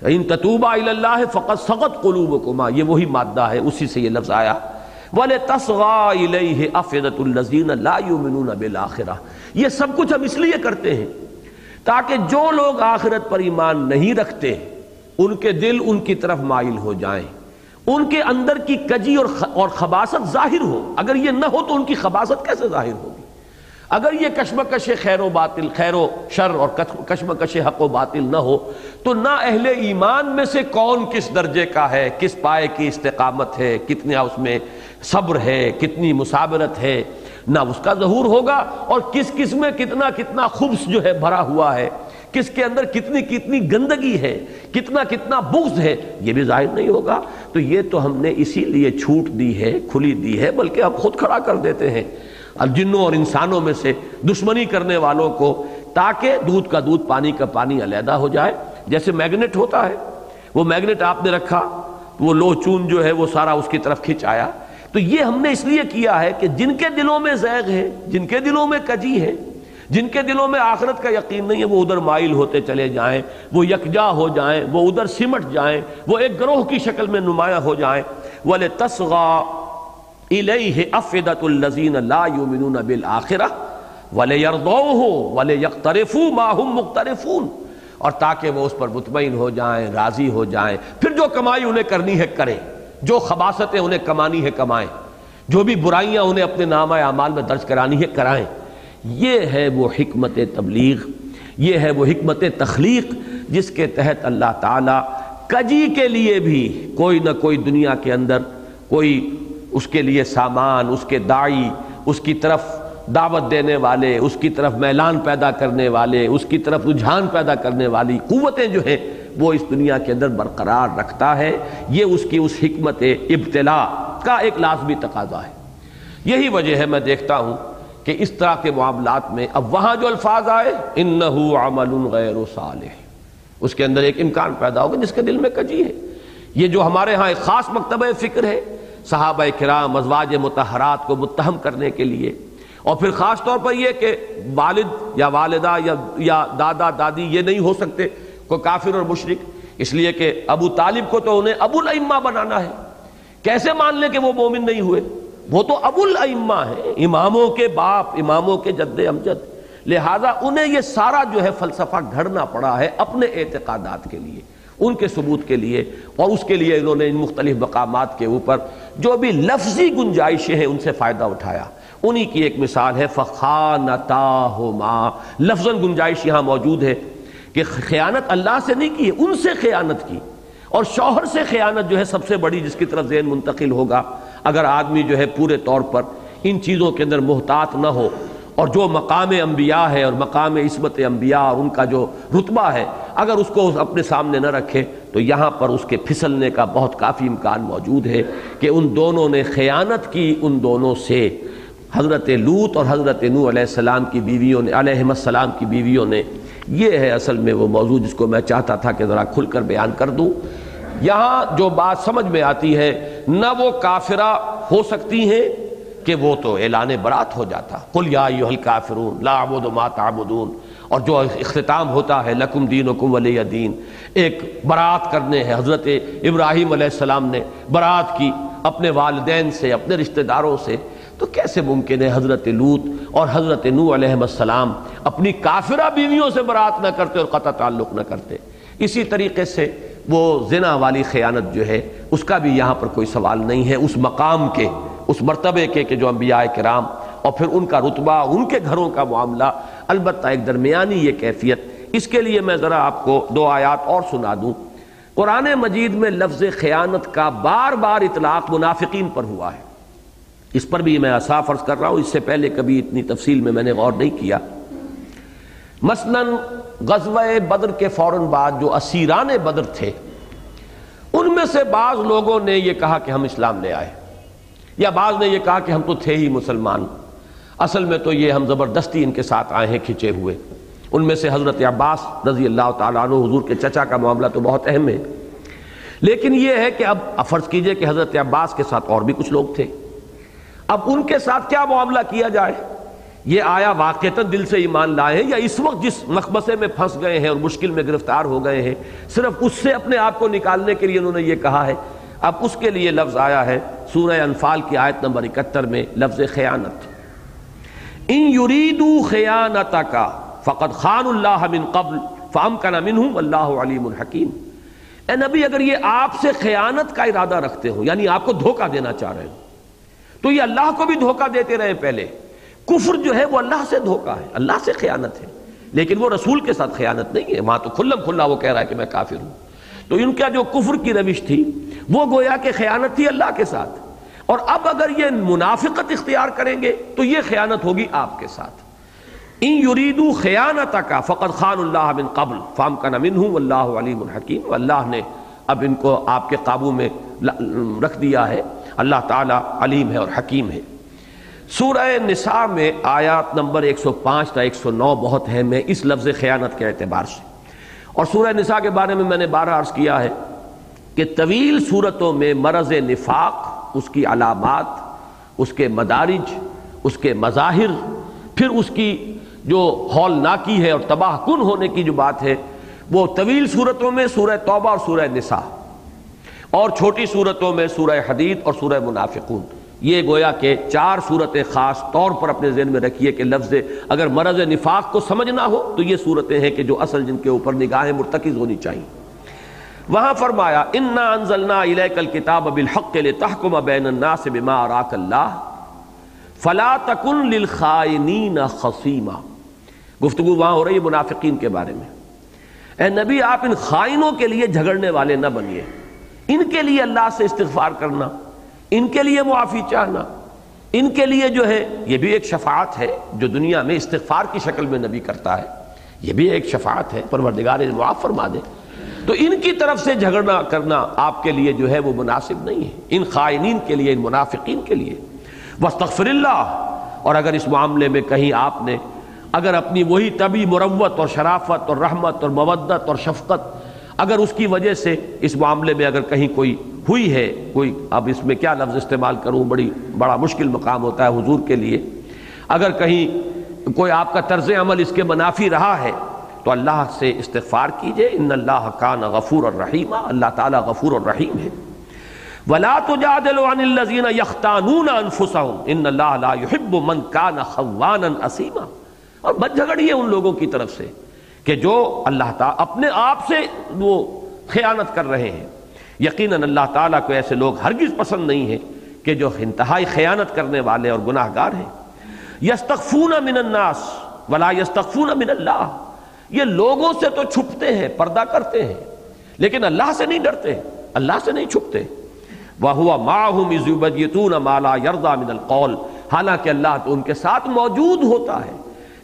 ان تتوبا الی اللہ فقد صغت قلوبکما، یہ وہی مادہ ہے، اسی سے یہ لفظ آیا۔ وَلِتَصْغَىٰ إِلَيْهِ أَفْئِدَةُ الَّذِينَ لَا يُؤْمِنُونَ بِالْآخِرَةِ، یہ سب کچھ ہم اس لیے کرتے ہیں تاکہ جو لوگ آخرت پر ایمان نہیں رکھتے ان کے دل ان کی طرف مائل ہو جائیں، ان کے اندر کی کجی اور خباثت ظاہر ہو۔ اگر یہ نہ ہو تو ان کی خباثت کیسے ظاہر ہوگی؟ اگر یہ کشمکش خیر و باطل، خیر و شر اور کشمکش حق و باطل نہ ہو تو نہ اہل ایمان میں سے کون کس درجے کا ہے، کس پائے کی استقامت ہے، کتنا اس میں صبر ہے، کتنی مثابرت ہے، نہ اس کا ظہور ہوگا، اور کس میں کتنا خبث جو ہے بھرا ہوا ہے، کس کے اندر کتنی گندگی ہے، کتنا بغض ہے، یہ بھی ظاہر نہیں ہوگا۔ تو یہ تو ہم نے اسی لیے چھوٹ دی ہے، کھلی دی ہے، بلکہ اب خود کھڑا کر دیتے ہیں جنوں اور انسانوں میں سے دشمنی کرنے والوں کو، تاکہ دودھ کا دودھ پانی کا پانی علیحدہ ہو جائے۔ جیسے میگنیٹ ہوتا ہے، وہ میگنیٹ آپ نے رکھا، وہ لوہ چون جو ہے وہ سارا اس کی طرف کھینچ آیا۔ تو یہ ہم نے اس لیے کیا ہے کہ جن کے دلوں میں زیغ ہے، جن کے دلوں میں کجی ہے، جن کے دلوں میں آخرت کا یقین نہیں ہے، وہ ادھر مائل ہوتے چلے جائیں، وہ یکجا ہو جائیں، وہ ادھر سمٹ جائیں، وہ ایک گروہ کی شکل میں نمایاں ہو جائیں۔ وَلِتَصْغَىٰ إِلَيْهِ أَفْئِدَةُ الَّذِينَ لَا يُؤْمِنُونَ بِالْآخِرَةِ وَلِيَرْضَوْهُ وَلِيَقْتَرِفُوا مَا هُمْ مُقْتَرِفُونَ، اور تاکہ وہ اس پر مطمئن ہو جائیں، راضی ہو جائیں، پھر جو کمائی انہیں کرنی ہے کریں، جو خباثتیں انہیں کمانی ہے کمائیں، جو بھی برائیاں انہیں اپنے نامہ اعمال میں درج کرانی ہے کرائیں۔ یہ ہے وہ حکمت تبلیغ، یہ ہے وہ حکمت تخلیق جس کے تحت اللہ تعالیٰ کجی کے لیے بھی کوئی نہ کوئی دنیا کے اندر کوئی اس کے لیے سامان، اس کے داعی، اس کی طرف دعوت دینے والے، اس کی طرف میلان پیدا کرنے والے، اس کی طرف رجحان پیدا کرنے والی قوتیں جو ہیں وہ اس دنیا کے اندر برقرار رکھتا ہے۔ یہ اس کی اس حکمت ابتلاء کا ایک لازمی تقاضا ہے۔ یہی وجہ ہے میں دیکھتا ہوں کہ اس طرح کے معاملات میں اب وہاں جو الفاظ آئے انہ عمل غیر صالح، اس کے اندر ایک امکان پیدا ہوگا جس کے دل میں کجی ہے۔ یہ جو ہمارے ہاں ایک خاص مکتبہ فکر ہے صحابہ کرام ازواج مطہرات کو متہم کرنے کے لیے، اور پھر خاص طور پر یہ کہ والد یا والدہ یا دادا دادی یہ نہیں ہو سکتے کوئی کافر اور مشرک، اس لیے کہ ابو طالب کو تو انہیں ابو الائمہ بنانا ہے، کیسے مان لیں کہ وہ مومن نہیں ہوئے؟ وہ تو ابو الائمہ ہیں، اماموں کے باپ، اماموں کے جد امجد، لہذا انہیں یہ سارا جو ہے فلسفہ گھڑنا پڑا ہے اپنے اعتقادات کے لیے، ان کے ثبوت کے لیے، اور اس کے لیے انہوں نے ان مختلف مقامات کے اوپر جو بھی لفظی گنجائشیں ہیں ان سے فائدہ اٹھایا۔ انہی کی ایک مثال ہے فخانتاہما، لفظاً گنجائش یہاں موجود ہے کہ خیانت اللہ سے نہیں کی ہے، ان سے خیانت کی، اور شوہر سے خیانت جو ہے سب سے بڑی جس کی طرف ذہن منتقل ہوگا اگر آدمی جو ہے پورے طور پر ان چیزوں کے اندر محتاط نہ ہو، اور جو مقام انبیاء ہے اور مقام عصمت انبیاء اور ان کا جو رتبہ ہے اگر اس کو اپنے سامنے نہ رکھے تو یہاں پر اس کے پھسلنے کا بہت کافی امکان موجود ہے کہ ان دونوں نے خیانت کی، ان دونوں سے حضرت لوط اور حضرت نوح علیہ السلام کی بیویوں نے، علیہم السلام کی بیویوں نے۔ یہ ہے اصل میں وہ موضوع جس کو میں چاہتا تھا کہ ذرا کھل کر بیان کر دوں۔ یہاں جو بات سمجھ میں آتی ہے، نہ وہ کافرہ ہو سکتی ہیں کہ وہ تو اعلان برات ہو جاتا، قل یا ایھا الکافرون لا اعبد ما تعبدون، اور جو اختتام ہوتا ہے لکم دینکم ولی دین، ایک برات کرنے ہے۔ حضرت ابراہیم علیہ السلام نے برات کی اپنے والدین سے، اپنے رشتہ داروں سے، تو کیسے ممکن ہے حضرت لوط اور حضرت نوح علیہ السلام اپنی کافرہ بیویوں سے برات نہ کرتے اور قطع تعلق نہ کرتے؟ اسی طریقے سے وہ زنا والی خیانت جو ہے اس کا بھی یہاں پر کوئی سوال نہیں ہے، اس مقام کے، اس مرتبے کے کہ جو انبیاء کرام اور پھر ان کا رتبہ، ان کے گھروں کا معاملہ، البتہ ایک درمیانی یہ کیفیت۔ اس کے لیے میں ذرا آپ کو دو آیات اور سنا دوں۔ قرآن مجید میں لفظ خیانت کا بار بار اطلاق منافقین پر ہوا ہے، اس پر بھی میں صاف عرض کر رہا ہوں، اس سے پہلے کبھی اتنی تفصیل میں نے غور نہیں کیا۔ مثلا غزوہ بدر کے فوراً بعد جو اسیران بدر تھے ان میں سے بعض لوگوں نے یہ کہا کہ ہم اسلام لے آئے، یا بعض نے یہ کہا کہ ہم تو تھے ہی مسلمان، اصل میں تو یہ ہم زبردستی ان کے ساتھ آئے ہیں کھنچے ہوئے۔ ان میں سے حضرت عباس رضی اللہ تعالیٰ عنہ، حضور کے چچا کا معاملہ تو بہت اہم ہے، لیکن یہ ہے کہ اب فرض کیجئے کہ حضرت عباس کے ساتھ اور بھی کچھ لوگ تھے، اب ان کے ساتھ کیا معاملہ کیا جائے؟ یہ آیا واقعتاً دل سے ایمان لائے ہیں، یا اس وقت جس مخمصے میں پھنس گئے ہیں اور مشکل میں گرفتار ہو گئے ہیں صرف اس سے اپنے آپ کو نکالنے کے لیے انہوں نے یہ کہا ہے؟ اب اس کے لیے لفظ آیا ہے سورہ انفال کی آیت نمبر 71 میں، لفظ خیانت۔ ان یریدوا خیانتک فقد خانوا اللہ من قبل فامکن منہم واللہ علیم حکیم۔ اے نبی، اگر یہ آپ سے خیانت کا ارادہ رکھتے ہو، یعنی آپ کو دھوکہ دینا چاہ رہے ہو، تو یہ اللہ کو بھی دھوکہ دیتے رہے پہلے۔ کفر جو ہے وہ اللہ سے دھوکہ ہے، اللہ سے خیانت ہے، لیکن وہ رسول کے ساتھ خیانت نہیں ہے۔ وہاں تو کھلم کھلا وہ کہہ رہا ہے کہ میں کافر ہوں۔ تو ان کا جو کفر کی روش تھی وہ گویا کہ خیانت تھی اللہ کے ساتھ، اور اب اگر یہ منافقت اختیار کریں گے تو یہ خیانت ہوگی آپ کے ساتھ۔ ان یریدوا خیانتک فقد خانوا اللہ من قبل فامکن منہم واللہ علیم حکیم۔ اللہ نے اب ان کو آپ کے قابو میں رکھ دیا ہے، اللہ تعالیٰ علیم ہے اور حکیم ہے۔ سورہ نساء میں آیات نمبر 105 تا 109 بہت اہم ہے اس لفظ خیانت کے اعتبار سے، اور سورہ نساء کے بارے میں نے بارہ عرض کیا ہے کہ طویل صورتوں میں مرض نفاق، اس کی علامات، اس کے مدارج، اس کے مظاہر، پھر اس کی جو ہولناکی ہے اور تباہ کن ہونے کی جو بات ہے، وہ طویل صورتوں میں سورہ توبہ اور سورہ نساء، اور چھوٹی صورتوں میں سورہ حدید اور سورہ منافقون، یہ گویا کہ 4 صورتیں خاص طور پر اپنے ذہن میں رکھیے کہ لفظ اگر مرض نفاق کو سمجھنا ہو تو یہ صورتیں ہیں کہ جو اصل جن کے اوپر نگاہیں مرتکز ہونی چاہیے۔ وہاں فرمایا انا انزلنا الیک الکتاب بالحق لتحکم بین الناس بما اراک اللہ فلا تکن للخائنین خصیما۔ گفتگو وہاں ہو رہی ہے منافقین کے بارے میں۔ اے نبی آپ ان خائنوں کے لیے جھگڑنے والے نہ بنیے، ان کے لیے اللہ سے استغفار کرنا، ان کے لیے معافی چاہنا، ان کے لیے جو ہے یہ بھی ایک شفاعت ہے جو دنیا میں استغفار کی شکل میں نبی کرتا ہے، یہ بھی ایک شفاعت ہے، پروردگار معاف فرما دے۔ تو ان کی طرف سے جھگڑنا کرنا آپ کے لیے جو ہے وہ مناسب نہیں ہے، ان خائنین کے لیے، ان منافقین کے لیے۔ واستغفر اللہ، اور اگر اس معاملے میں کہیں آپ نے اگر اپنی وہی طبی مروت اور شرافت اور رحمت اور مودت اور شفقت اگر اس کی وجہ سے اس معاملے میں اگر کہیں کوئی ہوئی ہے، کوئی اب اس میں کیا لفظ استعمال کروں، بڑا مشکل مقام ہوتا ہے حضور کے لیے، اگر کہیں کوئی آپ کا طرز عمل اس کے منافی رہا ہے تو اللہ سے استغفار کیجئے، ان اللہ کان غفور الرحیم، اللہ تعالیٰ غفور الرحیم ہے۔ ولا تجادلوا عن الذین یختانون انفسهم ان اللہ لا يحب من کان خوانا اثیما، اور مت جھگڑیے ان لوگوں کی طرف سے کہ جو اللہ تعالیٰ اپنے آپ سے وہ خیانت کر رہے ہیں۔ یقیناً اللہ تعالیٰ کو ایسے لوگ ہرگز پسند نہیں ہیں کہ جو انتہائی خیانت کرنے والے اور گناہ گار ہیں۔ یستخفون من الناس ولا یستخفون من اللہ، یہ لوگوں سے تو چھپتے ہیں، پردہ کرتے ہیں، لیکن اللہ سے نہیں ڈرتے، اللہ سے نہیں چھپتے۔ وَهُوَ مَعَهُمْ إِذْ يُبَيِّتُونَ مَا لَا يَرْضَى مِنَ الْقَوْلِ، حالانکہ اللہ تو ان کے ساتھ موجود ہوتا ہے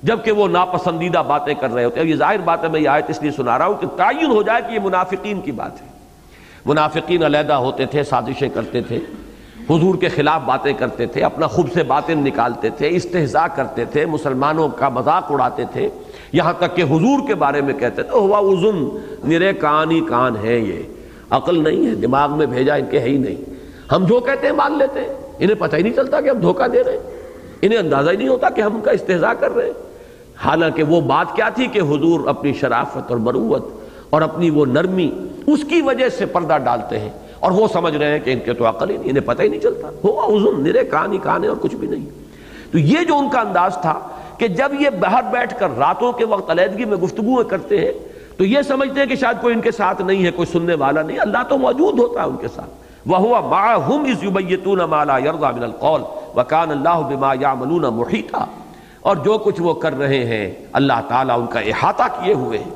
جبکہ وہ ناپسندیدہ باتیں کر رہے ہوتے ہیں۔ یہ ظاہر بات ہے، میں یہ آیت اس لیے سنا رہا ہوں کہ تعین ہو جائے کہ یہ منافقین کی بات ہے۔ منافقین علیحدہ ہوتے تھے، سازشیں کرتے تھے، حضور کے خلاف باتیں کرتے تھے، اپنا خب سے باتیں نکالتے تھے، استہزاء کرتے تھے، مسلمانوں کا مذاق اڑاتے تھے، یہاں تک کہ حضور کے بارے میں کہتے تھے ہوا اذن، نرے کان ہی کان ہے، یہ عقل نہیں ہے، دماغ میں بھیجا ان کے ہے ہی نہیں، ہم جو کہتے ہیں مان لیتے ہیں، انہیں پتہ ہی نہیں چلتا کہ ہم دھوکہ دے رہے ہیں، انہیں اندازہ ہی نہیں ہوتا کہ ہم ان کا استہزاء کر رہے ہیں۔ حالانکہ وہ بات کیا تھی کہ حضور اپنی شرافت اور مروت اور اپنی وہ نرمی اس کی وجہ سے پردہ ڈالتے ہیں، اور وہ سمجھ رہے ہیں کہ ان کے تو عقل ہی نہیں، انہیں پتہ ہی نہیں چلتا، ہوا اذن، نرے کان ہی کان ہے اور کچھ بھی نہیں۔ تو یہ جو ان کا انداز تھا کہ جب یہ باہر بیٹھ کر راتوں کے وقت علیحدگی میں گفتگو کرتے ہیں تو یہ سمجھتے ہیں کہ شاید کوئی ان کے ساتھ نہیں ہے، کوئی سننے والا نہیں، اللہ تو موجود ہوتا ہے ان کے ساتھ۔ وَهُوَ مَعَهُمْ إِذْ يُبَيِّتُونَ مَا لَا يَرْضَى مِنَ الْقَوْلِ وَكَانَ اللَّهُ بِمَا يَعْمَلُونَ مُحِيطًا، اور جو کچھ وہ کر رہے ہیں اللہ تعالیٰ ان کا احاطہ کیے ہوئے ہیں۔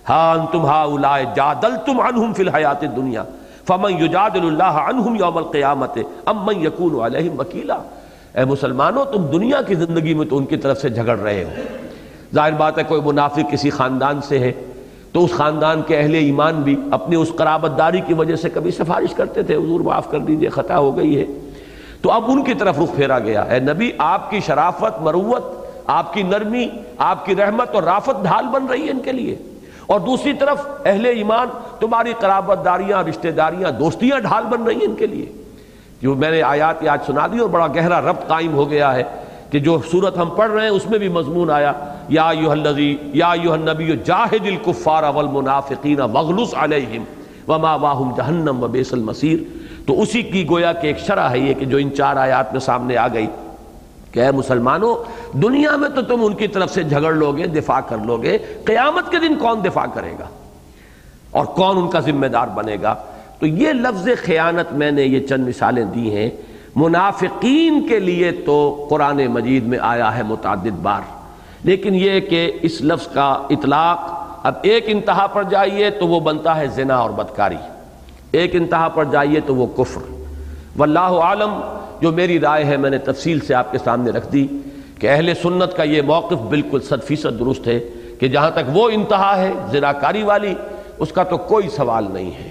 ہاں انتم ہؤلاء جادلتم عنہم فی الحیات الدنیا فمن یجادل اللہ عنہم یوم القیامت ام من یکون علیہم وکیلا، اے مسلمانوں تم دنیا کی زندگی میں تو ان کی طرف سے جھگڑ رہے ہو۔ ظاہر بات ہے کوئی منافق کسی خاندان سے ہے تو اس خاندان کے اہل ایمان بھی اپنی اس قرابت داری کی وجہ سے کبھی سفارش کرتے تھے، حضور معاف کر دیجئے خطا ہو گئی ہے، تو اب ان کی طرف رخ پھیرا گیا۔ اے نبی آپ کی شرافت، مروت، آپ کی نرمی، آپ کی رحمت اور رافت ڈھال بن رہی ہے ان کے لیے، اور دوسری طرف اہل ایمان تمہاری قرابت داریاں، رشتہ داریاں، دوستیاں ڈھال بن رہی ہیں ان کے لیے۔ جو میں نے آیات آج سنا دی اور بڑا گہرا ربط قائم ہو گیا ہے کہ جو سورت ہم پڑھ رہے ہیں اس میں بھی مضمون آیا یا ایھا النبی جاہد الکفار والمنافقین واغلظ علیہم ومأواہم جہنم وبئس المصیر۔ تو اسی کی گویا کہ ایک شرح ہے یہ کہ جو ان 4 آیات میں سامنے آ گئی کہ اے مسلمانوں دنیا میں تو تم ان کی طرف سے جھگڑ لوگے، دفاع کر لوگے، قیامت کے دن کون دفاع کرے گا اور کون ان کا ذمہ دار بنے گا؟ تو یہ لفظ خیانت میں نے یہ چند مثالیں دی ہیں، منافقین کے لیے تو قرآن مجید میں آیا ہے متعدد بار، لیکن یہ کہ اس لفظ کا اطلاق اب ایک انتہا پر جائیے تو وہ بنتا ہے زنا اور بدکاری، ایک انتہا پر جائیے تو وہ کفر۔ واللہ عالم، جو میری رائے ہے میں نے تفصیل سے آپ کے سامنے رکھ دی کہ اہل سنت کا یہ موقف بالکل 100% درست ہے کہ جہاں تک وہ انتہا ہے زناکاری والی اس کا تو کوئی سوال نہیں ہے،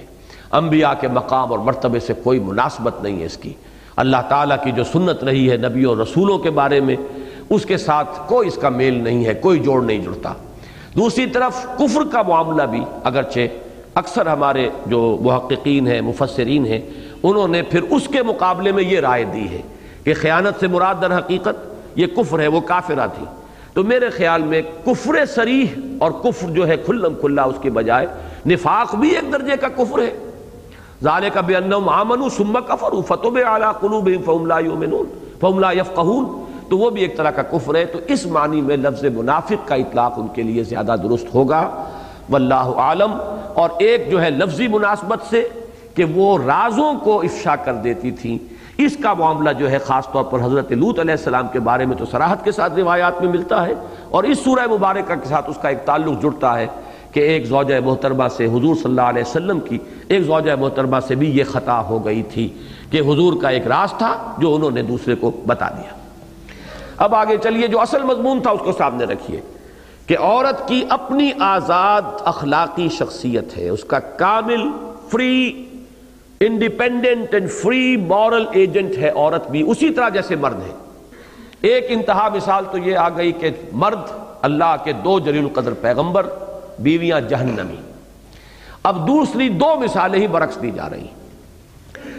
انبیاء کے مقام اور مرتبے سے کوئی مناسبت نہیں ہے اس کی، اللہ تعالیٰ کی جو سنت رہی ہے نبیوں اور رسولوں کے بارے میں اس کے ساتھ کوئی اس کا میل نہیں ہے، کوئی جوڑ نہیں جڑتا۔ دوسری طرف کفر کا معاملہ بھی اگرچہ اکثر ہمارے جو محققین ہیں، مفسرین ہیں، انہوں نے پھر اس کے مقابلے میں یہ رائے دی ہے کہ خیانت سے مراد در حقیقت یہ کفر ہے، وہ کافرہ تھی۔ تو میرے خیال میں کفر صریح اور کفر جو ہے کھلم کھلا اس کے بجائے نفاق بھی ایک درجے کا کفر ہے، ذالک بانہم آمنوا ثم کفروا فطبع علی قلوبہم فہم لا یؤمنون فہم لا یفقہون، تو وہ بھی ایک طرح کا کفر ہے۔ تو اس معنی میں لفظ منافق کا اطلاق ان کے لیے زیادہ درست ہوگا، واللہ عالم۔ اور ایک جو ہے لفظی مناسبت سے کہ وہ رازوں کو افشا کر دیتی تھیں، اس کا معاملہ جو ہے خاص طور پر حضرت لوط علیہ السلام کے بارے میں تو صراحت کے ساتھ روایات میں ملتا ہے، اور اس سورہ مبارکہ کے ساتھ اس کا ایک تعلق جڑتا ہے کہ ایک زوجہ محترمہ سے حضور صلی اللہ علیہ وسلم کی ایک زوجہ محترمہ سے بھی یہ خطا ہو گئی تھی کہ حضور کا ایک راز تھا جو انہوں نے دوسرے کو بتا دیا۔ اب آگے چلیے، جو اصل مضمون تھا اس کو سامنے رکھیے کہ عورت کی اپنی آزاد اخلاقی شخصیت ہے، اس کا کامل free independent and free moral agent ہے عورت بھی، اسی طرح جیسے مرد ہے۔ ایک انتہا مثال تو یہ آ گئی کہ مرد اللہ کے دو جلیل القدر پیغمبر، بیویاں جہنمی۔ اب دوسری دو مثالیں ہی برعکس دی جا رہی ہیں۔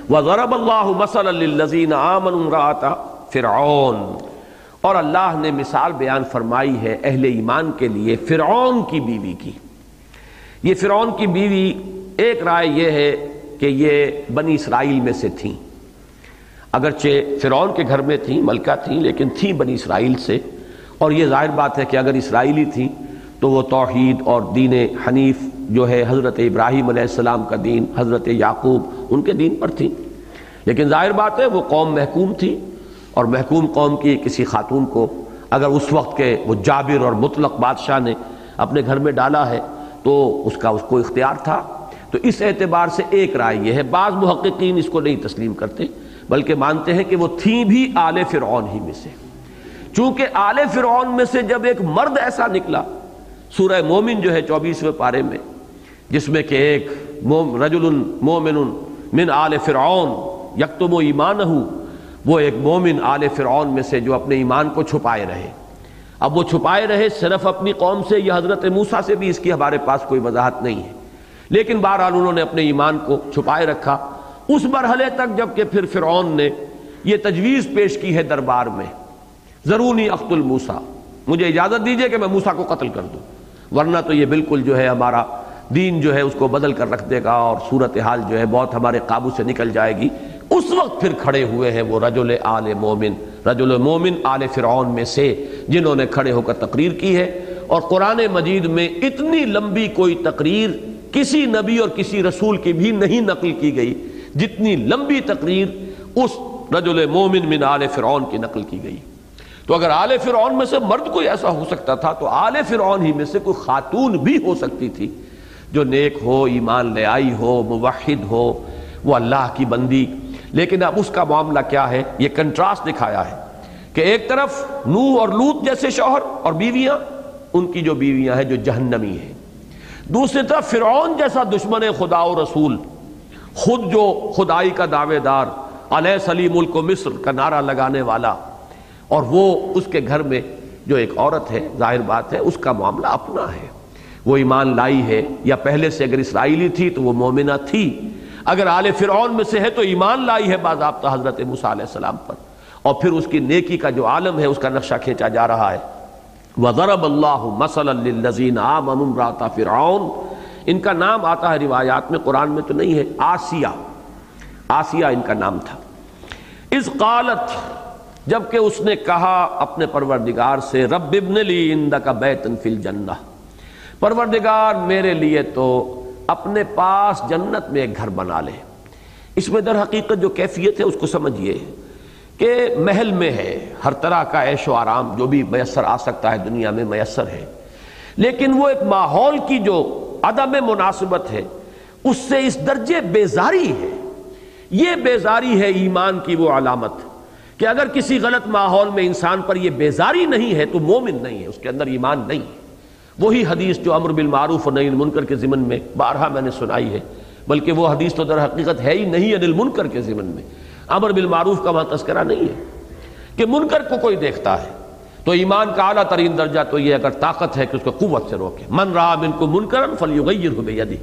وَضَرَبَ اللَّهُ مَثَلًا لِلَّذِينَ آمَنُوا امْرَأَتَ فِرْعَوْنَ، اور اللہ نے مثال بیان فرمائی ہے اہل ایمان کے لیے فرعون کی بیوی کی۔ یہ فرعون کی بیوی ایک رائے یہ ہے کہ یہ بنی اسرائیل میں سے تھیں، اگرچہ فرعون کے گھر میں تھیں، ملکہ تھیں، لیکن تھیں بنی اسرائیل سے، اور یہ ظاہر بات ہے کہ اگر اسرائیلی تھیں تو وہ توحید اور دین حنیف جو ہے حضرت ابراہیم علیہ السلام کا دین، حضرت یعقوب ان کے دین پر تھیں، لیکن ظاہر بات ہے وہ قوم محکوم تھی، اور محکوم قوم کی کسی خاتون کو اگر اس وقت کے وہ جابر اور مطلق بادشاہ نے اپنے گھر میں ڈالا ہے تو اس کو اختیار تھا۔ تو اس اعتبار سے ایک رائے یہ ہے، بعض محققین اس کو نہیں تسلیم کرتے بلکہ مانتے ہیں کہ وہ تھیں بھی آل فرعون ہی میں سے، چونکہ آل فرعون میں سے جب ایک مرد ایسا نکلا، سورہ مومن جو ہے 24ویں پارے میں، جس میں کہ ایک رجل مومن من آل فرعون یکتم ایمانہ، وہ ایک مومن آل فرعون میں سے جو اپنے ایمان کو چھپائے رہے۔ اب وہ چھپائے رہے صرف اپنی قوم سے یا حضرت موسیٰ سے بھی، اس کی ہمارے پاس کوئی وضاحت نہیں ہے، لیکن بہرحال انہوں نے اپنے ایمان کو چھپائے رکھا اس مرحلے تک جب کہ پھر فرعون نے یہ تجویز پیش کی ہے دربار میں، ذرونی اقتل موسیٰ، مجھے اجازت دیجئے کہ میں موسیٰ کو قتل کر دوں، ورنہ تو یہ بالکل جو ہے ہمارا دین جو ہے اس کو بدل کر رکھ دے گا اور صورتحال جو ہے بہت ہمارے قابو سے نکل جائے گی۔ اس وقت پھر کھڑے ہوئے ہیں وہ رجل مومن آل فرعون میں سے، جنہوں نے کھڑے ہو کر تقریر کی ہے، اور قرآن مجید میں اتنی لمبی کوئی تقریر کسی نبی اور کسی رسول کی بھی نہیں نقل کی گئی جتنی لمبی تقریر اس رجل مومن من آل فرعون کی نقل کی گئی۔ تو اگر آل فرعون میں سے مرد کوئی ایسا ہو سکتا تھا تو آل فرعون ہی میں سے کوئی خاتون بھی ہو سکتی تھی جو نیک ہو، ایمان لے آئی ہو، موحد ہو، وہ اللہ کی بندی۔ لیکن اب اس کا معاملہ کیا ہے، یہ کنٹراسٹ دکھایا ہے کہ ایک طرف نوح اور لوط جیسے شوہر اور بیویاں، ان کی جو بیویاں ہیں جو جہنمی ہیں، دوسری طرف فرعون جیسا دشمن خدا و رسول، خود جو خدائی کا دعوے دار، الیس لی ملک مصر کا نعرہ لگانے والا، اور وہ اس کے گھر میں جو ایک عورت ہے، ظاہر بات ہے اس کا معاملہ اپنا ہے، وہ ایمان لائی ہے، یا پہلے سے اگر اسرائیلی تھی تو وہ مومنہ تھی، اگر آل فرعون میں سے ہے تو ایمان لائی ہے باضابطہ حضرت موسیٰ علیہ السلام پر، اور پھر اس کی نیکی کا جو عالم ہے اس کا نقشہ کھینچا جا رہا ہے۔ وَضَرَبَ اللَّهُ مَثَلًا لِلَّذِينَ آمَنُوا امْرَأَتَ فِرْعَوْنَ، ان کا نام آتا ہے روایات میں، قرآن میں تو نہیں ہے، آسیہ ان کا نام تھا۔ اذ قالت، جبکہ اس نے کہا اپنے پروردگار سے، رب ابن لی عندک بیتا فی الجنہ، پروردگار میرے لیے تو اپنے پاس جنت میں ایک گھر بنا لے۔ اس میں در حقیقت جو کیفیت ہے اس کو سمجھیے کہ محل میں ہے، ہر طرح کا عیش و آرام جو بھی میسر آ سکتا ہے دنیا میں میسر ہے، لیکن وہ ایک ماحول کی جو عدم مناسبت ہے اس سے اس درجے بیزاری ہے۔ یہ بیزاری ہے ایمان کی وہ علامت کہ اگر کسی غلط ماحول میں انسان پر یہ بیزاری نہیں ہے تو مومن نہیں ہے، اس کے اندر ایمان نہیں ہے۔ وہی حدیث جو امر بالمعروف اور نہی عن المنکر کے ضمن میں بارہا میں نے سنائی ہے، بلکہ وہ حدیث تو در حقیقت ہے ہی نہی عن المنکر کے ضمن میں، امر بالمعروف کا وہاں تذکرہ نہیں ہے کہ منکر کو کوئی دیکھتا ہے تو ایمان کا اعلیٰ ترین درجہ تو یہ اگر طاقت ہے کہ اس کو قوت سے روکے، من رأى منکم منکرا فلیغیرہ بیدہ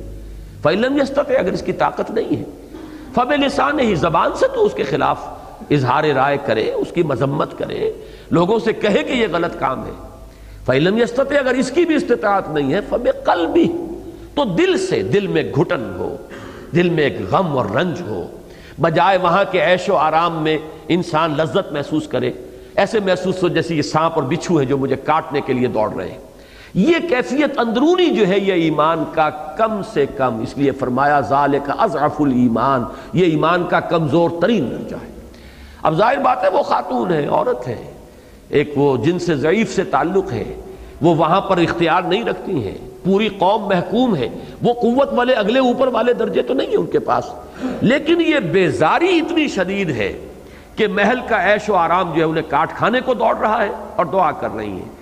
فإن لم یستطع، اگر اس کی طاقت نہیں ہے فبلسانہ، زبان سے تو اس کے خلاف اظہار رائے کرے، اس کی مذمت کرے، لوگوں سے کہے کہ یہ غلط کام ہے۔ فإن لم یستطع، اگر اس کی بھی استطاعت نہیں ہے فبقلبہ، تو دل سے، دل میں گھٹن ہو، دل میں ایک غم اور رنج ہو، بجائے وہاں کے عیش و آرام میں انسان لذت محسوس کرے، ایسے محسوس ہو جیسے یہ سانپ اور بچھو ہے جو مجھے کاٹنے کے لیے دوڑ رہے ہیں۔ یہ کیفیت اندرونی جو ہے یہ ایمان کا کم سے کم، اس لیے فرمایا ذالک اضعف الایمان، یہ ایمان کا کمزور ترین درجہ ہے۔ اب ظاہر بات ہے وہ خاتون ہے، عورت ہے، ایک وہ جن سے ضعیف سے تعلق ہے، وہ وہاں پر اختیار نہیں رکھتی ہیں، پوری قوم محکوم ہے، وہ قوت والے اگلے اوپر والے درجے تو نہیں ہیں ان کے پاس، لیکن یہ بیزاری اتنی شدید ہے کہ محل کا عیش و آرام جو ہے انہیں کاٹ کھانے کو دوڑ رہا ہے اور دعا کر رہی ہیں۔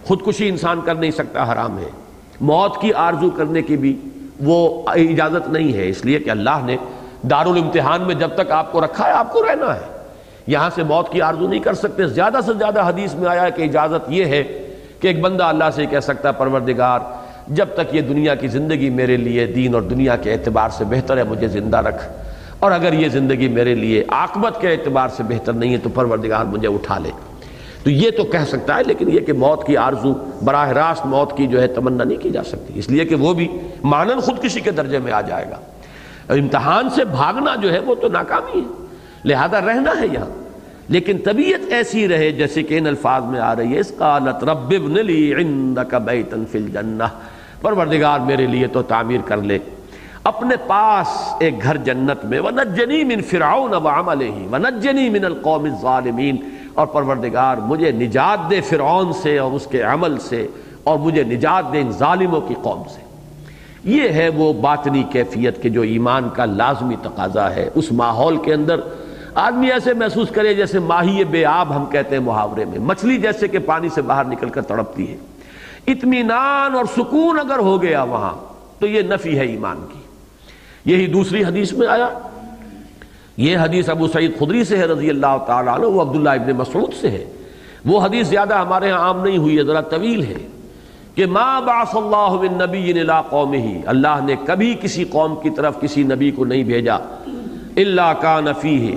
خودکشی انسان کر نہیں سکتا، حرام ہے، موت کی آرزو کرنے کی بھی وہ اجازت نہیں ہے، اس لیے کہ اللہ نے دارالامتحان میں جب تک آپ کو رکھا ہے آپ کو رہنا ہے، یہاں سے موت کی آرزو نہیں کر سکتے۔ زیادہ سے زیادہ حدیث میں آیا ہے کہ اجازت یہ ہے کہ ایک بندہ اللہ سے کہہ سکتا ہے پروردگار جب تک یہ دنیا کی زندگی میرے لیے دین اور دنیا کے اعتبار سے بہتر ہے مجھے زندہ رکھ، اور اگر یہ زندگی میرے لیے عاقبت کے اعتبار سے بہتر نہیں ہے تو پروردگار مجھے اٹھا لے۔ تو یہ تو کہہ سکتا ہے، لیکن یہ کہ موت کی آرزو، براہ راست موت کی جو ہے تمنا نہیں کی جا سکتی، اس لیے کہ وہ بھی مانن خودکشی کے درجے میں آ جائے گا۔ امتحان سے بھاگنا جو ہے وہ تو ناکامی ہے، لہذا رہنا ہے یہاں، لیکن طبیعت ایسی رہے جیسے کہ ان الفاظ میں آ رہی ہے، اس قالت رب ابن لی عندک بیتا فی الجنہ، پروردگار میرے لیے تو تعمیر کر لے اپنے پاس ایک گھر جنت میں، وَنَجَّنِي مِن فِرْعَوْنَ وَعَمَلِهِ وَنَجَّنِي مِنَ الْقَوْمِ الظَّالِمِينَ، اور پروردگار مجھے نجات دے فرعون سے اور اس کے عمل سے، اور مجھے نجات دے ان ظالموں کی قوم سے۔ یہ ہے وہ باطنی کیفیت کہ جو ایمان کا لازمی تقاضا ہے۔ اس ماحول کے اندر آدمی ایسے محسوس کرے جیسے ماہی بے آب ہم کہتے ہیں محاورے میں، مچھلی جیسے کہ پانی سے باہر نکل کر تڑپتی ہے، اطمینان اور سکون اگر ہو گیا وہاں تو یہ نفی ہے ایمان کی۔ یہی دوسری حدیث میں آیا، یہ حدیث ابو سعید خدری سے ہے رضی اللہ تعالیٰ عنہ، وہ عبداللہ ابن مسعود سے ہے، وہ حدیث زیادہ ہمارے ہاں عام نہیں ہوئی ہے، ذرا طویل ہے، کہ ما بعث اللہ من نبی الی قومہ، اللہ نے کبھی کسی قوم کی طرف کسی نبی کو نہیں بھیجا، الا کان فیہ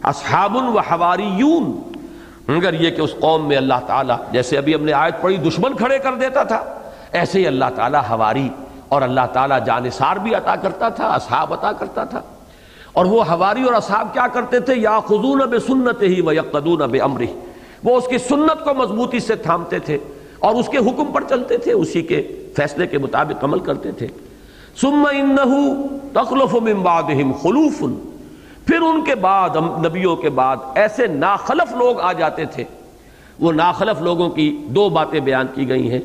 اصحاب و حواریون، مگر یہ کہ اس قوم میں اللہ تعالیٰ، جیسے ابھی ہم نے آیت پڑھی دشمن کھڑے کر دیتا تھا، ایسے ہی اللہ تعالیٰ حواری اور اللہ تعالیٰ جانثار بھی عطا کرتا تھا، اصحاب عطا کرتا تھا۔ اور وہ حواری اور اصحاب کیا کرتے تھے؟ یاخذون بسنتہ ویقتدون بامرہ، وہ اس کی سنت کو مضبوطی سے تھامتے تھے اور اس کے حکم پر چلتے تھے، اسی کے فیصلے کے مطابق عمل کرتے تھے۔ ثم انہ تخلف من بعدہم خلوف، پھر ان کے بعد نبیوں کے بعد ایسے ناخلف لوگ آ جاتے تھے۔ وہ ناخلف لوگوں کی دو باتیں بیان کی گئی ہیں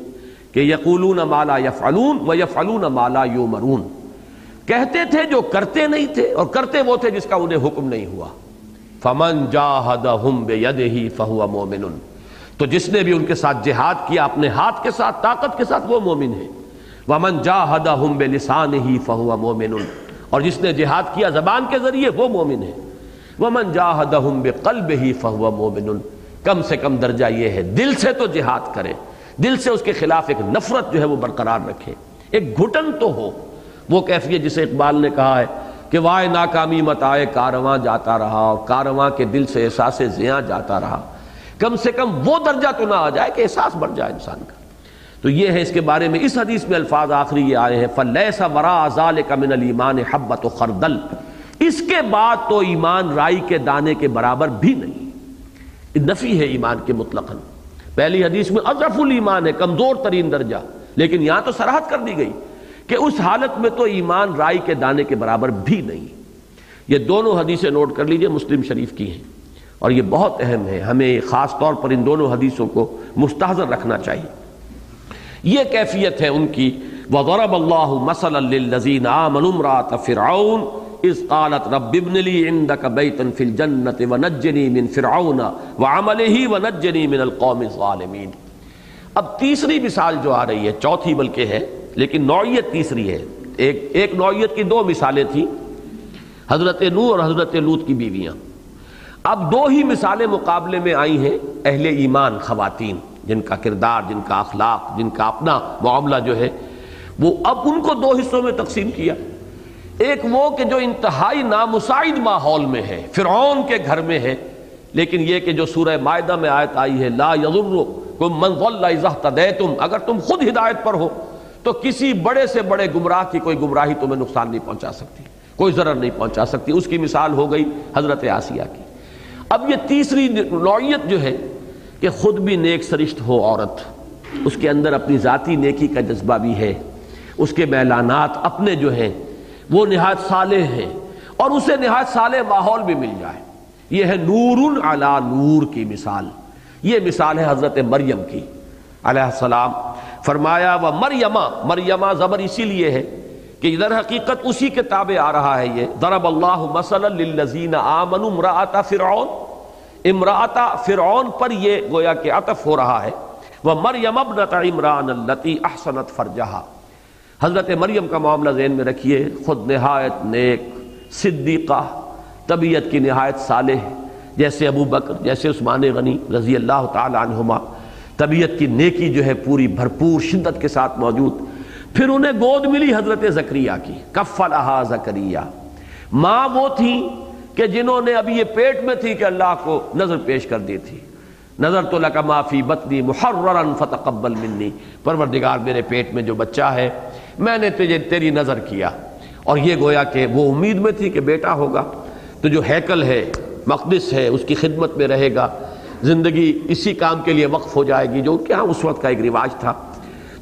کہ یقولون ما لا یفعلون ویفعلون ما لا یؤمرون، کہتے تھے جو کرتے نہیں تھے اور کرتے وہ تھے جس کا انہیں حکم نہیں ہوا۔ فمن جاہدہم بیدہ فہو مومن، تو جس نے بھی ان کے ساتھ جہاد کیا اپنے ہاتھ کے ساتھ، طاقت کے ساتھ، وہ مومن ہے۔ ومن جاہدہم بلسانہ فہو مومن، اور جس نے جہاد کیا زبان کے ذریعے وہ مومن ہے۔ ومن جاہدہم بقلبہ فہو مومن، کم سے کم درجہ یہ ہے دل سے تو جہاد کرے، دل سے اس کے خلاف ایک نفرت جو ہے وہ برقرار رکھے، ایک گھٹن تو ہو۔ وہ کیفیت جسے اقبال نے کہا ہے کہ وائے ناکامی مت آئے کارواں جاتا رہا، اور کارواں کے دل سے احساس زیاں جاتا رہا، کم سے کم وہ درجہ تو نہ آ جائے کہ احساس بڑھ جائے انسان کا۔ تو یہ ہے اس کے بارے میں اس حدیث میں الفاظ آخری یہ آئے ہیں فَلَيْسَ وَرَاءَ ذَلِكَ مِنَ الْإِيمَانِ حَبَّةُ خَرْدَلٍ، اس کے بعد تو ایمان رائی کے دانے کے برابر بھی نہیں، نفی ہے ایمان کے مطلقاً۔ پہلی حدیث میں اضعف الایمان ہے، کمزور ترین درجہ، لیکن یہاں تو صراحت کر دی گئی کہ اس حالت میں تو ایمان رائی کے دانے کے برابر بھی نہیں۔ یہ دونوں حدیثیں نوٹ کر لیجئے، مسلم شریف کی ہیں، اور یہ بہت اہم ہے، ہمیں خاص طور پر ان دونوں حدیثوں کو مستحضر رکھنا چاہیے۔ یہ کیفیت ہے ان کی۔ وَضَرَبَ اللَّهُ مَثَلًا لِلَّذِينَ آمَنُوا امْرَأَتَ فِرْعَوْنَ إِذْ قَالَتْ رَبِّ ابْنِ لِي عِندَكَ بَيْتًا فِي الْجَنَّةِ وَنَجِّنِي مِنْ فِرْعَوْنَ وَعَمَلِهِ وَنَجِّنِي مِنَ الْقَوْمِ الظَّالِمِينَ۔ اب تیسری مثال جو آ رہی ہے، چوتھی بلکہ ہے لیکن نوعیت تیسری ہے۔ ایک نوعیت کی دو مثالیں تھیں، حضرت نوح اور حضرت لوط کی بیویاں۔ اب دو ہی مثالیں مقابلے میں آئی ہیں اہل ایمان خواتین، جن کا کردار، جن کا اخلاق، جن کا اپنا معاملہ جو ہے وہ اب ان کو دو حصوں میں تقسیم کیا۔ ایک وہ کہ جو انتہائی نامساعد ماحول میں ہے، فرعون کے گھر میں ہے، لیکن یہ کہ جو سورہ مائدہ میں آیت آئی ہے لا یضرکم من ضل اذا اہتدیتم، اگر تم خود ہدایت پر ہو تو کسی بڑے سے بڑے گمراہ کی کوئی گمراہی تمہیں نقصان نہیں پہنچا سکتی، کوئی ضرر نہیں پہنچا سکتی. اس کی مثال ہو گئی حضرت آسیہ کی. اب یہ تیسری نوعیت جو ہے کہ خود بھی نیک سرشت ہو عورت، اس کے اندر اپنی ذاتی نیکی کا جذبہ بھی ہے، اس کے میلانات اپنے جو ہیں وہ نہایت صالح ہیں، اور اسے نہایت صالح ماحول بھی مل جائے. یہ ہے نور علی نور کی مثال. یہ مثال ہے حضرت مریم کی علیہ السلام. فرمایا و مریمہ زبر اسی لیے ہے کہ در حقیقت اسی کے تابع آ رہا ہے. یہ ضرب اللہ مثلا للذین آمنوا امرأۃ فرعون، امرأۃ فرعون پر یہ گویا کہ عطف ہو رہا ہے. ومریم ابنۃ عمران التی احسنت فرجہا. حضرت مریم کا معاملہ ذہن میں رکھیے، خود نہایت نیک صدیقہ، طبیعت کی نہایت صالح، جیسے ابو بکر، جیسے عثمان غنی رضی اللہ تعالی عنہما، طبیعت کی نیکی جو ہے پوری بھرپور شدت کے ساتھ موجود. پھر انہیں گود ملی حضرت زکریا کی، کفلہا زکریا. ماں وہ تھیں کہ جنہوں نے ابھی یہ پیٹ میں تھی کہ اللہ کو نظر پیش کر دی تھی. نظرت لک ما فی بطنی محررا فتقبل منی، پروردگار میرے پیٹ میں جو بچہ ہے میں نے تیری نظر کیا. اور یہ گویا کہ وہ امید میں تھی کہ بیٹا ہوگا، تو جو ہیکل ہے، مقدس ہے، اس کی خدمت میں رہے گا، زندگی اسی کام کے لیے وقف ہو جائے گی، جو کیا اس وقت کا ایک رواج تھا.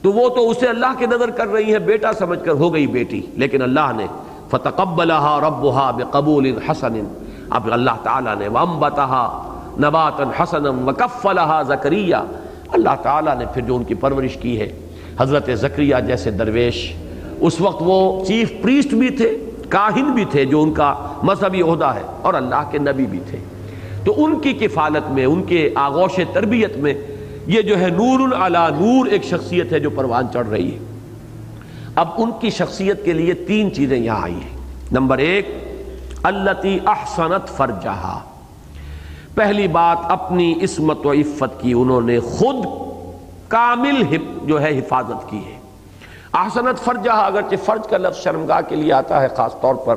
تو وہ تو اسے اللہ کی نظر کر رہی ہے، بیٹا سمجھ کر ہو گئی بیٹی. لیکن اللہ نے فتقبلها ربها بقبول حسن، اب اللہ تعالیٰ نے وانبتها نباتا حسنا وکفلها زکریا، اللہ تعالیٰ نے پھر جو ان کی پرورش کی ہے. حضرت زکریا جیسے درویش، اس وقت وہ چیف پریسٹ بھی تھے، کاہن بھی تھے جو ان کا مذہبی عہدہ ہے، اور اللہ کے نبی بھی تھے. تو ان کی کفالت میں، ان کے آغوش تربیت میں یہ جو ہے نور علی نور ایک شخصیت ہے جو پروان چڑھ رہی ہے. اب ان کی شخصیت کے لیے تین چیزیں یہاں آئی ہیں. نمبر ایک، التی احسنت فرجہا. پہلی بات اپنی عصمت و عفت کی انہوں نے خود کامل جو ہے حفاظت کی ہے. احسنت فرجہا، اگرچہ فرج کا لفظ شرمگاہ کے لیے آتا ہے خاص طور پر،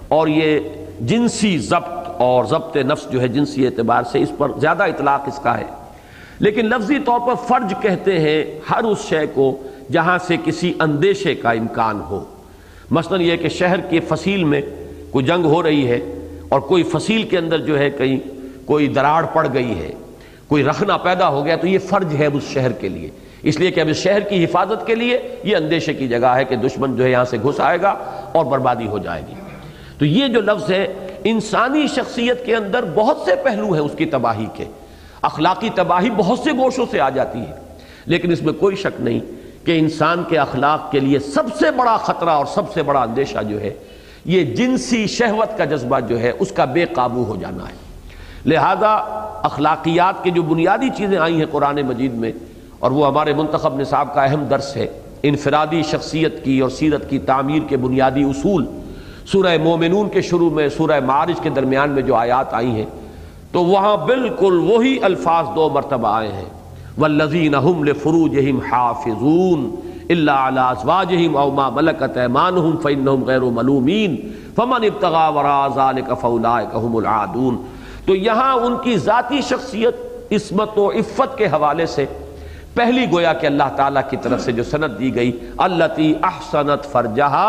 اور یہ جنسی ضبط اور ضبط نفس جو ہے جنسی اعتبار سے اس پر زیادہ اطلاق اس کا ہے. لیکن لفظی طور پر فرج کہتے ہیں ہر اس شے کو جہاں سے کسی اندیشے کا امکان ہو. مثلا یہ کہ شہر کے فصیل میں کوئی جنگ ہو رہی ہے اور کوئی فصیل کے اندر جو ہے کہیں کوئی دراڑ پڑ گئی ہے، کوئی رخنا پیدا ہو گیا، تو یہ فرج ہے اس شہر کے لیے، اس لیے کہ اب اس شہر کی حفاظت کے لیے یہ اندیشے کی جگہ ہے کہ دشمن جو ہے یہاں سے گھس آئے گا اور بربادی ہو جائے گی. تو یہ جو لفظ ہے انسانی شخصیت کے اندر بہت سے پہلو ہیں اس کی تباہی کے. اخلاقی تباہی بہت سے گوشوں سے آ جاتی ہے، لیکن اس میں کوئی شک نہیں کہ انسان کے اخلاق کے لیے سب سے بڑا خطرہ اور سب سے بڑا اندیشہ جو ہے یہ جنسی شہوت کا جذبہ جو ہے اس کا بے قابو ہو جانا ہے. لہذا اخلاقیات کی جو بنیادی چیزیں آئی ہیں قرآن مجید میں، اور وہ ہمارے منتخب نصاب کا اہم درس ہے، انفرادی شخصیت کی اور سیرت کی تعمیر کے بنیادی اصول. سورہ مومنون کے شروع میں، سورہ معارج کے درمیان میں جو آیات آئی ہیں تو وہاں بالکل وہی الفاظ دو مرتبہ آئے ہیں. والذین هم لفروجہم حافظون الا علی ازواجہم او ما ملکت ایمانہم فانہم غیر ملومین فمن ابتغى وراء ذلک فاولئک هم العادون. تو یہاں ان کی ذاتی شخصیت، عصمت و عفت کے حوالے سے پہلی گویا کہ اللہ تعالیٰ کی طرف سے جو سند دی گئی، التی احسنت فرجہا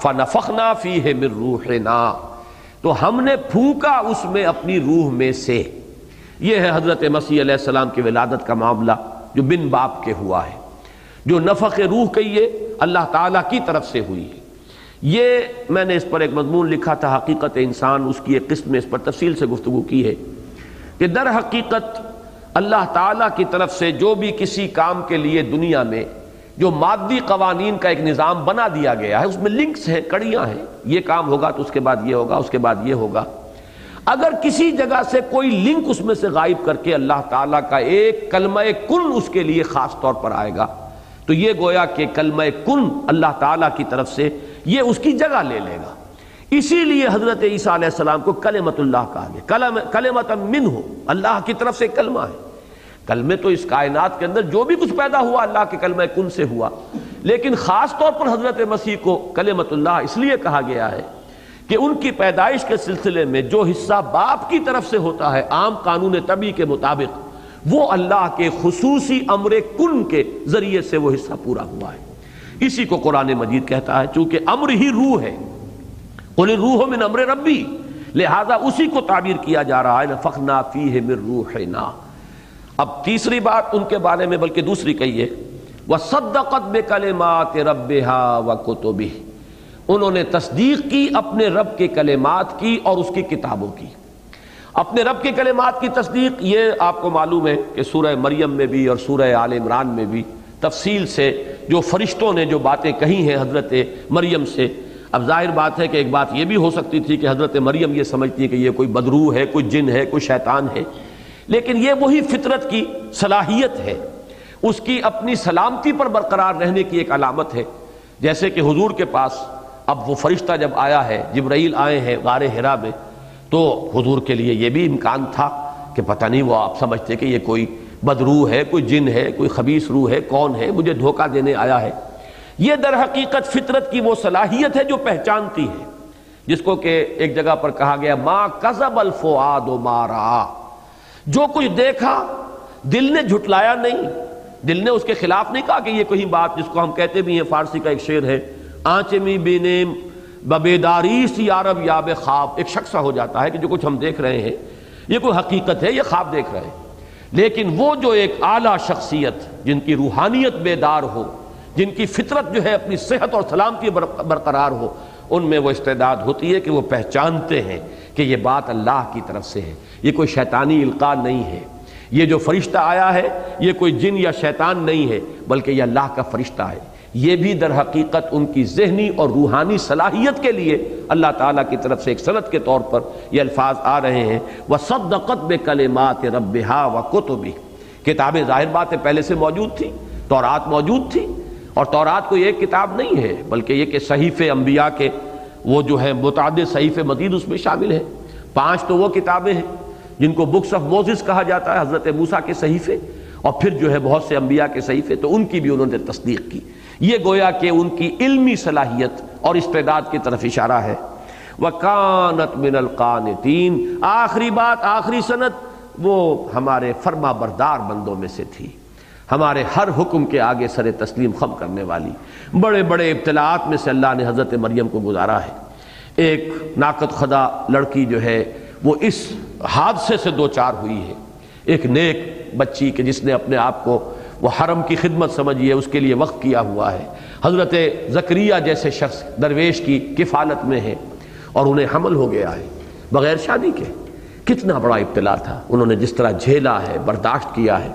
فنفخنا فیہ من روحنا، تو ہم نے پھونکا اس میں اپنی روح میں سے. یہ ہے حضرت مسیح علیہ السلام کی ولادت کا معاملہ جو بن باپ کے ہوا ہے. جو نفخ روح کہیے اللہ تعالیٰ کی طرف سے ہوئی ہے. یہ میں نے اس پر ایک مضمون لکھا تھا، حقیقت انسان، اس کی ایک قسم میں اس پر تفصیل سے گفتگو کی ہے کہ در حقیقت اللہ تعالیٰ کی طرف سے جو بھی کسی کام کے لیے دنیا میں جو مادی قوانین کا ایک نظام بنا دیا گیا ہے، اس میں لنکس ہیں، کڑیاں ہیں، یہ کام ہوگا تو اس کے بعد یہ ہوگا، اس کے بعد یہ ہوگا. اگر کسی جگہ سے کوئی لنک اس میں سے غائب کر کے اللہ تعالیٰ کا ایک کلمہ کن اس کے لیے خاص طور پر آئے گا تو یہ گویا کہ کلمہ کن اللہ تعالیٰ کی طرف سے یہ اس کی جگہ لے لے گا. اسی لیے حضرت عیسیٰ علیہ السلام کو کلمۃ اللہ کہا گیا، کلمۃ منہ، اللہ کی طرف سے کلمہ ہے. کلمے تو اس کائنات کے اندر جو بھی کچھ پیدا ہوا اللہ کے کلمہ کن سے ہوا، لیکن خاص طور پر حضرت مسیح کو کلمۃ اللہ اس لیے کہا گیا ہے کہ ان کی پیدائش کے سلسلے میں جو حصہ باپ کی طرف سے ہوتا ہے عام قانون طبی کے مطابق، وہ اللہ کے خصوصی امر کن کے ذریعے سے وہ حصہ پورا ہوا ہے. اسی کو قرآن مجید کہتا ہے، چونکہ امر ہی روح ہے، قل الروح من امر ربی، لہذا اسی کو تعبیر کیا جا رہا ہے نفخنا فیہ من روحنا۔ اب تیسری بات ان کے بارے میں بلکہ دوسری کہیے، وصدقت بکلمات ربہا وکتبہ، انہوں نے تصدیق کی اپنے رب کے کلمات کی اور اس کی کتابوں کی۔ اپنے رب کے کلمات کی تصدیق، یہ آپ کو معلوم ہے کہ سورہ مریم میں بھی اور سورہ آل عمران میں بھی تفصیل سے جو فرشتوں نے جو باتیں کہی ہیں حضرت مریم سے۔ اب ظاہر بات ہے کہ ایک بات یہ بھی ہو سکتی تھی کہ حضرت مریم یہ سمجھتی ہے کہ یہ کوئی بدروح ہے، کوئی جن ہے، کوئی شیطان ہے، لیکن یہ وہی فطرت کی صلاحیت ہے، اس کی اپنی سلامتی پر برقرار رہنے کی ایک علامت ہے۔ جیسے کہ حضور کے پاس اب وہ فرشتہ جب آیا ہے، جبرائیل آئے ہیں غار حرا میں، تو حضور کے لیے یہ بھی امکان تھا کہ پتہ نہیں وہ آپ سمجھتے کہ یہ کوئی بدروح ہے، کوئی جن ہے، کوئی خبیث روح ہے، کون ہے مجھے دھوکہ دینے آیا ہے۔ یہ در حقیقت فطرت کی وہ صلاحیت ہے جو پہچانتی ہے، جس کو کہ ایک جگہ پر کہا گیا ما کذب الفؤاد ما رأى، جو کچھ دیکھا دل نے جھٹلایا نہیں، دل نے اس کے خلاف نہیں کہا کہ یہ کوئی بات، جس کو ہم کہتے بھی ہیں، فارسی کا ایک شعر ہے آنچمی بینیم ببیداری سی یارب یاب خواب، ایک شخص ہو جاتا ہے کہ جو کچھ ہم دیکھ رہے ہیں یہ کوئی حقیقت ہے، یہ خواب دیکھ رہے ہیں۔ لیکن وہ جو ایک اعلیٰ شخصیت جن کی روحانیت بیدار ہو، جن کی فطرت جو ہے اپنی صحت اور سلامتی برقرار ہو، ان میں وہ استعداد ہوتی ہے کہ وہ پہچانتے ہیں کہ یہ بات اللہ کی طرف سے ہے، یہ کوئی شیطانی القاء نہیں ہے، یہ جو فرشتہ آیا ہے یہ کوئی جن یا شیطان نہیں ہے بلکہ یہ اللہ کا فرشتہ ہے۔ یہ بھی در حقیقت ان کی ذہنی اور روحانی صلاحیت کے لیے اللہ تعالیٰ کی طرف سے ایک سند کے طور پر یہ الفاظ آ رہے ہیں وَصَدَّقَتْ بِكَلِمَاتِ رَبِّهَا وَكُتُبِهِ۔ کتابیں ظاہر بات ہے پہلے سے موجود تھی، تورات موجود تھی، اور تورات کوئی ایک کتاب نہیں ہے بلکہ یہ کہ صحیفے انبیاء کے وہ جو ہیں متعدد صحیفے مزید اس میں شامل ہیں۔ 5 تو وہ کتابیں ہیں جن کو بکس آف موسیس کہا جاتا ہے، حضرت موسیٰ کے صحیفے، اور پھر جو ہے بہت سے انبیاء کے صحیفے، تو ان کی بھی انہوں نے تصدیق کی۔ یہ گویا کہ ان کی علمی صلاحیت اور استعداد کی طرف اشارہ ہے۔ وَكَانَتْ مِنَ الْقَانِتِينَ، آخری بات، آخری سند، وہ ہمارے فرما بردار بندوں میں سے تھی، ہمارے ہر حکم کے آگے سر تسلیم خم کرنے والی۔ بڑے بڑے ابتلاءات میں سے اللہ نے حضرت مریم کو گزارا ہے۔ ایک ناقد خدا لڑکی جو ہے وہ اس حادثے سے دوچار ہوئی ہے، ایک نیک بچی کہ جس نے اپنے آپ کو وہ حرم کی خدمت سمجھیے اس کے لیے وقف کیا ہوا ہے، حضرت زکریا جیسے شخص درویش کی کفالت میں ہے، اور انہیں حمل ہو گیا ہے بغیر شادی کے۔ کتنا بڑا ابتلاء تھا، انہوں نے جس طرح جھیلا ہے، برداشت کیا ہے۔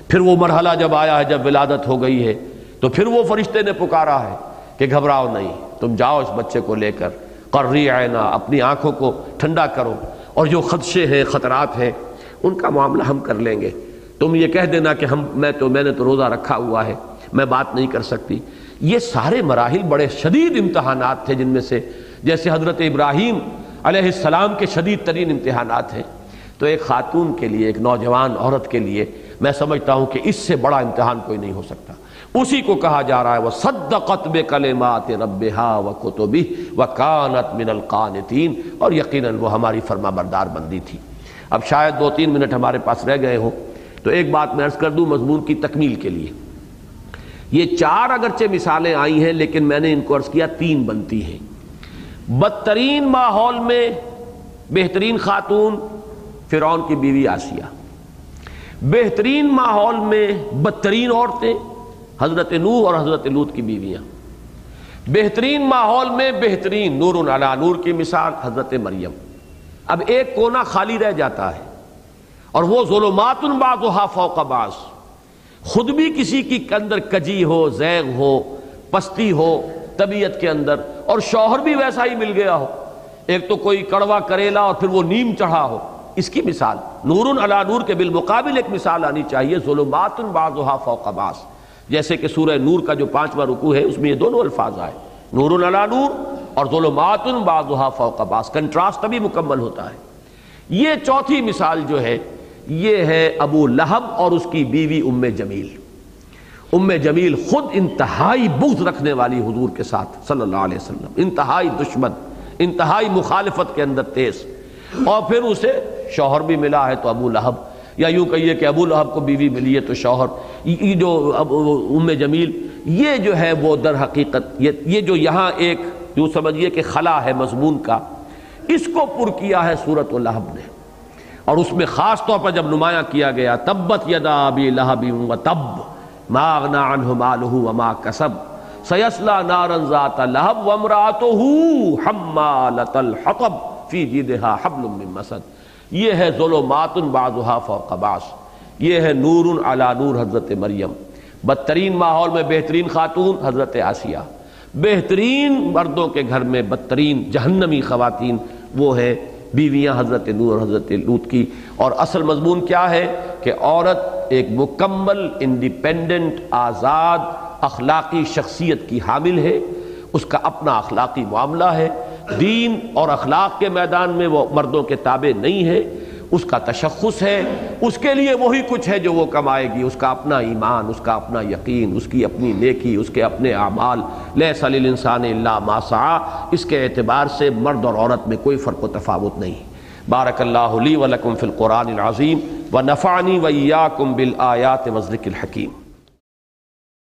پھر وہ مرحلہ جب آیا ہے، جب ولادت ہو گئی ہے، تو پھر وہ فرشتے نے پکارا ہے کہ گھبراؤ نہیں، تم جاؤ اس بچے کو لے کر، قرری عینا، اپنی آنکھوں کو ٹھنڈا کرو، اور جو خدشے ہیں، خطرات ہیں، ان کا معاملہ ہم کر لیں گے۔ تم یہ کہہ دینا کہ میں نے تو روزہ رکھا ہوا ہے، میں بات نہیں کر سکتی۔ یہ سارے مراحل بڑے شدید امتحانات تھے، جن میں سے جیسے حضرت ابراہیم علیہ السلام کے شدید ترین امتحانات ہیں، تو ایک خاتون کے لیے، ایک نوجوان عورت کے لیے میں سمجھتا ہوں کہ اس سے بڑا امتحان کوئی نہیں ہو سکتا۔ اسی کو کہا جا رہا ہے وَصَدَّقَتْ بِكَلِمَاتِ رَبِّهَا وَكُتُبِهِ وَكَانَتْ مِنَ الْقَانِتِينَ، اور یقیناً وہ ہماری فرما بردار بندی تھی۔ اب شاید 2-3 منٹ ہمارے پاس رہ گئے ہوں، تو ایک بات میں عرض کر دوں مضمون کی تکمیل کے لیے۔ یہ 4 اگرچہ مثالیں آئی ہیں، لیکن میں نے ان کو عرض کیا 3 بنتی ہیں۔ بدترین ماحول میں بہترین خاتون فرعون کی بیوی آسیہ، بہترین ماحول میں بدترین عورتیں حضرت نوح اور حضرت لوط کی بیویاں، بہترین ماحول میں بہترین نور علی نور کی مثال حضرت مریم۔ اب ایک کونا خالی رہ جاتا ہے، اور وہ ظلمات بعضها فوق بعض، خود بھی کسی کی اندر کجی ہو، زیغ ہو، پستی ہو طبیعت کے اندر، اور شوہر بھی ویسا ہی مل گیا ہو، ایک تو کوئی کڑوا کریلا اور پھر وہ نیم چڑھا ہو۔ اس کی مثال نور علی نور کے بالمقابل ایک مثال آنی چاہیے، ظلمات بعضها فوق بعض، جیسے کہ سورہ نور کا جو 5واں رکوع ہے اس میں یہ دونوں الفاظ آئے، نور علی نور اور ظلمات بعضها فوق بعض، کنٹراسٹ تبھی مکمل ہوتا ہے۔ یہ چوتھی مثال جو ہے یہ ہے ابو لہب اور اس کی بیوی ام جمیل۔ ام جمیل خود انتہائی بغض رکھنے والی حضور کے ساتھ صلی اللہ علیہ وسلم، انتہائی دشمن، انتہائی مخالفت کے اندر تیز، اور پھر اسے شوہر بھی ملا ہے تو ابو لہب، یا یوں کہیے کہ ابو لہب کو بیوی ملی ہے تو شوہر۔ یہ جو ام جمیل، یہ جو ہے وہ در حقیقت یہ جو یہاں ایک یوں سمجھیے کہ خلا ہے مضمون کا، اس کو پر کیا ہے سورۃ لہب نے، اور اس میں خاص طور پر جب نمایاں کیا گیا تبت یدا ابی لہب وتب ما اغنی عنہ مالہ وما کسب سیصلی نارا ذات لہب وامرأتہ حمالۃ الحطب فی جیدہا حبل من مسد۔ یہ ہے ظلمات بعضھا فوق بعض، یہ ہے نور علی نور حضرت مریم۔ بدترین ماحول میں بہترین خاتون حضرت آسیہ، بہترین مردوں کے گھر میں بدترین جہنمی خواتین وہ ہے بیویاں حضرت نور اور حضرت لوط کی۔ اور اصل مضمون کیا ہے کہ عورت ایک مکمل انڈیپینڈنٹ آزاد اخلاقی شخصیت کی حامل ہے، اس کا اپنا اخلاقی معاملہ ہے، دین اور اخلاق کے میدان میں وہ مردوں کے تابع نہیں ہے، اس کا تشخص ہے، اس کے لیے وہی کچھ ہے جو وہ کمائے گی، اس کا اپنا ایمان، اس کا اپنا یقین، اس کی اپنی نیکی، اس کے اپنے اعمال۔ لیس للانسان الا ما سعی، اس کے اعتبار سے مرد اور عورت میں کوئی فرق و تفاوت نہیں۔ بارک اللہ لی ولکم فی القرآن العظیم ونفعنی وإیاکم بالآیات والذکر الحکیم۔